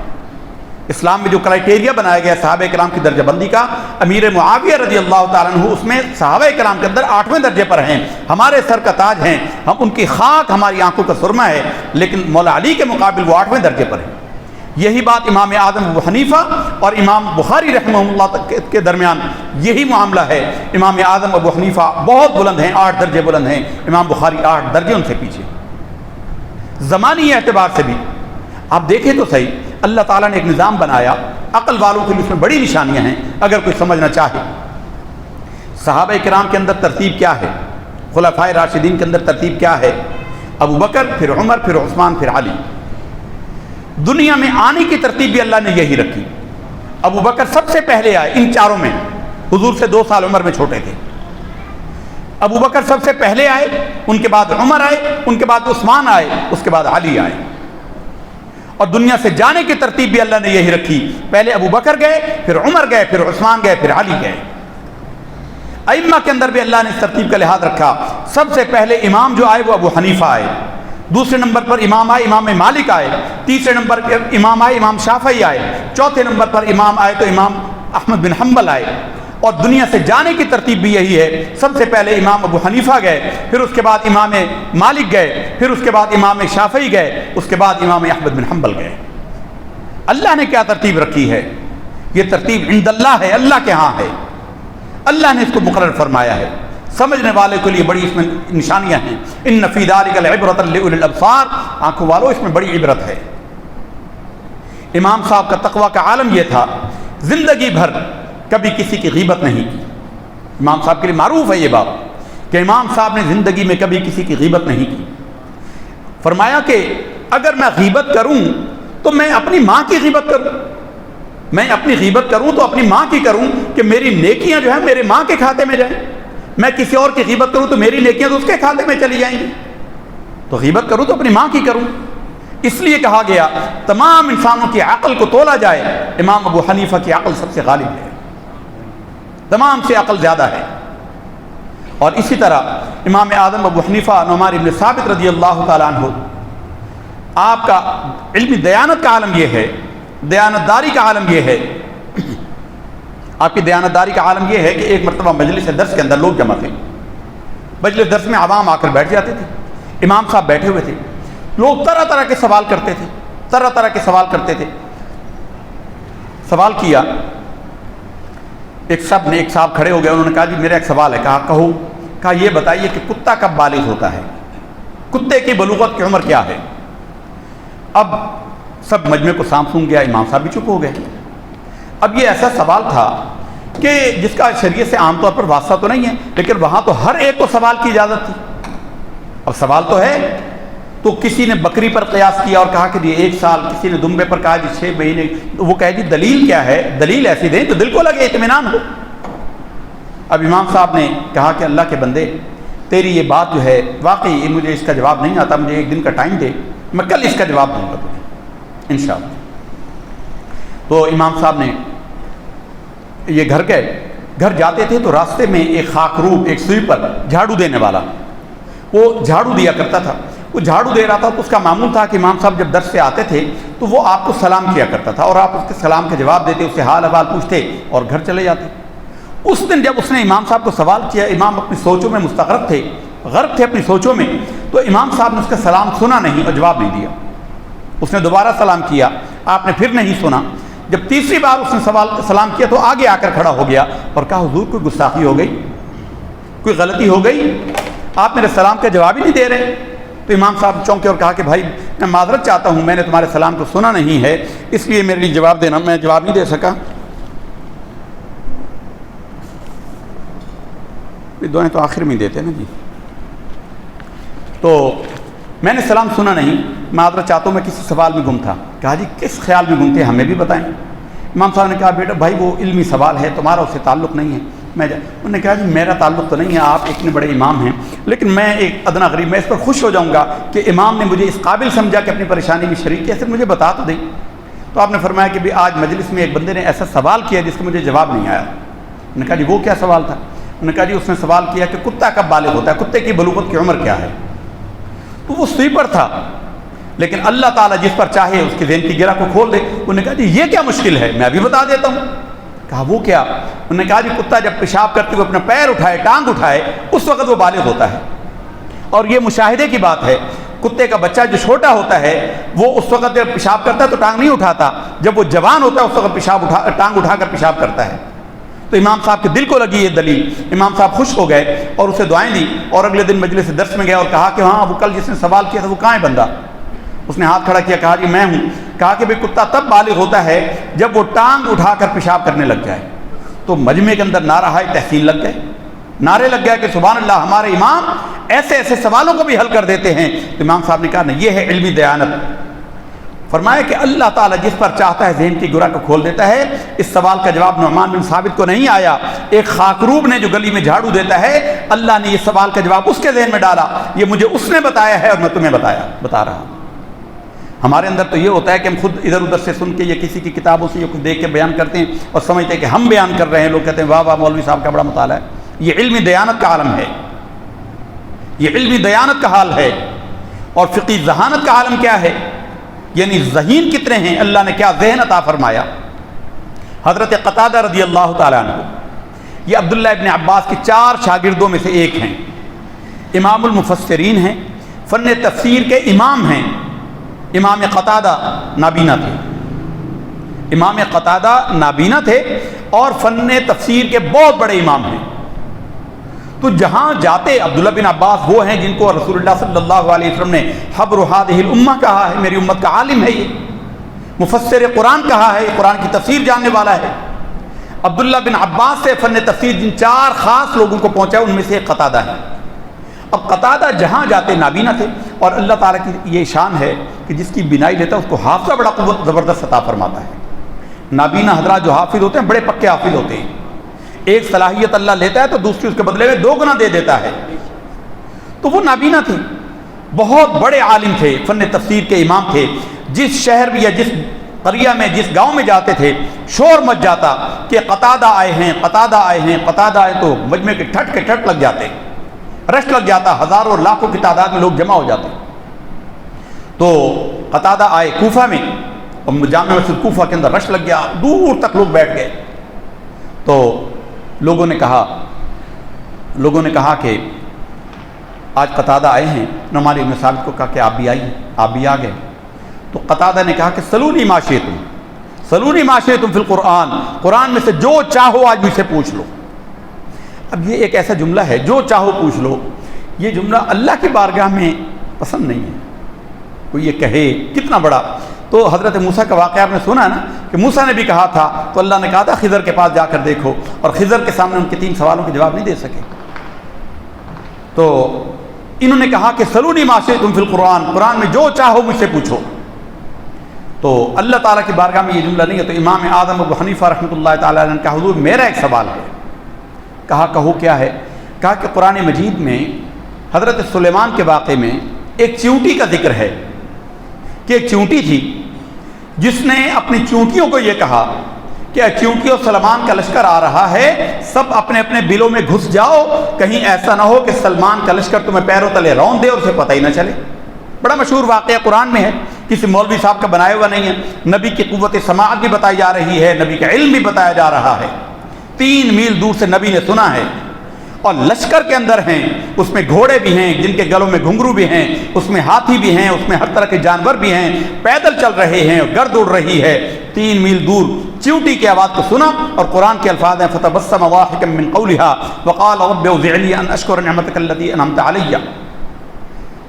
اسلام میں جو کرائٹیریا بنایا گیا صحابہ کرام کی درجہ بندی کا، امیر معاویہ رضی اللہ تعالیٰ عنہ اس میں صحابہ کرام کے اندر 8ویں درجے پر ہیں، ہمارے سر کا تاج ہیں، ہم ان کی خاک ہماری آنکھوں کا سرما ہے، لیکن مولا علی کے مقابل وہ 8ویں درجے پر ہیں۔ یہی بات امام اعظم ابو حنیفہ اور امام بخاری رحمہ اللہ کے درمیان یہی معاملہ ہے۔ امام اعظم ابو حنیفہ بہت بلند ہیں، 8 درجے بلند ہیں، امام بخاری 8 درجے ان سے پیچھے۔ زمانی اعتبار سے بھی آپ دیکھیں تو صحیح، اللہ تعالیٰ نے ایک نظام بنایا، عقل والوں کے لیے اس میں بڑی نشانیاں ہیں اگر کوئی سمجھنا چاہے۔ صحابہ کرام کے اندر ترتیب کیا ہے، خلفائے راشدین کے اندر ترتیب کیا ہے، ابو بکر، پھر عمر، پھر عثمان، پھر علی۔ دنیا میں آنے کی ترتیب بھی اللہ نے یہی رکھی۔ ابو بکر سب سے پہلے آئے ان چاروں میں، حضور سے 2 سال عمر میں چھوٹے تھے۔ ابو بکر سب سے پہلے آئے، ان کے بعد عمر آئے، ان کے بعد عثمان آئے، اس کے بعد علی آئے۔ اور دنیا سے جانے کی ترتیب بھی اللہ نے یہی رکھی، پہلے ابو بکر گئے، پھر عمر گئے، پھر عثمان گئے، پھر علی گئے۔ ائمہ کے اندر بھی اللہ نے اس ترتیب کا لحاظ رکھا۔ سب سے پہلے امام جو آئے وہ ابو حنیفہ آئے، دوسرے نمبر پر امام آئے امام مالک آئے، تیسرے نمبر پر امام آئے امام شافعی آئے، چوتھے نمبر پر امام آئے تو امام احمد بن حنبل آئے۔ اور دنیا سے جانے کی ترتیب بھی یہی ہے، سب سے پہلے امام ابو حنیفہ گئے، پھر اس کے بعد امام مالک گئے، پھر اس کے بعد امام شافعی گئے، اس کے بعد امام احمد بن حنبل گئے۔ اللہ نے کیا ترتیب رکھی ہے؟ یہ ترتیب عند اللہ ہے، اللہ کے ہاں ہے، اللہ نے اس کو مقرر فرمایا ہے۔ سمجھنے والے کے لیے بڑی اس میں نشانیاں ہیں۔ ان فی ذلک لعبرۃ لأولی الابصار، آنکھوں والوں اس میں بڑی عبرت ہے۔ امام صاحب کا تقویٰ کا عالم یہ تھا، زندگی بھر کبھی کسی کی غیبت نہیں کی۔ امام صاحب کے لیے معروف ہے یہ بات کہ امام صاحب نے زندگی میں کبھی کسی کی غیبت نہیں کی۔ فرمایا کہ اگر میں غیبت کروں تو میں اپنی ماں کی غیبت کروں، میں اپنی غیبت کروں تو اپنی ماں کی کروں کہ میری نیکیاں جو ہیں میرے ماں کے کھاتے میں جائیں، میں کسی اور کی غیبت کروں تو میری نیکیاں تو اس کے کھاتے میں چلی جائیں گی، تو غیبت کروں تو اپنی ماں کی کروں۔ اس لیے کہا گیا تمام انسانوں کی عقل کو تولا جائے، امام ابو حنیفہ کی عقل سب سے غالب ہے، تمام سے عقل زیادہ ہے۔ اور اسی طرح امام اعظم ابو حنیفہ نعمان بن ثابت رضی اللہ تعالیٰ عنہ، آپ کا علم دیانت کا عالم یہ ہے، دیانتداری کا عالم یہ ہے، آپ کی دیانتداری کا عالم یہ ہے کہ ایک مرتبہ مجلس درس کے اندر لوگ جمع تھے، مجلس درس میں عوام آ کر بیٹھ جاتے تھے، امام صاحب بیٹھے ہوئے تھے، لوگ طرح طرح کے سوال کرتے تھے، طرح طرح کے سوال کرتے تھے۔ سوال کیا، ایک صاحب کھڑے ہو گئے، انہوں نے کہا جی میرا ایک سوال ہے۔ کہا کہو۔ کہا یہ بتائیے کہ کتا کب بالغ ہوتا ہے، کتے کی بلوغت کی عمر کیا ہے؟ اب سب مجمع کو سام سن گیا، امام صاحب بھی چپ ہو گئے۔ اب یہ ایسا سوال تھا کہ جس کا شریعت سے عام طور پر واسطہ تو نہیں ہے، لیکن وہاں تو ہر ایک کو سوال کی اجازت تھی۔ اب سوال تو ہے، تو کسی نے بکری پر قیاس کیا اور کہا کہ جی 1 سال، کسی نے دمبے پر کہا جی 6 مہینے، تو وہ کہے جی دلیل کیا ہے، دلیل ایسی دیں تو دل کو لگے، اطمینان ہو۔ اب امام صاحب نے کہا کہ اللہ کے بندے، تیری یہ بات جو ہے واقعی مجھے اس کا جواب نہیں آتا، مجھے 1 دن کا ٹائم دے، میں کل اس کا جواب دوں گا تجھے انشاءاللہ۔ تو امام صاحب نے یہ گھر گئے، گھر جاتے تھے تو راستے میں ایک خاکروب، ایک سویپر، جھاڑو دینے والا، وہ جھاڑو دیا کرتا تھا، وہ جھاڑو دے رہا تھا تو اس کا معمول تھا کہ امام صاحب جب درس سے آتے تھے تو وہ آپ کو سلام کیا کرتا تھا اور آپ اس کے سلام کے جواب دیتے، اس سے حال احوال پوچھتے اور گھر چلے جاتے۔ اس دن جب اس نے امام صاحب کو سوال کیا، امام اپنی سوچوں میں مستغرق تھے، غرق تھے اپنی سوچوں میں، تو امام صاحب نے اس کا سلام سنا نہیں اور جواب نہیں دیا۔ اس نے دوبارہ سلام کیا، آپ نے پھر نہیں سنا۔ جب تیسری بار اس نے سلام کیا تو آگے آ کر کھڑا ہو گیا اور کہا حضور کوئی گستاخی ہو گئی، کوئی غلطی ہو گئی، آپ میرے سلام کا جواب ہی نہیں دے رہے۔ تو امام صاحب چونکے اور کہا کہ بھائی میں معذرت چاہتا ہوں، میں نے تمہارے سلام کو سنا نہیں ہے، اس لیے میرے لیے جواب دینا، میں جواب نہیں دے سکا۔ دعائیں تو آخر میں دیتے نا جی۔ تو میں نے سلام سنا نہیں، معذرت چاہتا ہوں، میں کسی سوال میں گم تھا۔ کہا جی کس خیال میں گم تھے، ہمیں بھی بتائیں۔ امام صاحب نے کہا بیٹا بھائی وہ علمی سوال ہے، تمہارا اس سے تعلق نہیں ہے۔ انہوں نے کہا جی میرا تعلق تو نہیں ہے، آپ اتنے بڑے امام ہیں، لیکن میں ایک ادنا غریب، میں اس پر خوش ہو جاؤں گا کہ امام نے مجھے اس قابل سمجھا کہ اپنی پریشانی میں شریک کیا، صرف مجھے بتا تو دیں۔ تو آپ نے فرمایا کہ بھی آج مجلس میں ایک بندے نے ایسا سوال کیا جس کا مجھے جواب نہیں آیا۔ انہوں نے کہا جی وہ کیا سوال تھا؟ انہوں نے کہا جی اس نے سوال کیا کہ کتا کب بالغ ہوتا ہے، کتے کی بلوغت کی عمر کیا ہے؟ تو وہ سویپر تھا، لیکن اللہ تعالیٰ جس پر چاہے اس کے ذہن کی گرہ کو کھول دے۔ انہوں نے کہا جی یہ کیا مشکل ہے، میں ابھی بتا دیتا ہوں۔ کہا وہ کیا؟ انہوں نے کہا جی کتا جب پیشاب کرتے ہوئے اپنا پیر اٹھائے، ٹانگ اٹھائے، اس وقت وہ بالغ ہوتا ہے۔ اور یہ مشاہدے کی بات ہے، کتے کا بچہ جو چھوٹا ہوتا ہے وہ اس وقت جب پیشاب کرتا ہے تو ٹانگ نہیں اٹھاتا، جب وہ جوان ہوتا ہے اس وقت ٹانگ اٹھا کر پیشاب کرتا ہے۔ تو امام صاحب کے دل کو لگی یہ دلیل، امام صاحب خوش ہو گئے اور اسے دعائیں دی، اور اگلے دن مجلس درس میں گئے اور کہا کہ ہاں وہ کل جس نے سوال کیا تھا وہ کہاں ہے بندہ؟ اس نے ہاتھ کھڑا کیا، کہا جی میں ہوں۔ کہا کہ بھئی کتا تب بالغ ہوتا ہے جب وہ ٹانگ اٹھا کر پیشاب کرنے لگ جائے۔ تو مجمع کے اندر نعرہ تحسین لگ گئے، نعرے لگ گیا کہ سبحان اللہ، ہمارے امام ایسے ایسے سوالوں کو بھی حل کر دیتے ہیں۔ تو امام صاحب نے کہا نہیں، یہ ہے علمی دیانت۔ فرمایا کہ اللہ تعالیٰ جس پر چاہتا ہے ذہن کی گرہ کو کھول دیتا ہے۔ اس سوال کا جواب نعمان بن ثابت کو نہیں آیا، ایک خاکروب نے جو گلی میں جھاڑو دیتا ہے، اللہ نے یہ سوال کا جواب اس کے ذہن میں ڈالا، یہ مجھے اس نے بتایا ہے اور میں تمہیں بتا رہا ہوں۔ ہمارے اندر تو یہ ہوتا ہے کہ ہم خود ادھر ادھر سے سن کے یا کسی کی کتابوں سے یا کچھ دیکھ کے بیان کرتے ہیں اور سمجھتے ہیں کہ ہم بیان کر رہے ہیں، لوگ کہتے ہیں واہ واہ مولوی صاحب کا بڑا مطالعہ ہے۔ یہ علمی دیانت کا عالم ہے، یہ علمی دیانت کا حال ہے۔ اور فقہی ذہانت کا عالم کیا ہے، یعنی ذہین کتنے ہیں، اللہ نے کیا ذہن عطا فرمایا۔ حضرت قتادہ رضی اللہ تعالیٰ عنہ، یہ عبداللہ ابن عباس کے 4 شاگردوں میں سے ایک ہیں، امام المفسرین ہیں، فن تفسیر کے امام ہیں۔ امام قتادہ نابینا تھے، امام قتادہ نابینا تھے اور فن تفسیر کے بہت بڑے امام ہیں۔ تو جہاں جاتے عبداللہ بن عباس وہ ہیں جن کو رسول اللہ صلی اللہ علیہ وسلم نے حبر هذه الامہ کہا ہے، میری امت کا عالم ہے یہ، مفسر قرآن کہا ہے، قرآن کی تفسیر جاننے والا ہے۔ عبداللہ بن عباس سے فن تفسیر جن 4 خاص لوگوں کو پہنچا ان میں سے ایک قتادہ ہے۔ اب قتادہ جہاں جاتے نابینا تھے، اور اللہ تعالیٰ کی یہ شان ہے کہ جس کی بینائی لیتا ہے اس کو حافظہ بڑا قوت زبردست عطا فرماتا ہے۔ نابینا حضرات جو حافظ ہوتے ہیں بڑے پکے حافظ ہوتے ہیں، ایک صلاحیت اللہ لیتا ہے تو دوسری اس کے بدلے میں 2 گنا دے دیتا ہے۔ تو وہ نابینا تھے، بہت بڑے عالم تھے، فن تفسیر کے امام تھے۔ جس شہر میں یا جس قریہ میں جس گاؤں میں جاتے تھے شور مچ جاتا کہ قتادہ آئے ہیں، قتادہ آئے ہیں، قتادہ آئے، تو مجمع کے ٹھٹ لگ جاتے، رش لگ جاتا، ہزاروں لاکھوں کی تعداد میں لوگ جمع ہو جاتے۔ تو قتادہ آئے کوفہ میں، اور جامع مسجد کوفہ کے اندر رش لگ گیا، دور تک لوگ بیٹھ گئے۔ تو لوگوں نے کہا کہ آج قتادہ آئے ہیں۔ نعمان بن ثابت کو کہا کہ آپ بھی آئیے، آپ بھی آ گئے۔ تو قتادہ نے کہا کہ سلونی ما شئتم فی القرآن، قرآن میں سے جو چاہو آج مجھ سے پوچھ لو۔ اب یہ ایک ایسا جملہ ہے، جو چاہو پوچھ لو، یہ جملہ اللہ کی بارگاہ میں پسند نہیں ہے کوئی یہ کہے، کتنا بڑا۔ تو حضرت موسیٰ کا واقعہ آپ نے سنا نا کہ موسیٰ نے بھی کہا تھا، تو اللہ نے کہا تھا خضر کے پاس جا کر دیکھو، اور خضر کے سامنے ان کے 3 سوالوں کے جواب نہیں دے سکے۔ تو انہوں نے کہا کہ سلونی ما شئتم فی القرآن، قرآن میں جو چاہو مجھ سے پوچھو۔ تو اللہ تعالیٰ کی بارگاہ میں یہ جملہ نہیں ہے۔ تو امام اعظم ابو حنیفہ رحمۃ اللہ تعالیٰ علیہ نے کہا حضور میرا ایک سوال ہے۔ کہا کہو کیا ہے؟ کہا کہ قرآن مجید میں حضرت سلیمان کے واقعے میں ایک چیونٹی کا ذکر ہے کہ ایک چیونٹی تھی جس نے اپنی چیونٹیوں کو یہ کہا کہ چیونٹیوں سلمان کا لشکر آ رہا ہے، سب اپنے اپنے بلوں میں گھس جاؤ، کہیں ایسا نہ ہو کہ سلمان کا لشکر تمہیں پیروں تلے رون دے اور اسے پتہ ہی نہ چلے۔ بڑا مشہور واقعہ قرآن میں ہے، کسی مولوی صاحب کا بنایا ہوا نہیں ہے۔ نبی کی قوت سماعت بھی بتائی جا رہی ہے، نبی کا علم بھی بتایا جا رہا ہے۔ 3 میل دور سے نبی نے سنا ہے، اور لشکر کے اندر ہیں، اس میں گھوڑے بھی ہیں جن کے گلوں میں گھنگرو بھی ہیں، اس میں ہاتھی بھی ہیں، اس میں ہر طرح کے جانور بھی ہیں، پیدل چل رہے ہیں، گرد اڑ رہی ہے۔ 3 میل دور چیونٹی کی آواز کو سنا، اور قرآن کے الفاظ ہیں فتبسم ضاحكا من قولها وقال رب اوزعني ان اشكر نعمتك التي انعمت علي۔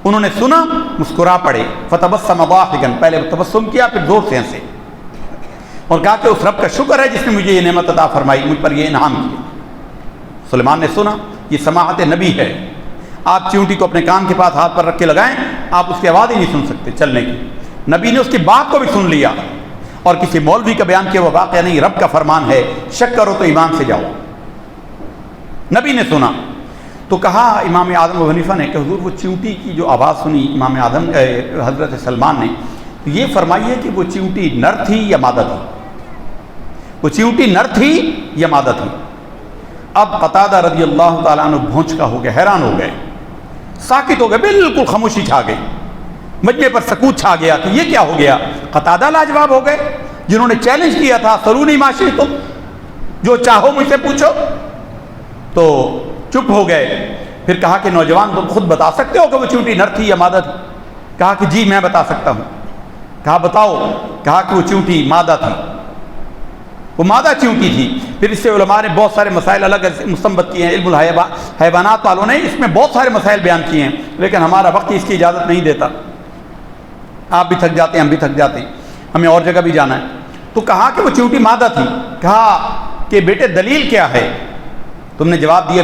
انہوں نے سنا، مسکرا پڑے، فتبسم ضاحكا، پہلے تبسم کیا پھر زور سے ہنسے، اور کہا کہ اس رب کا شکر ہے جس نے مجھے یہ نعمت عطا فرمائی، مجھ پر یہ انعام کیا۔ سلیمان نے سنا، یہ سماعت نبی ہے۔ آپ چیونٹی کو اپنے کان کے پاس ہاتھ پر رکھ کے لگائیں، آپ اس کی آواز ہی نہیں سن سکتے چلنے کی۔ نبی نے اس کی بات کو بھی سن لیا، اور کسی مولوی کا بیان کیا وہ واقعہ نہیں، رب کا فرمان ہے، شک کرو تو ایمان سے جاؤ۔ نبی نے سنا تو کہا امام اعظم ابو حنیفہ نے کہ حضور وہ چیونٹی کی جو آواز سنی امام اعظم حضرت سلمان نے، تو یہ فرمائیے کہ وہ چیونٹی نر تھی یا مادہ تھی؟ وہ چیونٹی نر تھی یا مادہ تھی؟ اب قتادہ رضی اللہ تعالیٰ عنہ بھونچکا ہو گئے، حیران ہو گئے، ساکت ہو گئے، بالکل خاموشی چھا گئی، مجمع پر سکوت چھا گیا کہ یہ کیا ہو گیا۔ قتادہ لاجواب ہو گئے جنہوں نے چیلنج کیا تھا سلونی ما شئتم، جو چاہو مجھ سے پوچھو، تو چپ ہو گئے۔ پھر کہا کہ نوجوان تم خود بتا سکتے ہو کہ وہ چیونٹی نر تھی یا مادہ تھی؟ کہا کہ جی میں بتا سکتا ہوں۔ کہا بتاؤ؟ کہا کہ وہ چیونٹی مادہ تھی، وہ مادہ چیونٹی تھی۔ پھر اس سے علماء نے بہت سارے مسائل الگ مستنبط کیے ہیں، علم الحیوانات والوں نے اس میں بہت سارے مسائل بیان کیے ہیں، لیکن ہمارا وقت اس کی اجازت نہیں دیتا، آپ بھی تھک جاتے ہیں، ہم بھی تھک جاتے ہیں، ہمیں اور جگہ بھی جانا ہے۔ تو کہا کہ وہ چیونٹی مادہ تھی۔ کہا کہ بیٹے دلیل کیا ہے؟ تم نے جواب دیا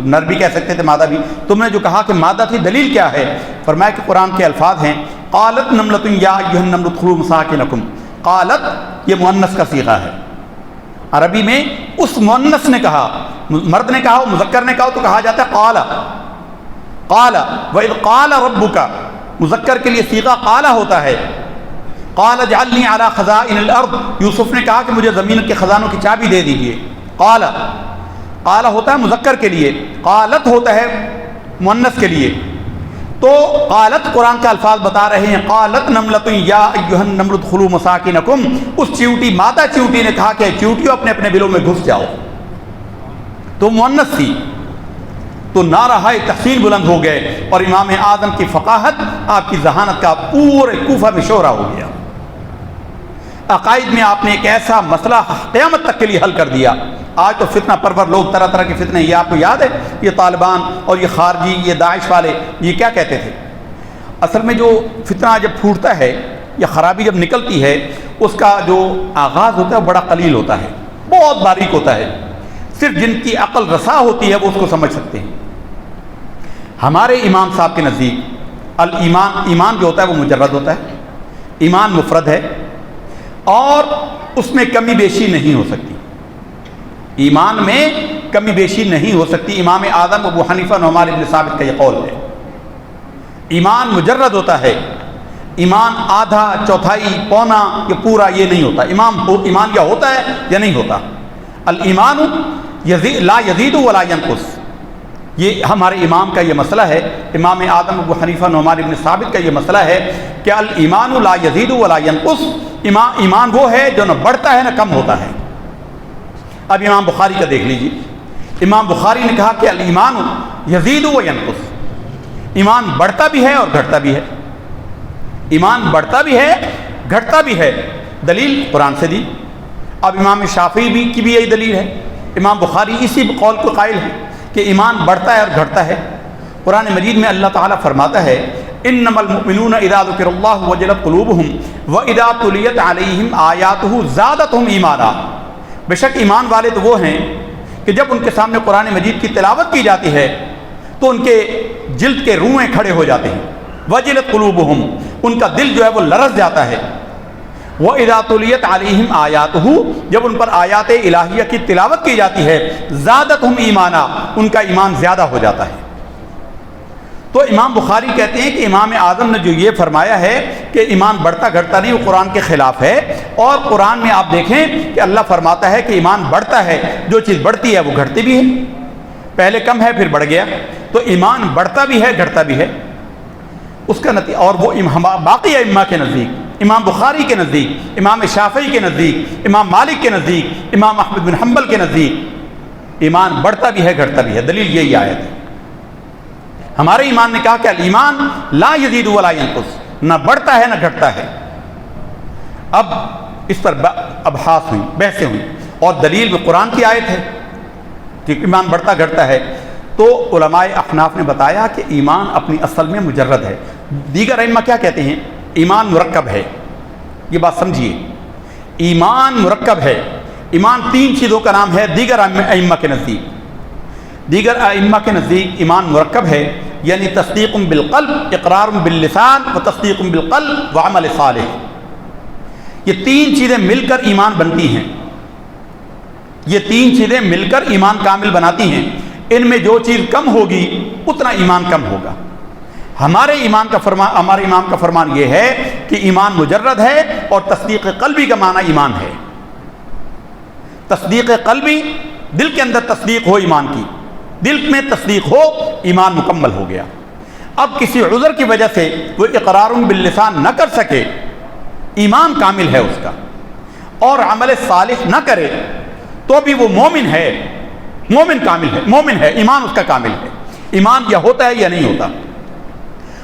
نر بھی کہہ سکتے تھے مادہ بھی، تم نے جو کہا کہ مادہ تھی دلیل کیا ہے؟ فرمایا کہ قرآن کے الفاظ ہیں قالت نملۃ یا ایھا النمل ادخلوا مساکنکم۔ قالت یہ مؤنث کا صیغہ ہے، عربی میں اس مؤنث نے کہا، مرد نے کہا، مذکر نے کہا تو کہا جاتا ہے قال۔ قال وَإِذْ قَالَ رَبُّكَ، مذکر کے لیے صیغہ قال ہوتا ہے۔ قال اجعلنی علی خزائن الارض، یوسف نے کہا کہ مجھے زمین کے خزانوں کی چابی دے دیجئے۔ قال، قال ہوتا ہے مذکر کے لیے، قالت ہوتا ہے مؤنث کے لیے۔ تو قالت قرآن کا الفاظ بتا رہے ہیں قالت نملۃ یا ایھا النمل ادخلوا مساکنکم، اس چیونٹی مادہ چیونٹی نے کہا کہ چیونٹیوں اپنے اپنے بلوں میں گھس جاؤ، تو مؤنث تھی۔ تو نعرہ تحسین بلند ہو گئے، اور امام اعظم کی فقاہت، آپ کی ذہانت کا پورے کوفہ میں شہرہ ہو گیا۔ عقائد میں آپ نے ایک ایسا مسئلہ قیامت تک کے لیے حل کر دیا۔ آج تو فتنہ پرور لوگ طرح طرح کے فتنے، یہ آپ کو یاد ہے، یہ طالبان اور یہ خارجی، یہ داعش والے، یہ کیا کہتے تھے؟ اصل میں جو فتنہ جب پھوٹتا ہے یا خرابی جب نکلتی ہے اس کا جو آغاز ہوتا ہے بڑا قلیل ہوتا ہے، بہت باریک ہوتا ہے، صرف جن کی عقل رسا ہوتی ہے وہ اس کو سمجھ سکتے ہیں۔ ہمارے امام صاحب کے نزدیک ایمان جو ہوتا ہے وہ مجرد ہوتا ہے، ایمان مفرد ہے اور اس میں کمی بیشی نہیں ہو سکتی، ایمان میں کمی بیشی نہیں ہو سکتی۔ امام اعظم ابو حنیفہ نعمان بن ثابت کا یہ قول ہے۔ ایمان مجرد ہوتا ہے، ایمان آدھا چوتھائی پونا یا پورا یہ نہیں ہوتا، ایمان یا ہوتا ہے یا نہیں ہوتا۔ الایمان لا یزید ولا ینقص، یہ ہمارے امام کا یہ مسئلہ ہے، امام اعظم ابو حنیفہ نعمان بن ثابت کا یہ مسئلہ ہے کہ الایمان لا یزید ولا ینقص، ایمان وہ ہے جو نہ بڑھتا ہے نہ کم ہوتا ہے۔ اب امام بخاری کا دیکھ لیجیے، امام بخاری نے کہا کہ الایمان یزید و ینقص، ایمان بڑھتا بھی ہے اور گھٹتا بھی ہے، ایمان بڑھتا بھی ہے گھٹتا بھی ہے۔ دلیل قرآن سے دی۔ اب امام شافعی کی بھی یہی دلیل ہے، امام بخاری اسی قول کو قائل ہے کہ ایمان بڑھتا ہے اور گھٹتا ہے۔ قرآن مجید میں اللہ تعالیٰ فرماتا ہے انما المؤمنون اذا ذکر اللہ وجلت قلوبهم واذا تلیت علیہم آیاتہ زادتہم ایمانا، بے شک ایمان والے تو وہ ہیں کہ جب ان کے سامنے قرآن مجید کی تلاوت کی جاتی ہے تو ان کے جلد کے روئیں کھڑے ہو جاتے ہیں، وجلت قلوبہم، ان کا دل جو ہے وہ لرز جاتا ہے، وَإِذَا تُلِيَتْ عَلَيْهِمْ آيَاتُهُ، جب ان پر آیات الہیہ کی تلاوت کی جاتی ہے، زادتہم ایمانا، ان کا ایمان زیادہ ہو جاتا ہے۔ تو امام بخاری کہتے ہیں کہ امام اعظم نے جو یہ فرمایا ہے کہ ایمان بڑھتا گھٹتا نہیں، وہ قرآن کے خلاف ہے، اور قرآن میں آپ دیکھیں کہ اللہ فرماتا ہے کہ ایمان بڑھتا ہے، جو چیز بڑھتی ہے وہ گھٹتی بھی ہے، پہلے کم ہے پھر بڑھ گیا، تو ایمان بڑھتا بھی ہے گھٹتا بھی ہے۔ اس کا نتیجہ، اور وہ باقی ائمہ کے نزدیک، امام بخاری کے نزدیک، امام شافعی کے نزدیک، امام مالک کے نزدیک، امام احمد بن حنبل کے نزدیک ایمان بڑھتا بھی ہے گھٹتا بھی ہے۔ دلیل یہی آیت ہے۔ ہمارے ایمان نے کہا کہ الایمان لا یزید ولا ینقص، نہ بڑھتا ہے نہ گھٹتا ہے۔ اب اس پر ابحاث ہوئی، بحثیں ہوئیں، اور دلیل میں قرآن کی آیت ہے کہ ایمان بڑھتا گھٹتا ہے۔ تو علماء احناف نے بتایا کہ ایمان اپنی اصل میں مجرد ہے۔ دیگر ائمہ کیا کہتے ہیں؟ ایمان مرکب ہے۔ یہ بات سمجھیے، ایمان مرکب ہے۔ ایمان تین چیزوں کا نام ہے دیگر ائمہ کے نزدیک۔ دیگر ائمہ کے نزدیک ایمان مرکب ہے، یعنی تصدیق بالقلب، اقرار باللسان، و تصدیق بالقلب وعمل صالح۔ یہ تین چیزیں مل کر ایمان بنتی ہیں، یہ تین چیزیں مل کر ایمان کامل بناتی ہیں۔ ان میں جو چیز کم ہوگی اتنا ایمان کم ہوگا۔ ہمارے امام کا فرمان یہ ہے کہ ایمان مجرد ہے، اور تصدیق قلبی کا معنی ایمان ہے۔ تصدیق قلبی، دل کے اندر تصدیق ہو ایمان کی، دل میں تصدیق ہو، ایمان مکمل ہو گیا۔ اب کسی عذر کی وجہ سے وہ اقرار باللسان نہ کر سکے، ایمان کامل ہے اس کا، اور عمل صالح نہ کرے تو بھی وہ مومن ہے، مومن کامل ہے، مومن ہے، ایمان اس کا کامل ہے۔ ایمان یا ہوتا ہے یا نہیں ہوتا۔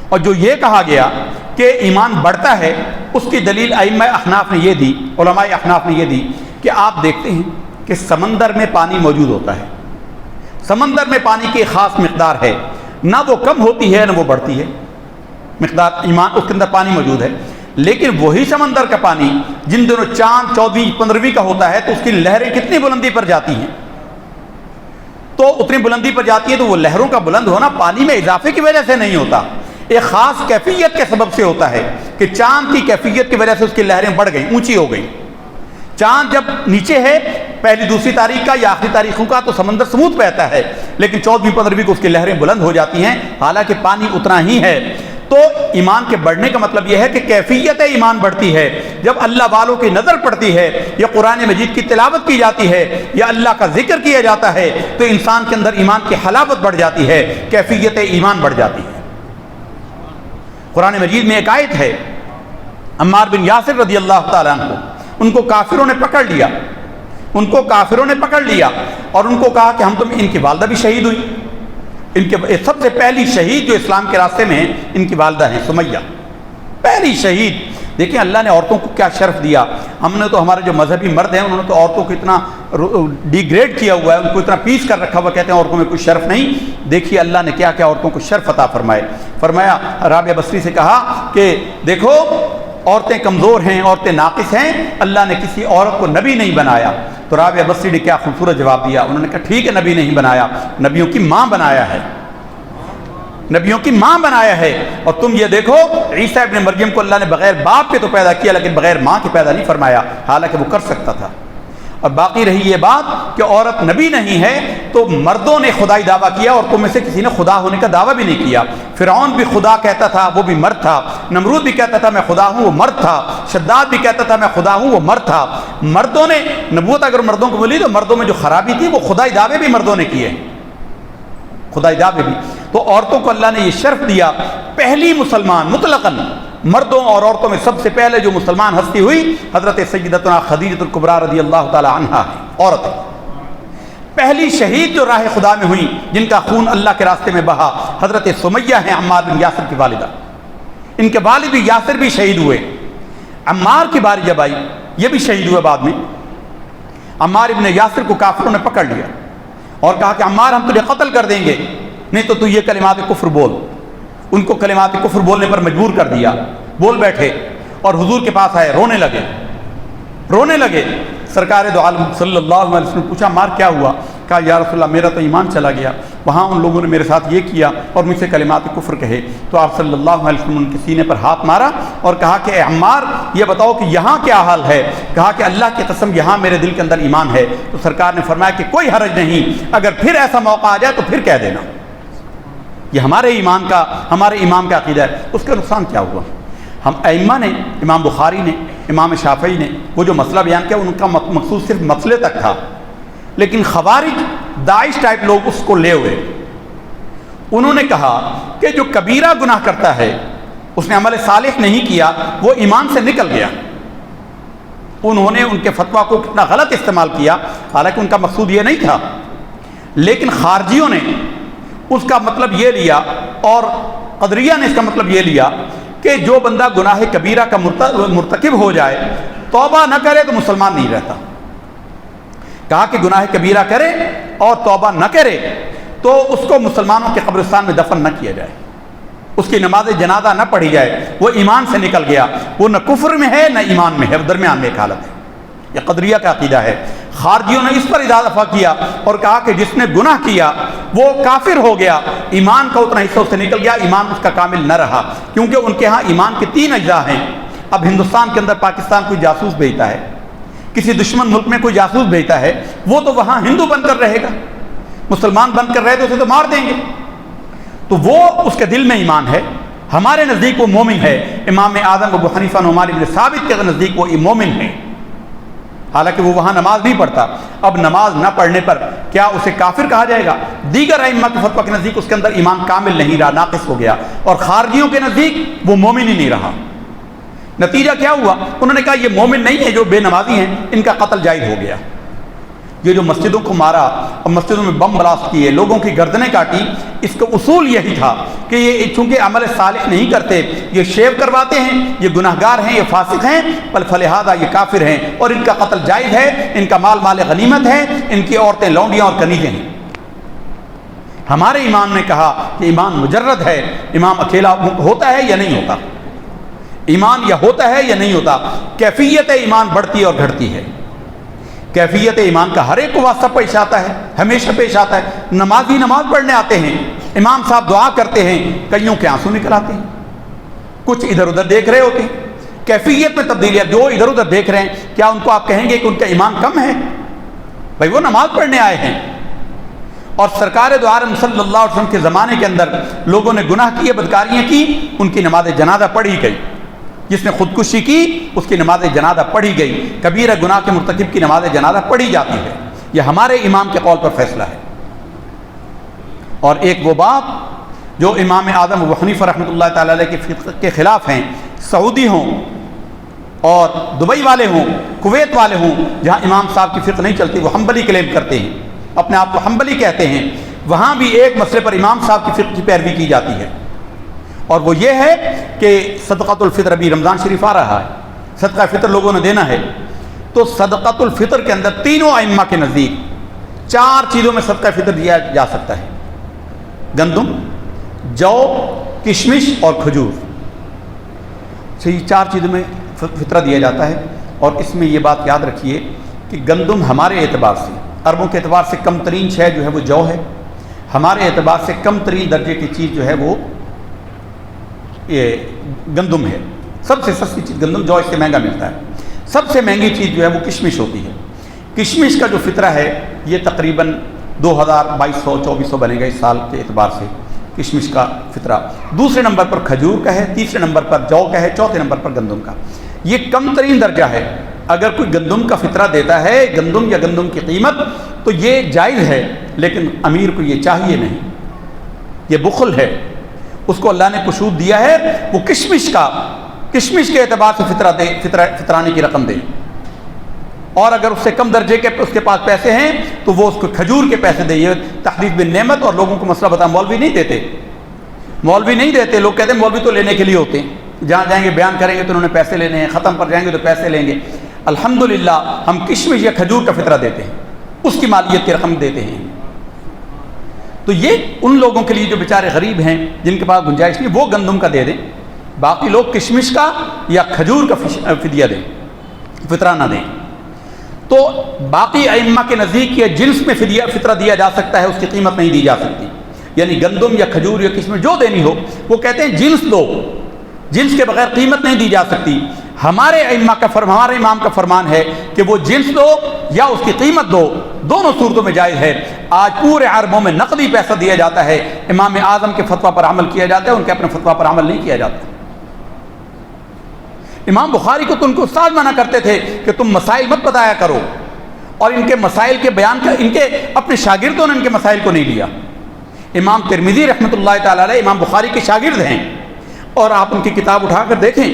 اور جو یہ کہا گیا کہ ایمان بڑھتا ہے، اس کی دلیل ائمہ احناف نے یہ دی، علماء احناف نے یہ دی کہ آپ دیکھتے ہیں کہ سمندر میں پانی موجود ہوتا ہے، سمندر میں پانی کی خاص مقدار ہے، نہ وہ کم ہوتی ہے نہ وہ بڑھتی ہے، مقدار ایمان اس کے اندر پانی موجود ہے۔ لیکن وہی سمندر کا پانی جن دنوں چاند 14 15ویں کا ہوتا ہے تو اس کی لہریں کتنی بلندی پر جاتی ہیں، تو اتنی بلندی پر جاتی ہے، تو وہ لہروں کا بلند ہونا پانی میں اضافے کی وجہ سے نہیں ہوتا، ایک خاص کیفیت کے سبب سے ہوتا ہے کہ چاند کی کیفیت کی وجہ سے اس کی لہریں بڑھ گئیں، اونچی ہو گئیں۔ چاند جب نیچے ہے پہلی دوسری تاریخ کا یا آخری تاریخوں کا تو سمندر سموتھ بہتا ہے، لیکن 14ویں 15ویں کو اس کی لہریں بلند ہو جاتی ہیں، حالانکہ پانی اتنا ہی ہے۔ تو ایمان کے بڑھنے کا مطلب یہ ہے کہ کیفیت ایمان بڑھتی ہے جب اللہ والوں کی نظر پڑتی ہے، یا قرآن مجید کی تلاوت کی جاتی ہے، یا اللہ کا ذکر کیا جاتا ہے، تو انسان کے اندر ایمان کی حلاوت بڑھ جاتی ہے، کیفیت ایمان بڑھ جاتی ہے۔ قرآن مجید میں ایک آیت ہے، عمار بن یاسر رضی اللہ تعالیٰ عنہ، ان کو کافروں نے پکڑ لیا، ان کو کافروں نے پکڑ لیا اور ان کو کہا کہ ان کی والدہ بھی شہید ہوئی، ان کے سب سے پہلی شہید جو اسلام کے راستے میں ہیں ان کی والدہ ہیں سمیہ، پہلی شہید۔ دیکھیں اللہ نے عورتوں کو کیا شرف دیا۔ ہم نے تو ہمارے جو مذہبی مرد ہیں انہوں نے تو عورتوں کو اتنا ڈیگریڈ کیا ہوا ہے، ان کو اتنا پیس کر رکھا ہوا، کہتے ہیں عورتوں میں کوئی شرف نہیں۔ دیکھیے اللہ نے کیا کیا عورتوں کو شرف عطا فرمایا۔ رابعہ بصری سے کہا کہ دیکھو عورتیں کمزور ہیں، عورتیں ناقص ہیں، اللہ نے کسی عورت کو نبی نہیں بنایا۔ تو رابعہ بصری نے کیا خوبصورت جواب دیا، انہوں نے کہا ٹھیک ہے نبی نہیں بنایا، نبیوں کی ماں بنایا ہے، نبیوں کی ماں بنایا ہے۔ اور تم یہ دیکھو عیسیٰ ابن مریم کو اللہ نے بغیر باپ کے تو پیدا کیا، لیکن بغیر ماں کے پیدا نہیں فرمایا، حالانکہ وہ کر سکتا تھا۔ اور باقی رہی یہ بات کہ عورت نبی نہیں ہے، تو مردوں نے خدائی دعویٰ کیا اور تم میں سے کسی نے خدا ہونے کا دعویٰ بھی نہیں کیا۔ فرعون بھی خدا کہتا تھا، وہ بھی مرد تھا۔ نمرود بھی کہتا تھا میں خدا ہوں، وہ مرد تھا۔ شداد بھی کہتا تھا میں خدا ہوں، وہ مرد تھا۔ مردوں نے نبوت اگر مردوں کو ملی تو مردوں میں جو خرابی تھی وہ خدائی دعوے بھی مردوں نے کیے، خدائی دعوے بھی۔ تو عورتوں کو اللہ نے یہ شرف دیا، پہلی مسلمان مطلقاً مردوں اور عورتوں میں سب سے پہلے جو مسلمان ہستی ہوئی حضرت سیدتنا خدیجہ الکبریٰ رضی اللہ تعالی عنہا ہے، عورت ہے۔ پہلی شہید جو راہ خدا میں ہوئی، جن کا خون اللہ کے راستے میں بہا، حضرت سمیہ ہیں، عمار بن یاسر کی والدہ۔ ان کے والد بھی یاسر بھی شہید ہوئے۔ عمار کی باری جب آئی، یہ بھی شہید ہوئے بعد میں۔ عمار ابن یاسر کو کافروں نے پکڑ لیا اور کہا کہ عمار ہم تجھے قتل کر دیں گے، نہیں تو یہ کلمات کفر بول۔ ان کو کلمات کفر بولنے پر مجبور کر دیا، بول بیٹھے اور حضور کے پاس آئے، رونے لگے۔ سرکار دو عالم صلی اللہ علیہ وسلم نے پوچھا مار کیا ہوا؟ کہا یا رسول اللہ میرا تو ایمان چلا گیا، وہاں ان لوگوں نے میرے ساتھ یہ کیا اور مجھ سے کلمات کفر کہے۔ تو آپ صلی اللہ علیہ وسلم ان کے سینے پر ہاتھ مارا اور کہا کہ اے عمار یہ بتاؤ کہ یہاں کیا حال ہے؟ کہا کہ اللہ کی قسم یہاں میرے دل کے اندر ایمان ہے۔ تو سرکار نے فرمایا کہ کوئی حرج نہیں، اگر پھر ایسا موقع آ جائے تو پھر کہہ دینا۔ یہ ہمارے ایمان کا، ہمارے امام کا عقیدہ ہے۔ اس کا نقصان کیا ہوا؟ ہم ائمہ نے، امام بخاری نے، امام شافعی نے وہ جو مسئلہ بیان کیا ان کا مقصود صرف مسئلے تک تھا، لیکن خوارج داعش ٹائپ لوگ اس کو لے ہوئے۔ انہوں نے کہا کہ جو کبیرہ گناہ کرتا ہے، اس نے عمل صالح نہیں کیا، وہ ایمان سے نکل گیا۔ انہوں نے ان کے فتویٰ کو کتنا غلط استعمال کیا، حالانکہ ان کا مقصود یہ نہیں تھا، لیکن خارجیوں نے اس کا مطلب یہ لیا اور قدریہ نے اس کا مطلب یہ لیا کہ جو بندہ گناہ کبیرہ کا مرتکب ہو جائے، توبہ نہ کرے تو مسلمان نہیں رہتا۔ کہا کہ گناہ کبیرہ کرے اور توبہ نہ کرے تو اس کو مسلمانوں کے قبرستان میں دفن نہ کیا جائے، اس کی نماز جنازہ نہ پڑھی جائے، وہ ایمان سے نکل گیا، وہ نہ کفر میں ہے نہ ایمان میں ہے، وہ درمیان میں ایک حالت ہے۔ یہ قدریہ کا عقیدہ ہے۔ خارجیوں نے اس پر اضافہ کیا اور کہا کہ جس نے گناہ کیا وہ کافر ہو گیا، ایمان کا اتنا حصہ اس سے نکل گیا، ایمان اس کا کامل نہ رہا، کیونکہ ان کے ہاں ایمان کے 3 اجزاء ہیں۔ اب ہندوستان کے اندر پاکستان کوئی جاسوس بھیجتا ہے، کسی دشمن ملک میں کوئی جاسوس بھیجتا ہے، وہ تو وہاں ہندو بن کر رہے گا، مسلمان بن کر رہے تو اسے تو مار دیں گے، تو وہ اس کے دل میں ایمان ہے۔ ہمارے نزدیک وہ مومن ہے۔ امام اعظم ابو حنیفہ نعمان بن ثابت کے نزدیک وہ مومن ہے، حالانکہ وہ وہاں نماز نہیں پڑھتا۔ اب نماز نہ پڑھنے پر کیا اسے کافر کہا جائے گا؟ دیگر ائمہ کے فتویٰ کے نزدیک اس کے اندر ایمان کامل نہیں رہا، ناقص ہو گیا، اور خارجیوں کے نزدیک وہ مومن ہی نہیں رہا۔ نتیجہ کیا ہوا؟ انہوں نے کہا یہ مومن نہیں ہے، جو بے نمازی ہیں ان کا قتل جائز ہو گیا۔ یہ جو مسجدوں کو مارا اور مسجدوں میں بم بلاسٹ کیے، لوگوں کی گردنیں کاٹی، اس کا اصول یہی تھا کہ یہ چونکہ عمل صالح نہیں کرتے، یہ شیو کرواتے ہیں، یہ گناہگار ہیں، یہ فاسق ہیں، فلہذا یہ کافر ہیں اور ان کا قتل جائز ہے، ان کا مال مال غنیمت ہے، ان کی عورتیں لونڈیاں اور کنیزیں ہیں۔ ہمارے امام نے کہا کہ ایمان مجرد ہے، ایمان اکیلا ہوتا ہے یا نہیں ہوتا، ایمان یا ہوتا ہے یا نہیں ہوتا، کیفیت ایمان بڑھتی اور گھٹتی ہے۔ کیفیت ایمان کا ہر ایک کو واسطہ پیش آتا ہے، ہمیشہ پیش آتا ہے۔ نمازی نماز پڑھنے آتے ہیں، امام صاحب دعا کرتے ہیں، کئیوں کے آنسو نکل آتے ہیں، کچھ ادھر ادھر دیکھ رہے ہوتے ہیں۔ کیفیت میں تبدیلی ہے۔ جو ادھر ادھر دیکھ رہے ہیں، کیا ان کو آپ کہیں گے کہ ان کا ایمان کم ہے؟ بھائی وہ نماز پڑھنے آئے ہیں۔ اور سرکار دو عالم صلی اللہ علیہ وسلم کے زمانے کے اندر لوگوں نے گناہ کیے، بدکاریاں کی، ان کی نماز جنازہ پڑھی گئی۔ جس نے خودکشی کی اس کی نماز جنازہ پڑھی گئی، کبیرہ گناہ کے مرتکب کی نماز جنازہ پڑھی جاتی ہے۔ یہ ہمارے امام کے قول پر فیصلہ ہے۔ اور ایک وہ بات جو امام اعظم ابو حنیفہ رحمۃ اللہ تعالی علیہ کے فقہ کے خلاف ہیں، سعودی ہوں اور دبئی والے ہوں، کویت والے ہوں، جہاں امام صاحب کی فقہ نہیں چلتی، وہ حنبلی کلیم کرتے ہیں، اپنے آپ کو حنبلی کہتے ہیں، وہاں بھی ایک مسئلے پر امام صاحب کی فقہ کی پیروی کی جاتی ہے، اور وہ یہ ہے کہ صدقۃ الفطر، ابھی رمضان شریف آ رہا ہے، صدقہ فطر لوگوں نے دینا ہے، تو صدقۃ الفطر کے اندر تینوں ائمہ کے نزدیک 4 چیزوں میں صدقہ فطر دیا جا سکتا ہے: گندم، جو، کشمش اور کھجور۔ صحیح 4 چیزوں میں فطرہ دیا جاتا ہے، اور اس میں یہ بات یاد رکھیے کہ گندم ہمارے اعتبار سے، عربوں کے اعتبار سے کم ترین شے جو ہے وہ جو ہے، ہمارے اعتبار سے کم ترین درجے کی چیز جو ہے وہ یہ گندم ہے۔ سب سے سستی چیز گندم، جو اس سے مہنگا ملتا ہے۔ سب سے مہنگی چیز جو ہے وہ کشمش ہوتی ہے۔ کشمش کا جو فطرہ ہے یہ تقریباً 2200-2400 بنے گا اس سال کے اعتبار سے کشمش کا فطرہ۔ دوسرے نمبر پر کھجور کا ہے، تیسرے نمبر پر جو کا ہے، چوتھے نمبر پر گندم کا۔ یہ کم ترین درجہ ہے۔ اگر کوئی گندم کا فطرہ دیتا ہے، گندم یا گندم کی قیمت، تو یہ جائز ہے، لیکن امیر کو یہ چاہیے نہیں، یہ بخل ہے۔ اس کو اللہ نے کشود دیا ہے، وہ کشمش کے اعتبار سے فطرانے کی رقم دے، اور اگر اس سے کم درجے کے اس کے پاس پیسے ہیں تو وہ اس کو کھجور کے پیسے دے۔ یہ تحریف بن نعمت، اور لوگوں کو مسئلہ بتا، مولوی نہیں دیتے، لوگ کہتے ہیں مولوی تو لینے کے لیے ہوتے ہیں، جہاں جائیں گے بیان کریں گے تو انہوں نے پیسے لینے ہیں، ختم پر جائیں گے تو پیسے لیں گے۔ الحمدللہ ہم کشمش یا کھجور کا فطرہ دیتے ہیں، اس کی مالیت کی رقم دیتے ہیں۔ تو یہ ان لوگوں کے لیے جو بیچارے غریب ہیں، جن کے پاس گنجائش نہیں، وہ گندم کا دے دیں، باقی لوگ کشمش کا یا کھجور کا فدیہ دیں، فطرہ نہ دیں۔ تو باقی ائمہ کے نزدیک یہ جنس میں فطرہ دیا جا سکتا ہے، اس کی قیمت نہیں دی جا سکتی، یعنی گندم یا کھجور یا کشمش جو دینی ہو، وہ کہتے ہیں جنس دو، جنس کے بغیر قیمت نہیں دی جا سکتی۔ ہمارے امام کا فرمان ہے کہ وہ جنس دو یا اس کی قیمت دو، دونوں صورتوں میں جائز ہے۔ آج پورے عربوں میں نقدی پیسہ دیا جاتا ہے، امام اعظم کے فتویٰ پر عمل کیا جاتا ہے، ان کے اپنے فتویٰ پر عمل نہیں کیا جاتا۔ امام بخاری کو تو ان کو استاد منع کرتے تھے کہ تم مسائل مت بتایا کرو، اور ان کے مسائل کے بیان کا ان کے اپنے شاگردوں نے ان کے مسائل کو نہیں لیا۔ امام ترمذی رحمۃ اللہ تعالی علیہ امام بخاری کے شاگرد ہیں، اور آپ ان کی کتاب اٹھا کر دیکھیں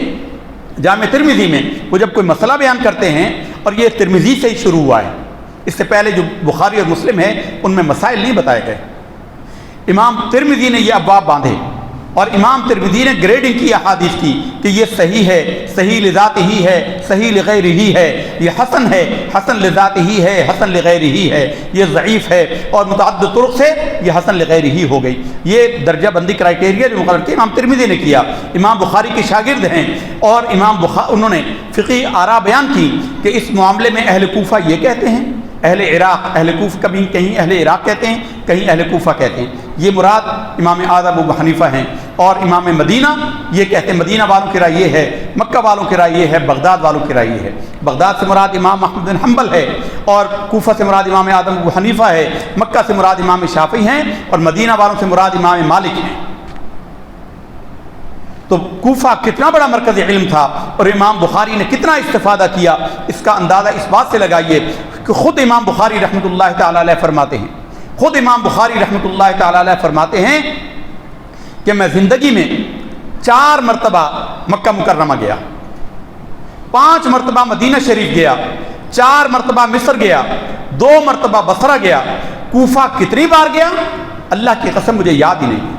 جامع ترمذی میں، وہ جب کوئی مسئلہ بیان کرتے ہیں، اور یہ ترمذی سے ہی شروع ہوا ہے، اس سے پہلے جو بخاری اور مسلم ہے ان میں مسائل نہیں بتائے گئے۔ امام ترمذی نے یہ ابواب باندھے، اور امام ترمذی نے گریڈنگ کی احادیث کی کہ یہ صحیح ہے، صحیح لذات ہی ہے، صحیح لغیر ہی ہے، یہ حسن ہے، حسن لذات ہی ہے، حسن لغیر ہی ہے، یہ ضعیف ہے، اور متعدد طرق سے یہ حسن لغیر ہی ہو گئی۔ یہ درجہ بندی کرائٹیریا جو مقرر کیا امام ترمذی نے کیا، امام بخاری کے شاگرد ہیں، اور انہوں نے فقہی آراء بیان کی کہ اس معاملے میں اہل کوفہ یہ کہتے ہیں، اہل عراق، اہل کوفہ کبھی کہیں اہل عراق کہتے ہیں، کہیں اہل کوفہ کہتے ہیں، یہ مراد امام اعظم ابو حنیفہ ہیں، اور امام مدینہ یہ کہتے ہیں، مدینہ والوں کی رائے یہ ہے، مکہ والوں کی رائے یہ ہے، بغداد والوں کی رائے یہ ہے۔ بغداد سے مراد امام احمد بن حنبل ہے، اور کوفہ سے مراد امام اعظم ابو حنیفہ ہے، مکہ سے مراد امام شافعی ہیں، اور مدینہ والوں سے مراد امام مالک ہیں۔ تو کوفہ کتنا بڑا مرکز علم تھا، اور امام بخاری نے کتنا استفادہ کیا، اس کا اندازہ اس بات سے لگائیے کہ خود امام بخاری رحمۃ اللہ تعالی علیہ فرماتے ہیں، خود امام بخاری رحمۃ اللہ تعالی علیہ فرماتے ہیں کہ میں زندگی میں 4 مرتبہ مکہ مکرمہ گیا، 5 مرتبہ مدینہ شریف گیا، 4 مرتبہ مصر گیا، 2 مرتبہ بصرہ گیا۔ کوفہ کتنی بار گیا اللہ کی قسم مجھے یاد ہی نہیں۔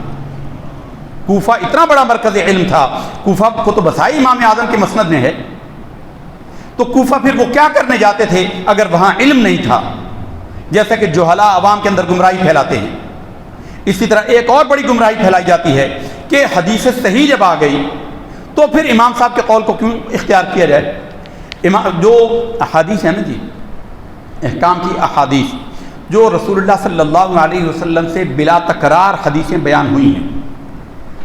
کوفہ اتنا بڑا مرکز علم تھا، کوفہ کو تو بسائی امام اعظم کے مسند میں ہے، تو کوفہ پھر وہ کیا کرنے جاتے تھے اگر وہاں علم نہیں تھا؟ جیسا کہ جہلا عوام کے اندر گمراہی پھیلاتے ہیں، اسی طرح ایک اور بڑی گمراہی پھیلائی جاتی ہے کہ حدیث صحیح جب آ گئی تو پھر امام صاحب کے قول کو کیوں اختیار کیا جائے؟ جو احادیث ہیں نا جی، احکام کی احادیث جو رسول اللہ صلی اللہ علیہ وسلم سے بلا تکرار حدیثیں بیان ہوئی ہیں،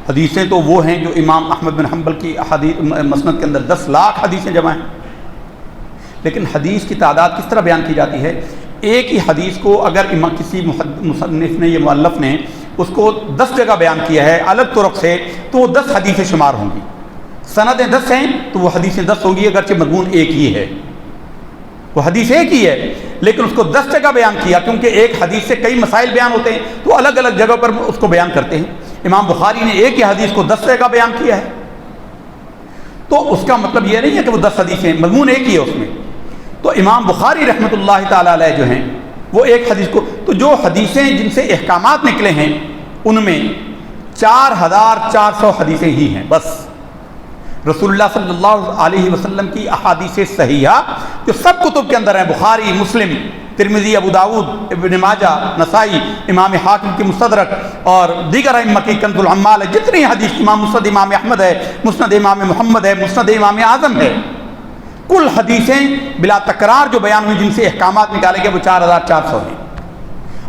حدیثیں تو وہ ہیں جو امام احمد بن حنبل کی احادیث مسند کے اندر 10 لاکھ حدیثیں جمع ہیں، لیکن حدیث کی تعداد کس طرح بیان کی جاتی ہے؟ ایک ہی حدیث کو اگر کسی مصنف نے یا مؤلف نے اس کو 10 جگہ بیان کیا ہے الگ طرق سے، تو وہ 10 حدیثیں شمار ہوں گی۔ سندیں 10 ہیں تو وہ حدیثیں 10 ہوں گی، اگرچہ مضمون ایک ہی ہے، وہ حدیث ایک ہی ہے، لیکن اس کو 10 جگہ بیان کیا، کیونکہ ایک حدیث سے کئی مسائل بیان ہوتے ہیں تو الگ الگ جگہ پر اس کو بیان کرتے ہیں۔ امام بخاری نے ایک ہی حدیث کو 10 جگہ بیان کیا ہے، تو اس کا مطلب یہ نہیں ہے کہ وہ 10 حدیثیں، مضمون ایک ہی ہے اس میں۔ تو امام بخاری رحمۃ اللہ تعالی علیہ جو ہیں وہ ایک حدیث کو، تو جو حدیثیں جن سے احکامات نکلے ہیں ان میں 4400 حدیثیں ہی ہیں بس۔ رسول اللہ صلی اللہ علیہ وسلم کی احادیث صحیحہ جو سب کتب کے اندر ہیں، بخاری، مسلم، ترمذی، ابو داؤد، ابن ماجہ، نسائی، امام حاکم کی مستدرک اور دیگر ائمہ کی کنز العمال ہے، جتنی حدیث، امام مسند امام احمد ہے، مسند امام محمد ہے، مسند امام اعظم ہے، کل حدیثیں بلا تکرار جو بیان ہوئی جن سے احکامات نکالے گئے وہ 4400 ہیں۔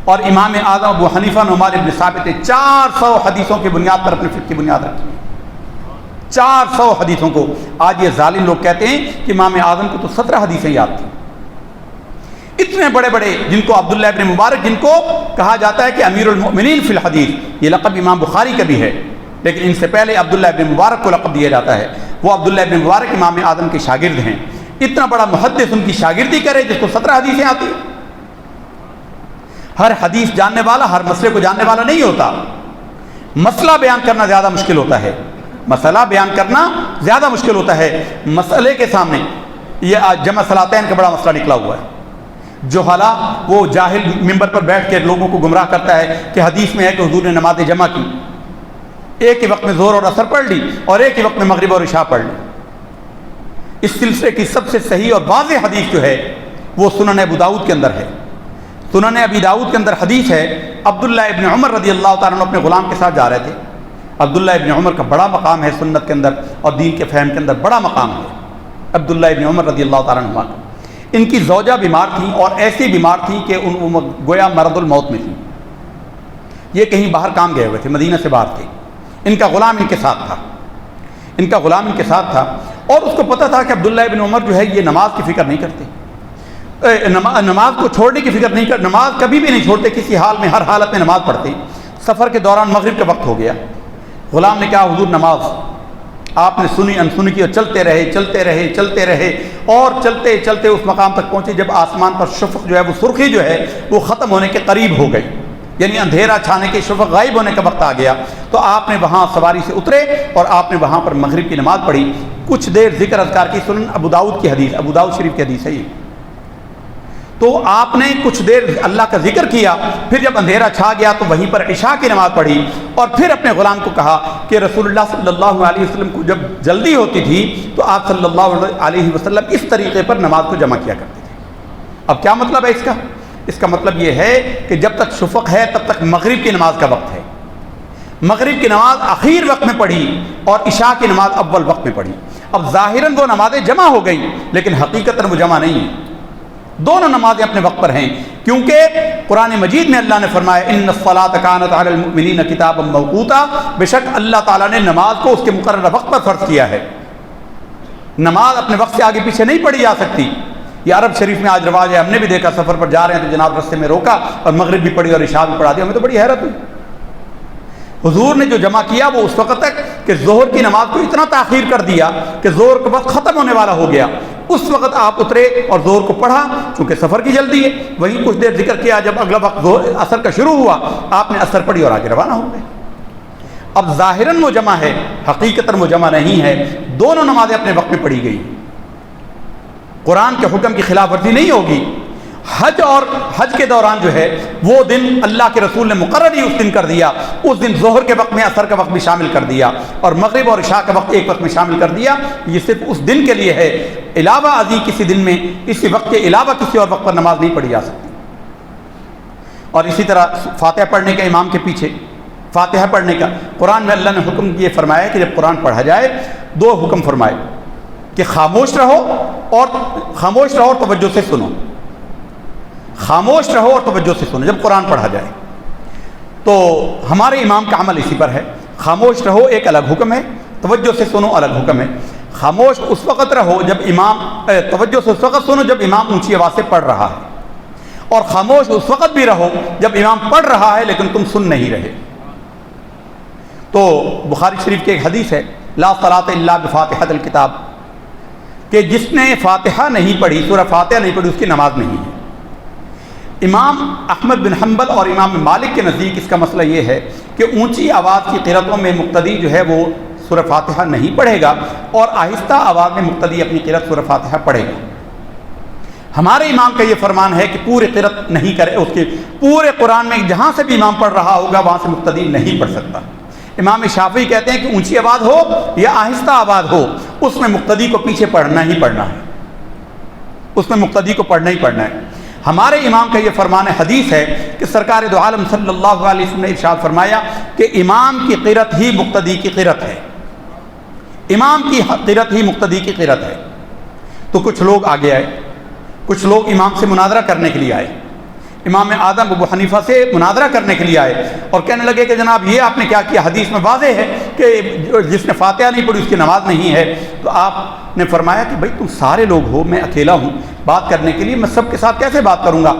اور امام اعظم ابو حنیفہ نعمان بن ثابت نے 400 حدیثوں کی بنیاد پر اپنے فقہ کی بنیاد رکھی ہے، 400 حدیثوں کو۔ آج یہ ظالم لوگ کہتے ہیں کہ امام اعظم کو تو 17 حدیثیں یاد تھیں۔ اتنے بڑے بڑے جن کو عبداللہ ابن مبارک، جن کو کہا جاتا ہے کہ امیر المؤمنین فی الحدیث، یہ لقب امام بخاری کا بھی ہے، لیکن ان سے پہلے عبداللہ ابن مبارک کو لقب دیا جاتا ہے۔ وہ عبداللہ ابن مبارک امام اعظم کے شاگرد ہیں۔ اتنا بڑا محدث ان کی شاگردی کرے جس کو 17 حدیثیں آتی ہیں۔ ہر حدیث جاننے والا ہر مسئلے کو جاننے والا نہیں ہوتا۔ مسئلہ بیان کرنا زیادہ مشکل ہوتا ہے، مسئلہ بیان کرنا زیادہ مشکل ہوتا ہے۔ مسئلے کے سامنے یہ آج جمع صلاتین کا بڑا مسئلہ نکلا ہوا ہے۔ جوہلا، وہ جاہل ممبر پر بیٹھ کے لوگوں کو گمراہ کرتا ہے کہ حدیث میں ہے کہ حضور نے نماز جمع کی، ایک ہی وقت میں ظہر اور عصر پڑھ لی اور ایک ہی وقت میں مغرب اور عشاء پڑھ لی۔ اس سلسلے کی سب سے صحیح اور واضح حدیث جو ہے وہ سنن ابو داؤد کے اندر ہے۔ سنن ابی داؤد کے اندر حدیث ہے، عبداللہ ابن عمر رضی اللہ تعالیٰ عنہ اپنے غلام کے ساتھ جا رہے تھے۔ عبداللہ ابن عمر کا بڑا مقام ہے سنت کے اندر اور دین کے فہم کے اندر بڑا مقام ہے عبداللہ ابن عمر رضی اللہ تعالیٰ عنہ کا۔ ان کی زوجہ بیمار تھیں اور ایسی بیمار تھیں کہ ان گویا مرض الموت میں تھیں۔ یہ کہیں باہر کام گئے ہوئے تھے، مدینہ سے باہر تھے۔ ان کا غلام ان کے ساتھ تھا اور اس کو پتہ تھا کہ عبداللہ ابن عمر جو ہے یہ نماز کی فکر نہیں کرتے، نماز کو چھوڑنے کی فکر نہیں کرتے، نماز کبھی بھی نہیں چھوڑتے، کسی حال میں ہر حالت میں نماز پڑھتے۔ سفر کے دوران مغرب کا وقت ہو گیا، غلام نے کہا حضور نماز، آپ نے سنی انسنی کی اور چلتے رہے اور چلتے چلتے اس مقام تک پہنچے جب آسمان پر شفق جو ہے وہ سرخی جو ہے وہ ختم ہونے کے قریب ہو گئی، یعنی اندھیرا چھانے کے شفق غائب ہونے کا وقت آ گیا۔ تو آپ نے وہاں سواری سے اترے اور آپ نے وہاں پر مغرب کی نماز پڑھی، کچھ دیر ذکر اذکار کی۔ سنن ابو داؤد کی حدیث، ابو داؤد شریف کی حدیث ہے یہ۔ تو آپ نے کچھ دیر اللہ کا ذکر کیا، پھر جب اندھیرا چھا گیا تو وہیں پر عشاء کی نماز پڑھی اور پھر اپنے غلام کو کہا کہ رسول اللہ صلی اللہ علیہ وسلم کو جب جلدی ہوتی تھی تو آپ صلی اللہ علیہ وسلم اس طریقے پر نماز کو جمع کیا کرتے تھے۔ اب کیا مطلب ہے اس کا؟ اس کا مطلب یہ ہے کہ جب تک شفق ہے تب تک مغرب کی نماز کا وقت ہے، مغرب کی نماز آخر وقت میں پڑھی اور عشاء کی نماز اول وقت میں پڑھی۔ اب ظاہراً وہ نمازیں جمع ہو گئی لیکن حقیقتاً وہ جمع نہیں ہیں، دونوں نمازیں اپنے وقت پر ہیں، کیونکہ قرآن مجید میں اللہ نے فرمایا ان الصلاۃ کانت علی المؤمنین کتابا موقوتا، بے شک اللہ تعالیٰ نے نماز کو اس کے مقررہ وقت پر فرض کیا ہے۔ نماز اپنے وقت سے آگے پیچھے نہیں پڑھی جا سکتی۔ یہ عرب شریف میں آج رواج ہے، ہم نے بھی دیکھا، سفر پر جا رہے ہیں تو جناب رستے میں روکا اور مغرب بھی پڑھی اور عشاء بھی پڑھا دیا، ہمیں تو بڑی حیرت ہوئی۔ حضور نے جو جمع کیا وہ اس وقت تک کہ ظہر کی نماز کو اتنا تاخیر کر دیا کہ ظہر کا وقت ختم ہونے والا ہو گیا، اس وقت آپ اترے اور ظہر کو پڑھا، چونکہ سفر کی جلدی ہے۔ وہیں کچھ دیر ذکر کیا، جب اگلا وقت عصر کا شروع ہوا آپ نے عصر پڑھی اور آگے روانہ ہو گئے۔ اب ظاہراً وہ جمع ہے، حقیقتاً وہ جمع نہیں ہے، دونوں نمازیں اپنے وقت میں پڑھی گئی۔ قرآن کے حکم کی خلاف ورزی نہیں ہوگی۔ حج کے دوران جو ہے وہ دن اللہ کے رسول نے مقرر ہی اس دن کر دیا، اس دن ظہر کے وقت میں عصر کا وقت بھی شامل کر دیا اور مغرب اور عشاء کا وقت ایک وقت میں شامل کر دیا۔ یہ صرف اس دن کے لیے ہے، علاوہ ازیں کسی دن میں اسی وقت کے علاوہ کسی اور وقت پر نماز نہیں پڑھی جا سکتی۔ اور اسی طرح فاتحہ پڑھنے کا امام کے پیچھے، فاتحہ پڑھنے کا قرآن میں اللہ نے حکم یہ فرمایا کہ جب قرآن پڑھا جائے دو حکم فرمائے کہ خاموش رہو اور توجہ سے سنو، خاموش رہو اور توجہ سے سنو جب قرآن پڑھا جائے۔ تو ہمارے امام کا عمل اسی پر ہے، خاموش رہو ایک الگ حکم ہے، توجہ سے سنو الگ حکم ہے۔ خاموش اس وقت رہو جب توجہ سے اس وقت سنو جب امام اونچی آواز سے پڑھ رہا ہے، اور خاموش اس وقت بھی رہو جب امام پڑھ رہا ہے لیکن تم سن نہیں رہے۔ تو بخاری شریف کی ایک حدیث ہے، لا صلاۃ الا بفاتحۃ الکتاب، کہ جس نے فاتحہ نہیں پڑھی، سورہ فاتحہ نہیں پڑھی، اس کی نماز نہیں ہے۔ امام احمد بن حنبل اور امام مالک کے نزدیک اس کا مسئلہ یہ ہے کہ اونچی آواز کی قرأتوں میں مقتدی جو ہے وہ سورہ فاتحہ نہیں پڑھے گا اور آہستہ آواز میں مقتدی اپنی قرأت سورہ فاتحہ پڑھے گا۔ ہمارے امام کا یہ فرمان ہے کہ پورے قرأت نہیں کرے، اس کے پورے قرآن میں جہاں سے بھی امام پڑھ رہا ہوگا وہاں سے مقتدی نہیں پڑھ سکتا۔ امام شافعی کہتے ہیں کہ اونچی آواز ہو یا آہستہ آواز ہو، اس میں مقتدی کو پیچھے پڑھنا ہی پڑھنا ہے، اس میں مقتدی کو پڑھنا ہی پڑھنا ہے۔ ہمارے امام کا یہ فرمان حدیث ہے کہ سرکار دو عالم صلی اللہ علیہ وسلم نے ارشاد فرمایا کہ امام کی قرت ہی مقتدی کی قرت ہے، امام کی قرت ہی مقتدی کی قرت ہے۔ تو کچھ لوگ آگے آئے، کچھ لوگ امام سے مناظرہ کرنے کے لیے آئے، امام اعظم ابو حنیفہ سے مناظرہ کرنے کے لیے آئے اور کہنے لگے کہ جناب یہ آپ نے کیا کیا، حدیث میں واضح ہے کہ جس نے فاتحہ نہیں پڑھی اس کی نماز نہیں ہے۔ تو آپ نے فرمایا کہ بھائی تم سارے لوگ ہو، میں اکیلا ہوں بات کرنے کے لیے، میں سب کے ساتھ کیسے بات کروں گا؟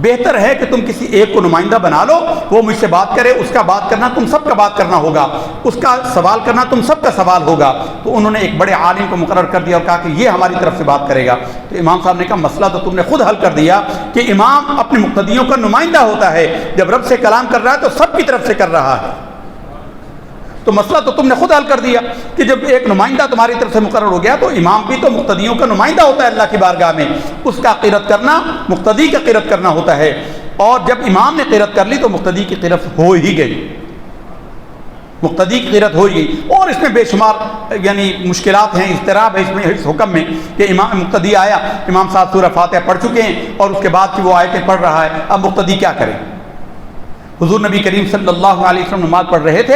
بہتر ہے کہ تم کسی ایک کو نمائندہ بنا لو، وہ مجھ سے بات کرے، اس کا بات کرنا تم سب کا بات کرنا ہوگا، اس کا سوال کرنا تم سب کا سوال ہوگا۔ تو انہوں نے ایک بڑے عالم کو مقرر کر دیا اور کہا کہ یہ ہماری طرف سے بات کرے گا۔ تو امام صاحب نے کہا مسئلہ تو تم نے خود حل کر دیا کہ امام اپنے مقتدیوں کا نمائندہ ہوتا ہے، جب رب سے کلام کر رہا ہے تو سب کی طرف سے کر رہا ہے۔ تو مسئلہ تو تم نے خود حل کر دیا کہ جب ایک نمائندہ تمہاری طرف سے مقرر ہو گیا تو امام بھی تو مقتدیوں کا نمائندہ ہوتا ہے اللہ کی بارگاہ میں، اس کا قرت کرنا مقتدی کا قرت کرنا ہوتا ہے۔ اور جب امام نے قرت کر لی تو مقتدی کی قرت ہو ہی گئی، مقتدی کی قرت ہو ہی گئی۔ اور اس میں بے شمار یعنی مشکلات ہیں، اضطراب ہے اس حکم میں کہ امام مقتدی آیا، امام صاحب سورہ فاتحہ پڑھ چکے ہیں اور اس کے بعد کی وہ آیتیں پڑھ رہا ہے، اب مقتدی کیا کرے؟ حضور نبی کریم صلی اللہ علیہ وسلم نماز پڑھ رہے تھے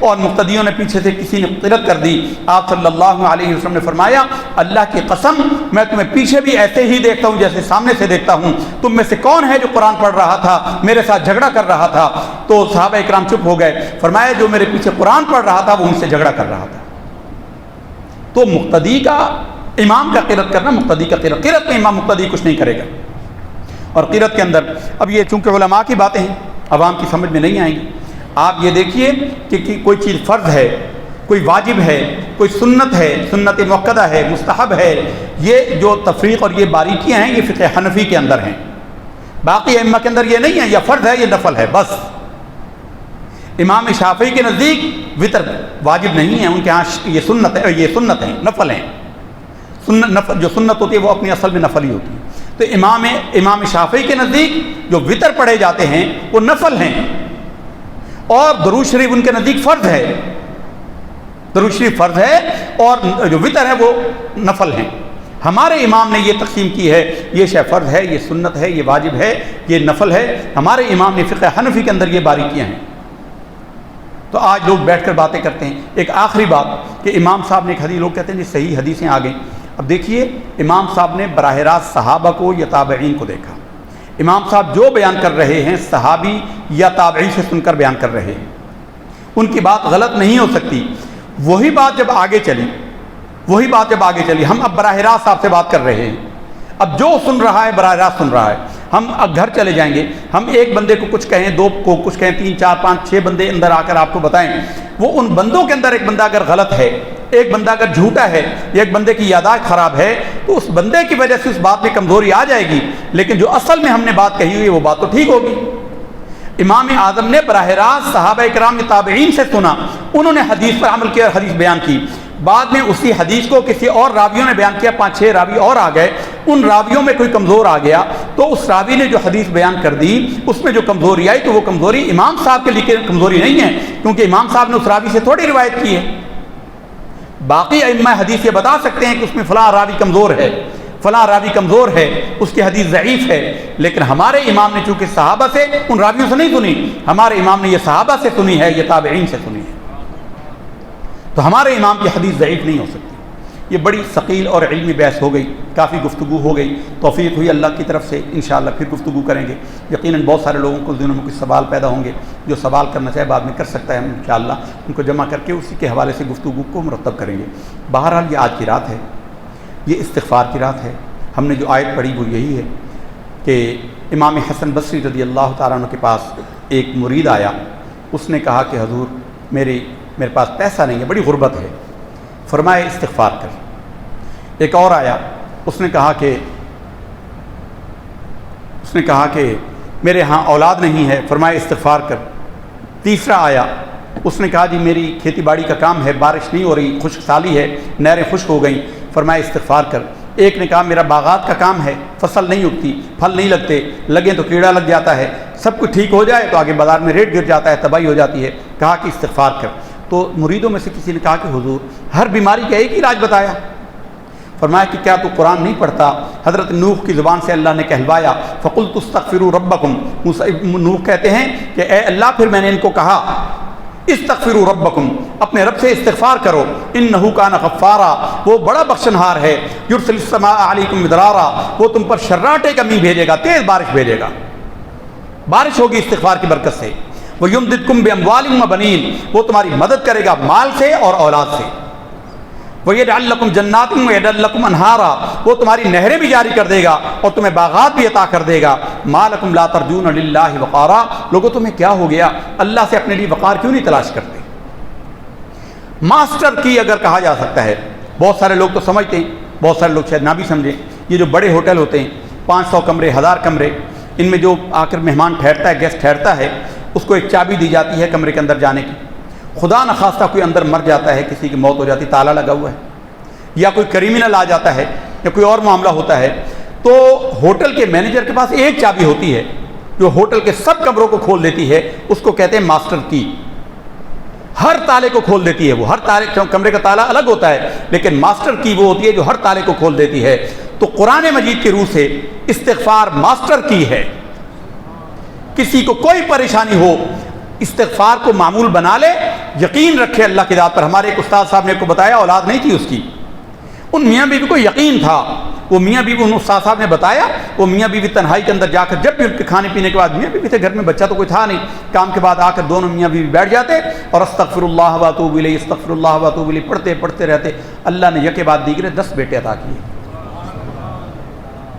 اور مقتدیوں نے پیچھے سے کسی نے قرت کر دی۔ آپ صلی اللہ علیہ وسلم نے فرمایا اللہ کی قسم میں تمہیں پیچھے بھی ایسے ہی دیکھتا ہوں جیسے سامنے سے دیکھتا ہوں، تم میں سے کون ہے جو قرآن پڑھ رہا تھا میرے ساتھ جھگڑا کر رہا تھا؟ تو صحابہ اکرام چپ ہو گئے، فرمایا جو میرے پیچھے قرآن پڑھ رہا تھا وہ مجھ سے جھگڑا کر رہا تھا۔ تو مقتدی کا امام کا قرت کرنا، مقتدی کا قرت میں امام مقتدی کچھ نہیں کرے گا۔ اور قرت کے اندر اب یہ چونکہ علماء کی باتیں ہیں عوام کی سمجھ میں نہیں آئیں گی۔ آپ یہ دیکھیے کہ کوئی چیز فرض ہے، کوئی واجب ہے، کوئی سنت ہے، سنت مؤکدہ ہے، مستحب ہے، یہ جو تفریق اور یہ باریکیاں ہیں یہ فقہ حنفی کے اندر ہیں، باقی ائمہ کے اندر یہ نہیں ہے، یہ فرض ہے، یہ نفل ہے بس۔ امام شافعی کے نزدیک وطر واجب نہیں ہے، ان کے ہاں یہ سنت ہے، یہ سنت ہیں، نفل ہیں۔ جو سنت ہوتی ہے وہ اپنی اصل میں نفل ہی ہوتی ہے۔ تو امام شافعی کے نزدیک جو وطر پڑھے جاتے ہیں وہ نفل ہیں، اور درود شریف ان کے نزدیک فرض ہے، درود شریف فرض ہے اور جو وطر ہے وہ نفل ہیں۔ ہمارے امام نے یہ تقسیم کی ہے، یہ شے فرض ہے، یہ سنت ہے، یہ واجب ہے، یہ نفل ہے۔ ہمارے امام نے فقہ حنفی کے اندر یہ باریکیاں ہیں۔ تو آج لوگ بیٹھ کر باتیں کرتے ہیں۔ ایک آخری بات کہ امام صاحب نے ایک حدیث، لوگ کہتے ہیں جی صحیح حدیثیں آ گئیں۔ اب دیکھیے امام صاحب نے براہ راست صحابہ کو یا تابعین کو دیکھا، امام صاحب جو بیان کر رہے ہیں صحابی یا تابعی سے سن کر بیان کر رہے ہیں، ان کی بات غلط نہیں ہو سکتی۔ وہی بات جب آگے چلی ہم اب براہ راست آپ سے بات کر رہے ہیں، اب جو سن رہا ہے براہ راست سن رہا ہے۔ ہم اب گھر چلے جائیں گے، ہم ایک بندے کو کچھ کہیں، دو کو کچھ کہیں، 3 4 5 6 بندے اندر آ کر آپ کو بتائیں، وہ ان بندوں کے اندر ایک بندہ اگر غلط ہے، ایک بندہ اگر جھوٹا ہے، یا ایک بندے کی یادداشت خراب ہے، تو اس بندے کی وجہ سے اس بات میں کمزوری آ جائے گی، لیکن جو اصل میں ہم نے بات کہی ہوئی ہے وہ بات تو ٹھیک ہوگی۔ امام اعظم نے براہ راست صحابہ کرام تابعین سے سنا، انہوں نے حدیث پر عمل کیا اور حدیث بیان کی۔ بعد میں اسی حدیث کو کسی اور راویوں نے بیان کیا، 5 6 راوی اور آ گئے، ان راویوں میں کوئی کمزور آ گیا تو اس راوی نے جو حدیث بیان کر دی اس میں جو کمزوری آئی تو وہ کمزوری امام صاحب کے لیے کمزوری نہیں ہے، کیونکہ امام صاحب نے اس راوی سے تھوڑی روایت کی ہے۔ باقی ائمہ حدیث یہ بتا سکتے ہیں کہ اس میں فلاں راوی کمزور ہے، فلاں راوی کمزور ہے، اس کی حدیث ضعیف ہے، لیکن ہمارے امام نے چونکہ صحابہ سے ان راویوں سے نہیں سنی، ہمارے امام نے یہ صحابہ سے سنی ہے، یہ تابعین سے سنی ہے، تو ہمارے امام کی حدیث ضعیف نہیں ہو سکتی۔ یہ بڑی ثقیل اور علمی بحث ہو گئی، کافی گفتگو ہو گئی، توفیق ہوئی اللہ کی طرف سے، انشاءاللہ پھر گفتگو کریں گے۔ یقیناً بہت سارے لوگوں کو دنوں میں کچھ سوال پیدا ہوں گے، جو سوال کرنا چاہے بعد میں کر سکتا ہے، ہم انشاءاللہ ان کو جمع کر کے اسی کے حوالے سے گفتگو کو مرتب کریں گے۔ بہرحال یہ آج کی رات ہے، یہ استغفار کی رات ہے۔ ہم نے جو آیت پڑھی وہ یہی ہے کہ امام حسن بصری رضی اللہ تعالیٰ عنہ کے پاس ایک مرید آیا، اس نے کہا کہ حضور میرے پاس پیسہ نہیں ہے، بڑی غربت ہے، فرمائے استغفار کر۔ ایک اور آیا، اس نے کہا کہ میرے ہاں اولاد نہیں ہے، فرمائے استغفار کر۔ تیسرا آیا، اس نے کہا جی میری کھیتی باڑی کا کام ہے، بارش نہیں ہو رہی، خشک سالی ہے، نہریں خشک ہو گئیں، فرمائے استغفار کر۔ ایک نے کہا میرا باغات کا کام ہے، فصل نہیں اگتی، پھل نہیں لگتے، لگیں تو کیڑا لگ جاتا ہے، سب کچھ ٹھیک ہو جائے تو آگے بازار میں ریٹ گر جاتا ہے، تباہی ہو جاتی ہے، کہا کہ استغفار کر۔ تو مریدوں میں سے کسی نے کہا کہ حضور ہر بیماری کا ایک ہی علاج بتایا، فرمایا کہ کیا تو قرآن نہیں پڑھتا؟ حضرت نوح کی زبان سے اللہ نے کہلوایا فَقُلْتُ اسْتَغْفِرُوا رَبَّكُمْ، نوح کہتے ہیں کہ اے اللہ پھر میں نے ان کو کہا استغفروا ربکم، اپنے رب سے استغفار کرو، انہ کان غفارا، وہ بڑا بخشنہار ہے، یرسل السماء علیکم مدرارا، وہ تم پر شراٹے کا می بھیجے گا، تیز بارش بھیجے گا، بارش ہوگی استغفار کی برکت سے، وَيُمْدِدْكُمْ بِأَمْوَالٍ وَبَنِينَ، وہ تمہاری مدد کرے گا مال سے اور اولاد سے، وَيَجْعَلْ لَكُمْ جَنَّاتٍ وَيَجْعَلْ لَكُمْ أَنْهَارًا، وہ تمہاری نہریں بھی جاری کر دے گا اور تمہیں باغات بھی عطا کر دے گا، مَا لَكُمْ لَا تَرْجُونَ لِلَّهِ وَقَارًا، لوگوں تمہیں کیا ہو گیا، اللہ سے اپنے لیے وقار کیوں نہیں تلاش کرتے؟ ماسٹر کی اگر کہا جا سکتا ہے، بہت سارے لوگ تو سمجھتے ہیں، بہت سارے لوگ شاید نہ بھی سمجھیں، یہ جو بڑے ہوٹل ہوتے ہیں 500 کمرے 1000 کمرے، ان میں جو آ کر مہمان ٹھہرتا ہے، گیسٹ ٹھہرتا ہے، اس کو ایک چابی دی جاتی ہے کمرے کے اندر جانے کی، خدا نخواستہ کوئی اندر مر جاتا ہے، کسی کی موت ہو جاتی، تالا لگا ہوا ہے، یا کوئی کریمنل آ جاتا ہے یا کوئی اور معاملہ ہوتا ہے، تو ہوٹل کے مینیجر کے پاس ایک چابی ہوتی ہے جو ہوٹل کے سب کمروں کو کھول دیتی ہے، اس کو کہتے ہیں ماسٹر کی، ہر تالے کو کھول دیتی ہے، وہ ہر تالے، کمرے کا تالا الگ ہوتا ہے لیکن ماسٹر کی وہ ہوتی ہے جو ہر تالے کو کھول دیتی ہے۔ تو قرآن مجید کی روح سے استغفار ماسٹر کی ہے، کسی کو کوئی پریشانی ہو استغفار کو معمول بنا لے، یقین رکھے اللہ کی ذات پر۔ ہمارے ایک استاد صاحب نے کو بتایا، اولاد نہیں تھی اس کی، ان میاں بیوی کو یقین تھا، وہ میاں بیوی، ان استاد صاحب نے بتایا، وہ میاں بیوی تنہائی کے اندر جا کر جب بھی ان کے کھانے پینے کے بعد، میاں بیوی تھے گھر میں، بچہ تو کوئی تھا نہیں، کام کے بعد آ کر دونوں میاں بیوی بیٹھ جاتے اور استغفر اللہ و اتوب الیہ استغفر اللہ و اتوب الیہ پڑھتے رہتے۔ اللہ نے یکے بعد دیگرے 10 بیٹے عطا کیے۔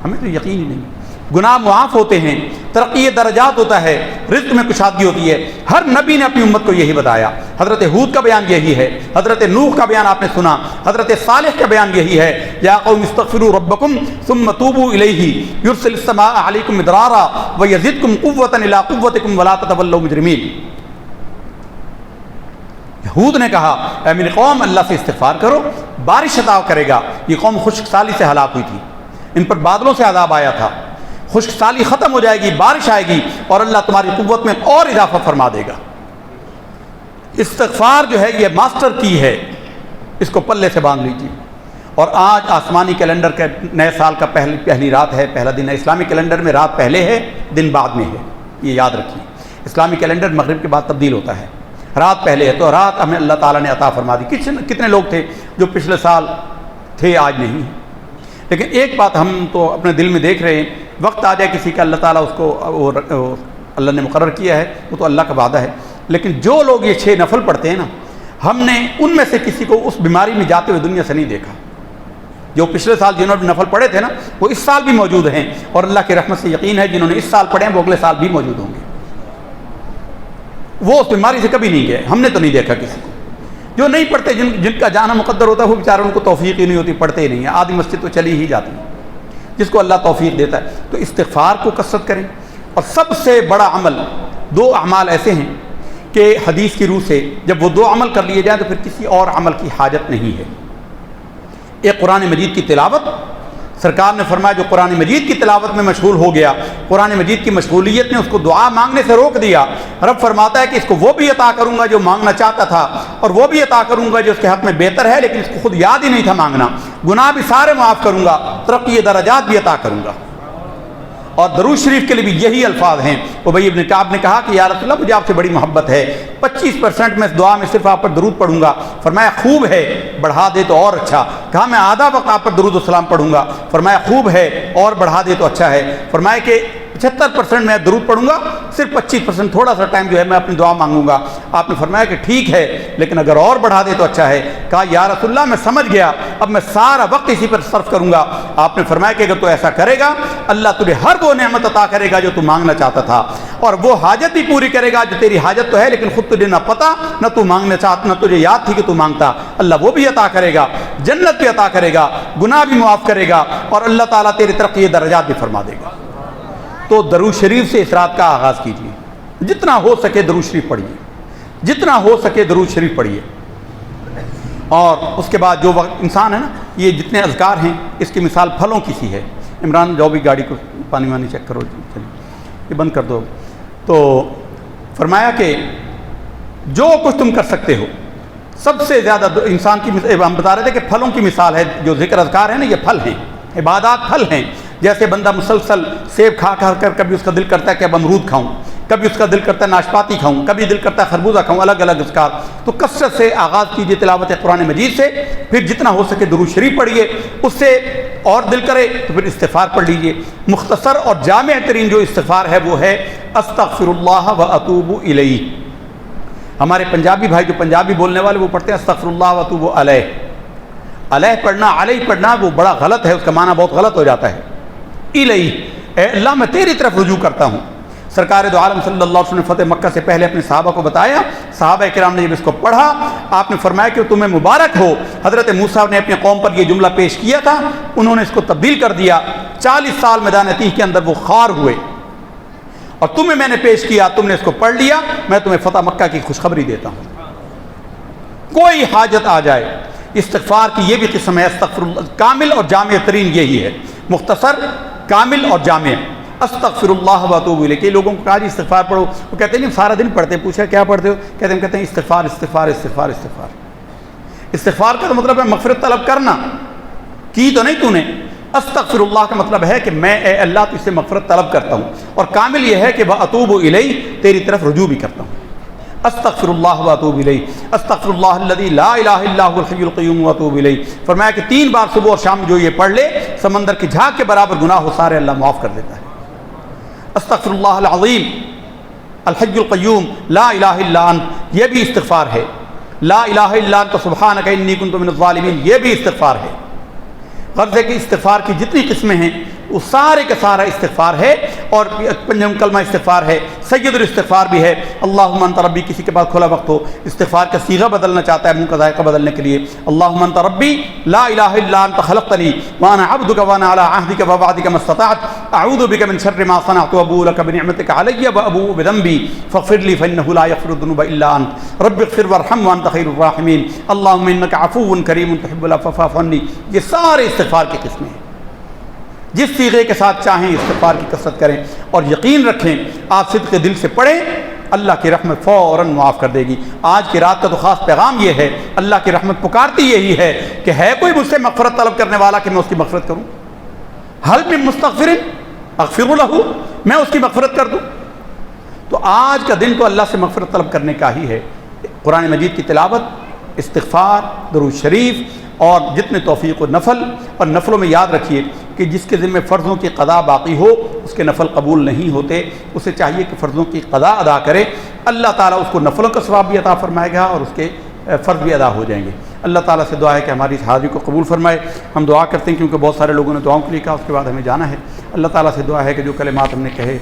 ہمیں تو یقین ہی نہیں، گناہ معاف ہوتے ہیں، ترقی درجات ہوتا ہے، رزق میں کشادگی ہوتی ہے۔ ہر نبی نے اپنی امت کو یہی بتایا۔ حضرت ہود کا بیان یہی ہے، حضرت نوح کا بیان آپ نے سنا، حضرت صالح کا بیان یہی ہے، یا قوم استغفروا ربکم ثم توبوا الیہ یرسل السماء علیکم مدرارا ویزدکم قوۃ الی قوتکم ولا تتولوا مجرمین۔ ہود نے کہا اے میری قوم، اللہ سے استغفار کرو، بارش عطا کرے گا۔ یہ قوم خشک سالی سے ہلاک ہوئی تھی، ان پر بادلوں سے عذاب آیا تھا، خشک سالی ختم ہو جائے گی، بارش آئے گی اور اللہ تمہاری قوت میں اور اضافہ فرما دے گا۔ استغفار جو ہے یہ ماسٹر کی ہے، اس کو پلے سے باندھ لیجیے۔ اور آج آسمانی کیلنڈر کے نئے سال کا پہلی رات ہے، پہلا دن ہے۔ اسلامی کیلنڈر میں رات پہلے ہے، دن بعد میں ہے، یہ یاد رکھیے۔ اسلامی کیلنڈر مغرب کے بعد تبدیل ہوتا ہے، رات پہلے ہے، تو رات ہمیں اللہ تعالیٰ نے عطا فرما دی۔ کتنے لوگ تھے جو پچھلے سال تھے، آج نہیں ہیں، لیکن ایک بات ہم تو اپنے دل میں دیکھ رہے ہیں، وقت آ جائے کسی کا، اللہ تعالیٰ اس کو اللہ نے مقرر کیا ہے، وہ تو اللہ کا وعدہ ہے، لیکن جو لوگ یہ 6 نفل پڑھتے ہیں نا، ہم نے ان میں سے کسی کو اس بیماری میں جاتے ہوئے دنیا سے نہیں دیکھا۔ جو پچھلے سال جنہوں نے نفل پڑھے تھے نا، وہ اس سال بھی موجود ہیں، اور اللہ کی رحمت سے یقین ہے جنہوں نے اس سال پڑھے ہیں وہ اگلے سال بھی موجود ہوں گے۔ وہ اس بیماری سے کبھی نہیں گئے، ہم نے تو نہیں دیکھا کسی کو۔ جو نہیں پڑھتے، جن کا جانا مقدر ہوتا ہے، وہ بیچارے ان کو توفیق ہی نہیں ہوتی، پڑھتے ہی نہیں ہیں، آدھی مسجد تو چلی ہی جاتی ہے، جس کو اللہ توفیق دیتا ہے۔ تو استغفار کو کثرت کریں، اور سب سے بڑا عمل، 2 اعمال ایسے ہیں کہ حدیث کی روح سے جب وہ 2 عمل کر لیے جائیں تو پھر کسی اور عمل کی حاجت نہیں ہے۔ ایک قرآن مجید کی تلاوت، سرکار نے فرمایا جو قرآن مجید کی تلاوت میں مشغول ہو گیا، قرآن مجید کی مشغولیت نے اس کو دعا مانگنے سے روک دیا۔ رب فرماتا ہے کہ اس کو وہ بھی عطا کروں گا جو مانگنا چاہتا تھا، اور وہ بھی عطا کروں گا جو اس کے حق میں بہتر ہے لیکن اس کو خود یاد ہی نہیں تھا مانگنا۔ گناہ بھی سارے معاف کروں گا، ترقی درجات بھی عطا کروں گا۔ اور درود شریف کے لیے بھی یہی الفاظ ہیں۔ ابی ابن کعب نے کہا کہ یا رسول اللہ مجھے آپ سے بڑی محبت ہے، 25% میں اس دعا میں صرف آپ پر درود پڑھوں گا۔ فرمایا خوب ہے، بڑھا دے تو اور اچھا۔ کہا میں آدھا وقت آپ پر درود و سلام پڑھوں گا۔ فرمایا خوب ہے، اور بڑھا دے تو اچھا ہے۔ فرمایا کہ 75% میں درود پڑھوں گا، صرف 25% تھوڑا سا ٹائم جو ہے میں اپنی دعا مانگوں گا۔ آپ نے فرمایا کہ ٹھیک ہے، لیکن اگر اور بڑھا دے تو اچھا ہے۔ کہا یا رسول اللہ میں سمجھ گیا، اب میں سارا وقت اسی پر صرف کروں گا۔ آپ نے فرمایا کہ اگر تو ایسا کرے گا، اللہ تجھے ہر وہ نعمت عطا کرے گا جو تو مانگنا چاہتا تھا، اور وہ حاجت بھی پوری کرے گا جو تیری حاجت تو ہے لیکن خود تجھے نہ پتہ، نہ تو مانگنا چاہتا، نہ تجھے یاد تھی کہ تو مانگتا۔ اللہ وہ بھی عطا کرے گا، جنت بھی عطا کرے گا، گناہ بھی معاف کرے گا، اور اللہ تعالیٰ تیری ترقی درجات بھی فرما دے گا۔ تو درود شریف سے اس رات کا آغاز کیجیے، جتنا ہو سکے درود شریف پڑھیے، جتنا ہو سکے درود شریف پڑھیے۔ اور اس کے بعد جو وقت انسان ہے نا، یہ جتنے اذکار ہیں اس کی مثال پھلوں کی سی ہے۔ عمران جاؤ بھی گاڑی کو پانی وانی چیک کرو، چلیے یہ بند کر دو۔ تو فرمایا کہ جو کچھ تم کر سکتے ہو سب سے زیادہ انسان کی ہم بتا رہے تھے کہ پھلوں کی مثال ہے، جو ذکر اذکار ہے نا، یہ پھل ہیں، عبادات پھل ہیں. جیسے بندہ مسلسل سیب کھا کر کبھی اس کا دل کرتا ہے کہ اب امرود کھاؤں، کبھی اس کا دل کرتا ہے ناشپاتی کھاؤں، کبھی دل کرتا ہے خربوزہ کھاؤں، الگ الگ اذکار. تو کثرت سے آغاز کیجیے تلاوت قرآن مجید سے، پھر جتنا ہو سکے درود شریف پڑھیے، اس سے اور دل کرے تو پھر استغفار پڑھ لیجیے. مختصر اور جامع ترین جو استغفار ہے وہ ہے استغفر اللہ و اتوب الیہ. ہمارے پنجابی بھائی جو پنجابی بولنے والے وہ پڑھتے ہیں استغفر اللہ و اتوب علیہ. علیہ پڑھنا، علیہ پڑھنا وہ بڑا غلط ہے، اس کا معنی بہت غلط ہو جاتا ہے. الیہ، اے اللہ میں تیری طرف رجوع کرتا ہوں. سرکار دو عالم صلی اللہ علیہ وسلم نے فتح مکہ سے پہلے اپنے صحابہ کو بتایا. صحابہ کرام نے جب اس کو پڑھا، آپ نے فرمایا کہ تمہیں مبارک ہو. حضرت موسیٰ نے اپنے قوم پر یہ جملہ پیش کیا تھا، انہوں نے اس کو تبدیل کر دیا. 40 سال میدان تیہ کے اندر وہ خوار ہوئے، اور تمہیں میں نے پیش کیا، تم نے اس کو پڑھ لیا. میں تمہیں فتح مکہ کی خوشخبری دیتا ہوں. کوئی حاجت آ جائے، استغفار کی یہ بھی قسم ہے. استغفر اللہ کامل اور جامع ترین یہی ہے، مختصر، کامل اور جامع. استغفر اللہ و اتوب الیہ. کہ لوگوں کو کہا جی استغفار پڑھو، وہ کہتے ہیں نہیں سارا دن پڑھتے. پوچھا کیا پڑھتے ہو؟ کہتے ہیں استغفار استغفار استغفار استغفار. استغفار کا تو مطلب ہے مغفرت طلب کرنا، کی تو نہیں تو نے. استغفر اللہ کا مطلب ہے کہ میں اے اللہ تجھ سے مغفرت طلب کرتا ہوں. اور کامل یہ ہے کہ واتوب الیہ، تیری طرف رجوع بھی کرتا ہوں. استغفر اللہ و اتوب الیہ. استغفر اللہ الذی لا الہ الا هو الحی القیوم و اتوب الیہ. فرمایا کہ 3 بار صبح اور شام جو یہ پڑھ لے، سمندر کی جھاگ کے برابر گناہ ہو سارے اللہ معاف کر دیتا ہے. استغفر اللہ العظیم الحی القیوم لا الہ الا انت، یہ بھی استغفار ہے. لا الہ الا انت سبحانک انی کنت من الظالمین، یہ بھی استغفار ہے. غرض ہے کہ استغفار کی جتنی قسمیں ہیں وہ سارے کا سارا استغفار ہے. اور پنجم کلمہ استغفار ہے، سید الاستغفار بھی ہے. اللہم انت ربی، کسی کے پاس کھلا وقت ہو، استغفار کا صیغہ بدلنا چاہتا ہے منہ کا ذائقہ بدلنے کے لیے. اللہم انت ربی لا الہ الا انت خلقتنی وانا عبدک وانا علی عہدک ووعدک ما استطعت اعوذ بک من شر ما صنعت وابوء لک بنعمتک علی وابوء بذنبی فاغفر لی فانہ لا یغفر الذنوب الا انت رب اغفر وارحم وانت خیر الراحمین اللہم انک عفو کریم تحب العفو فاعف عنی. یہ سارے استغفار کی قسمیں ہیں. جس صیغے کے ساتھ چاہیں استغفار کی کثرت کریں، اور یقین رکھیں آپ صدق دل سے پڑھیں، اللہ کی رحمت فوراً معاف کر دے گی. آج کی رات کا تو خاص پیغام یہ ہے، اللہ کی رحمت پکارتی یہی ہے کہ ہے کوئی مجھ سے مغفرت طلب کرنے والا کہ میں اس کی مغفرت کروں؟ حل من مستغفر اغفر لہ، میں اس کی مغفرت کر دوں. تو آج کا دن تو اللہ سے مغفرت طلب کرنے کا ہی ہے. قرآن مجید کی تلاوت، استغفار، درود شریف، اور جتنے توفیق و نفل. اور نفلوں میں یاد رکھیے کہ جس کے ذمہ فرضوں کی قضا باقی ہو اس کے نفل قبول نہیں ہوتے. اسے چاہیے کہ فرضوں کی قضا ادا کرے، اللہ تعالیٰ اس کو نفلوں کا ثواب بھی عطا فرمائے گا اور اس کے فرض بھی ادا ہو جائیں گے. اللہ تعالیٰ سے دعا ہے کہ ہماری اس حاضری کو قبول فرمائے. ہم دعا کرتے ہیں کیونکہ بہت سارے لوگوں نے دعاؤں کے لیے کہا، اس کے بعد ہمیں جانا ہے. اللہ تعالیٰ سے دعا ہے کہ جو کلمات ہم نے کہے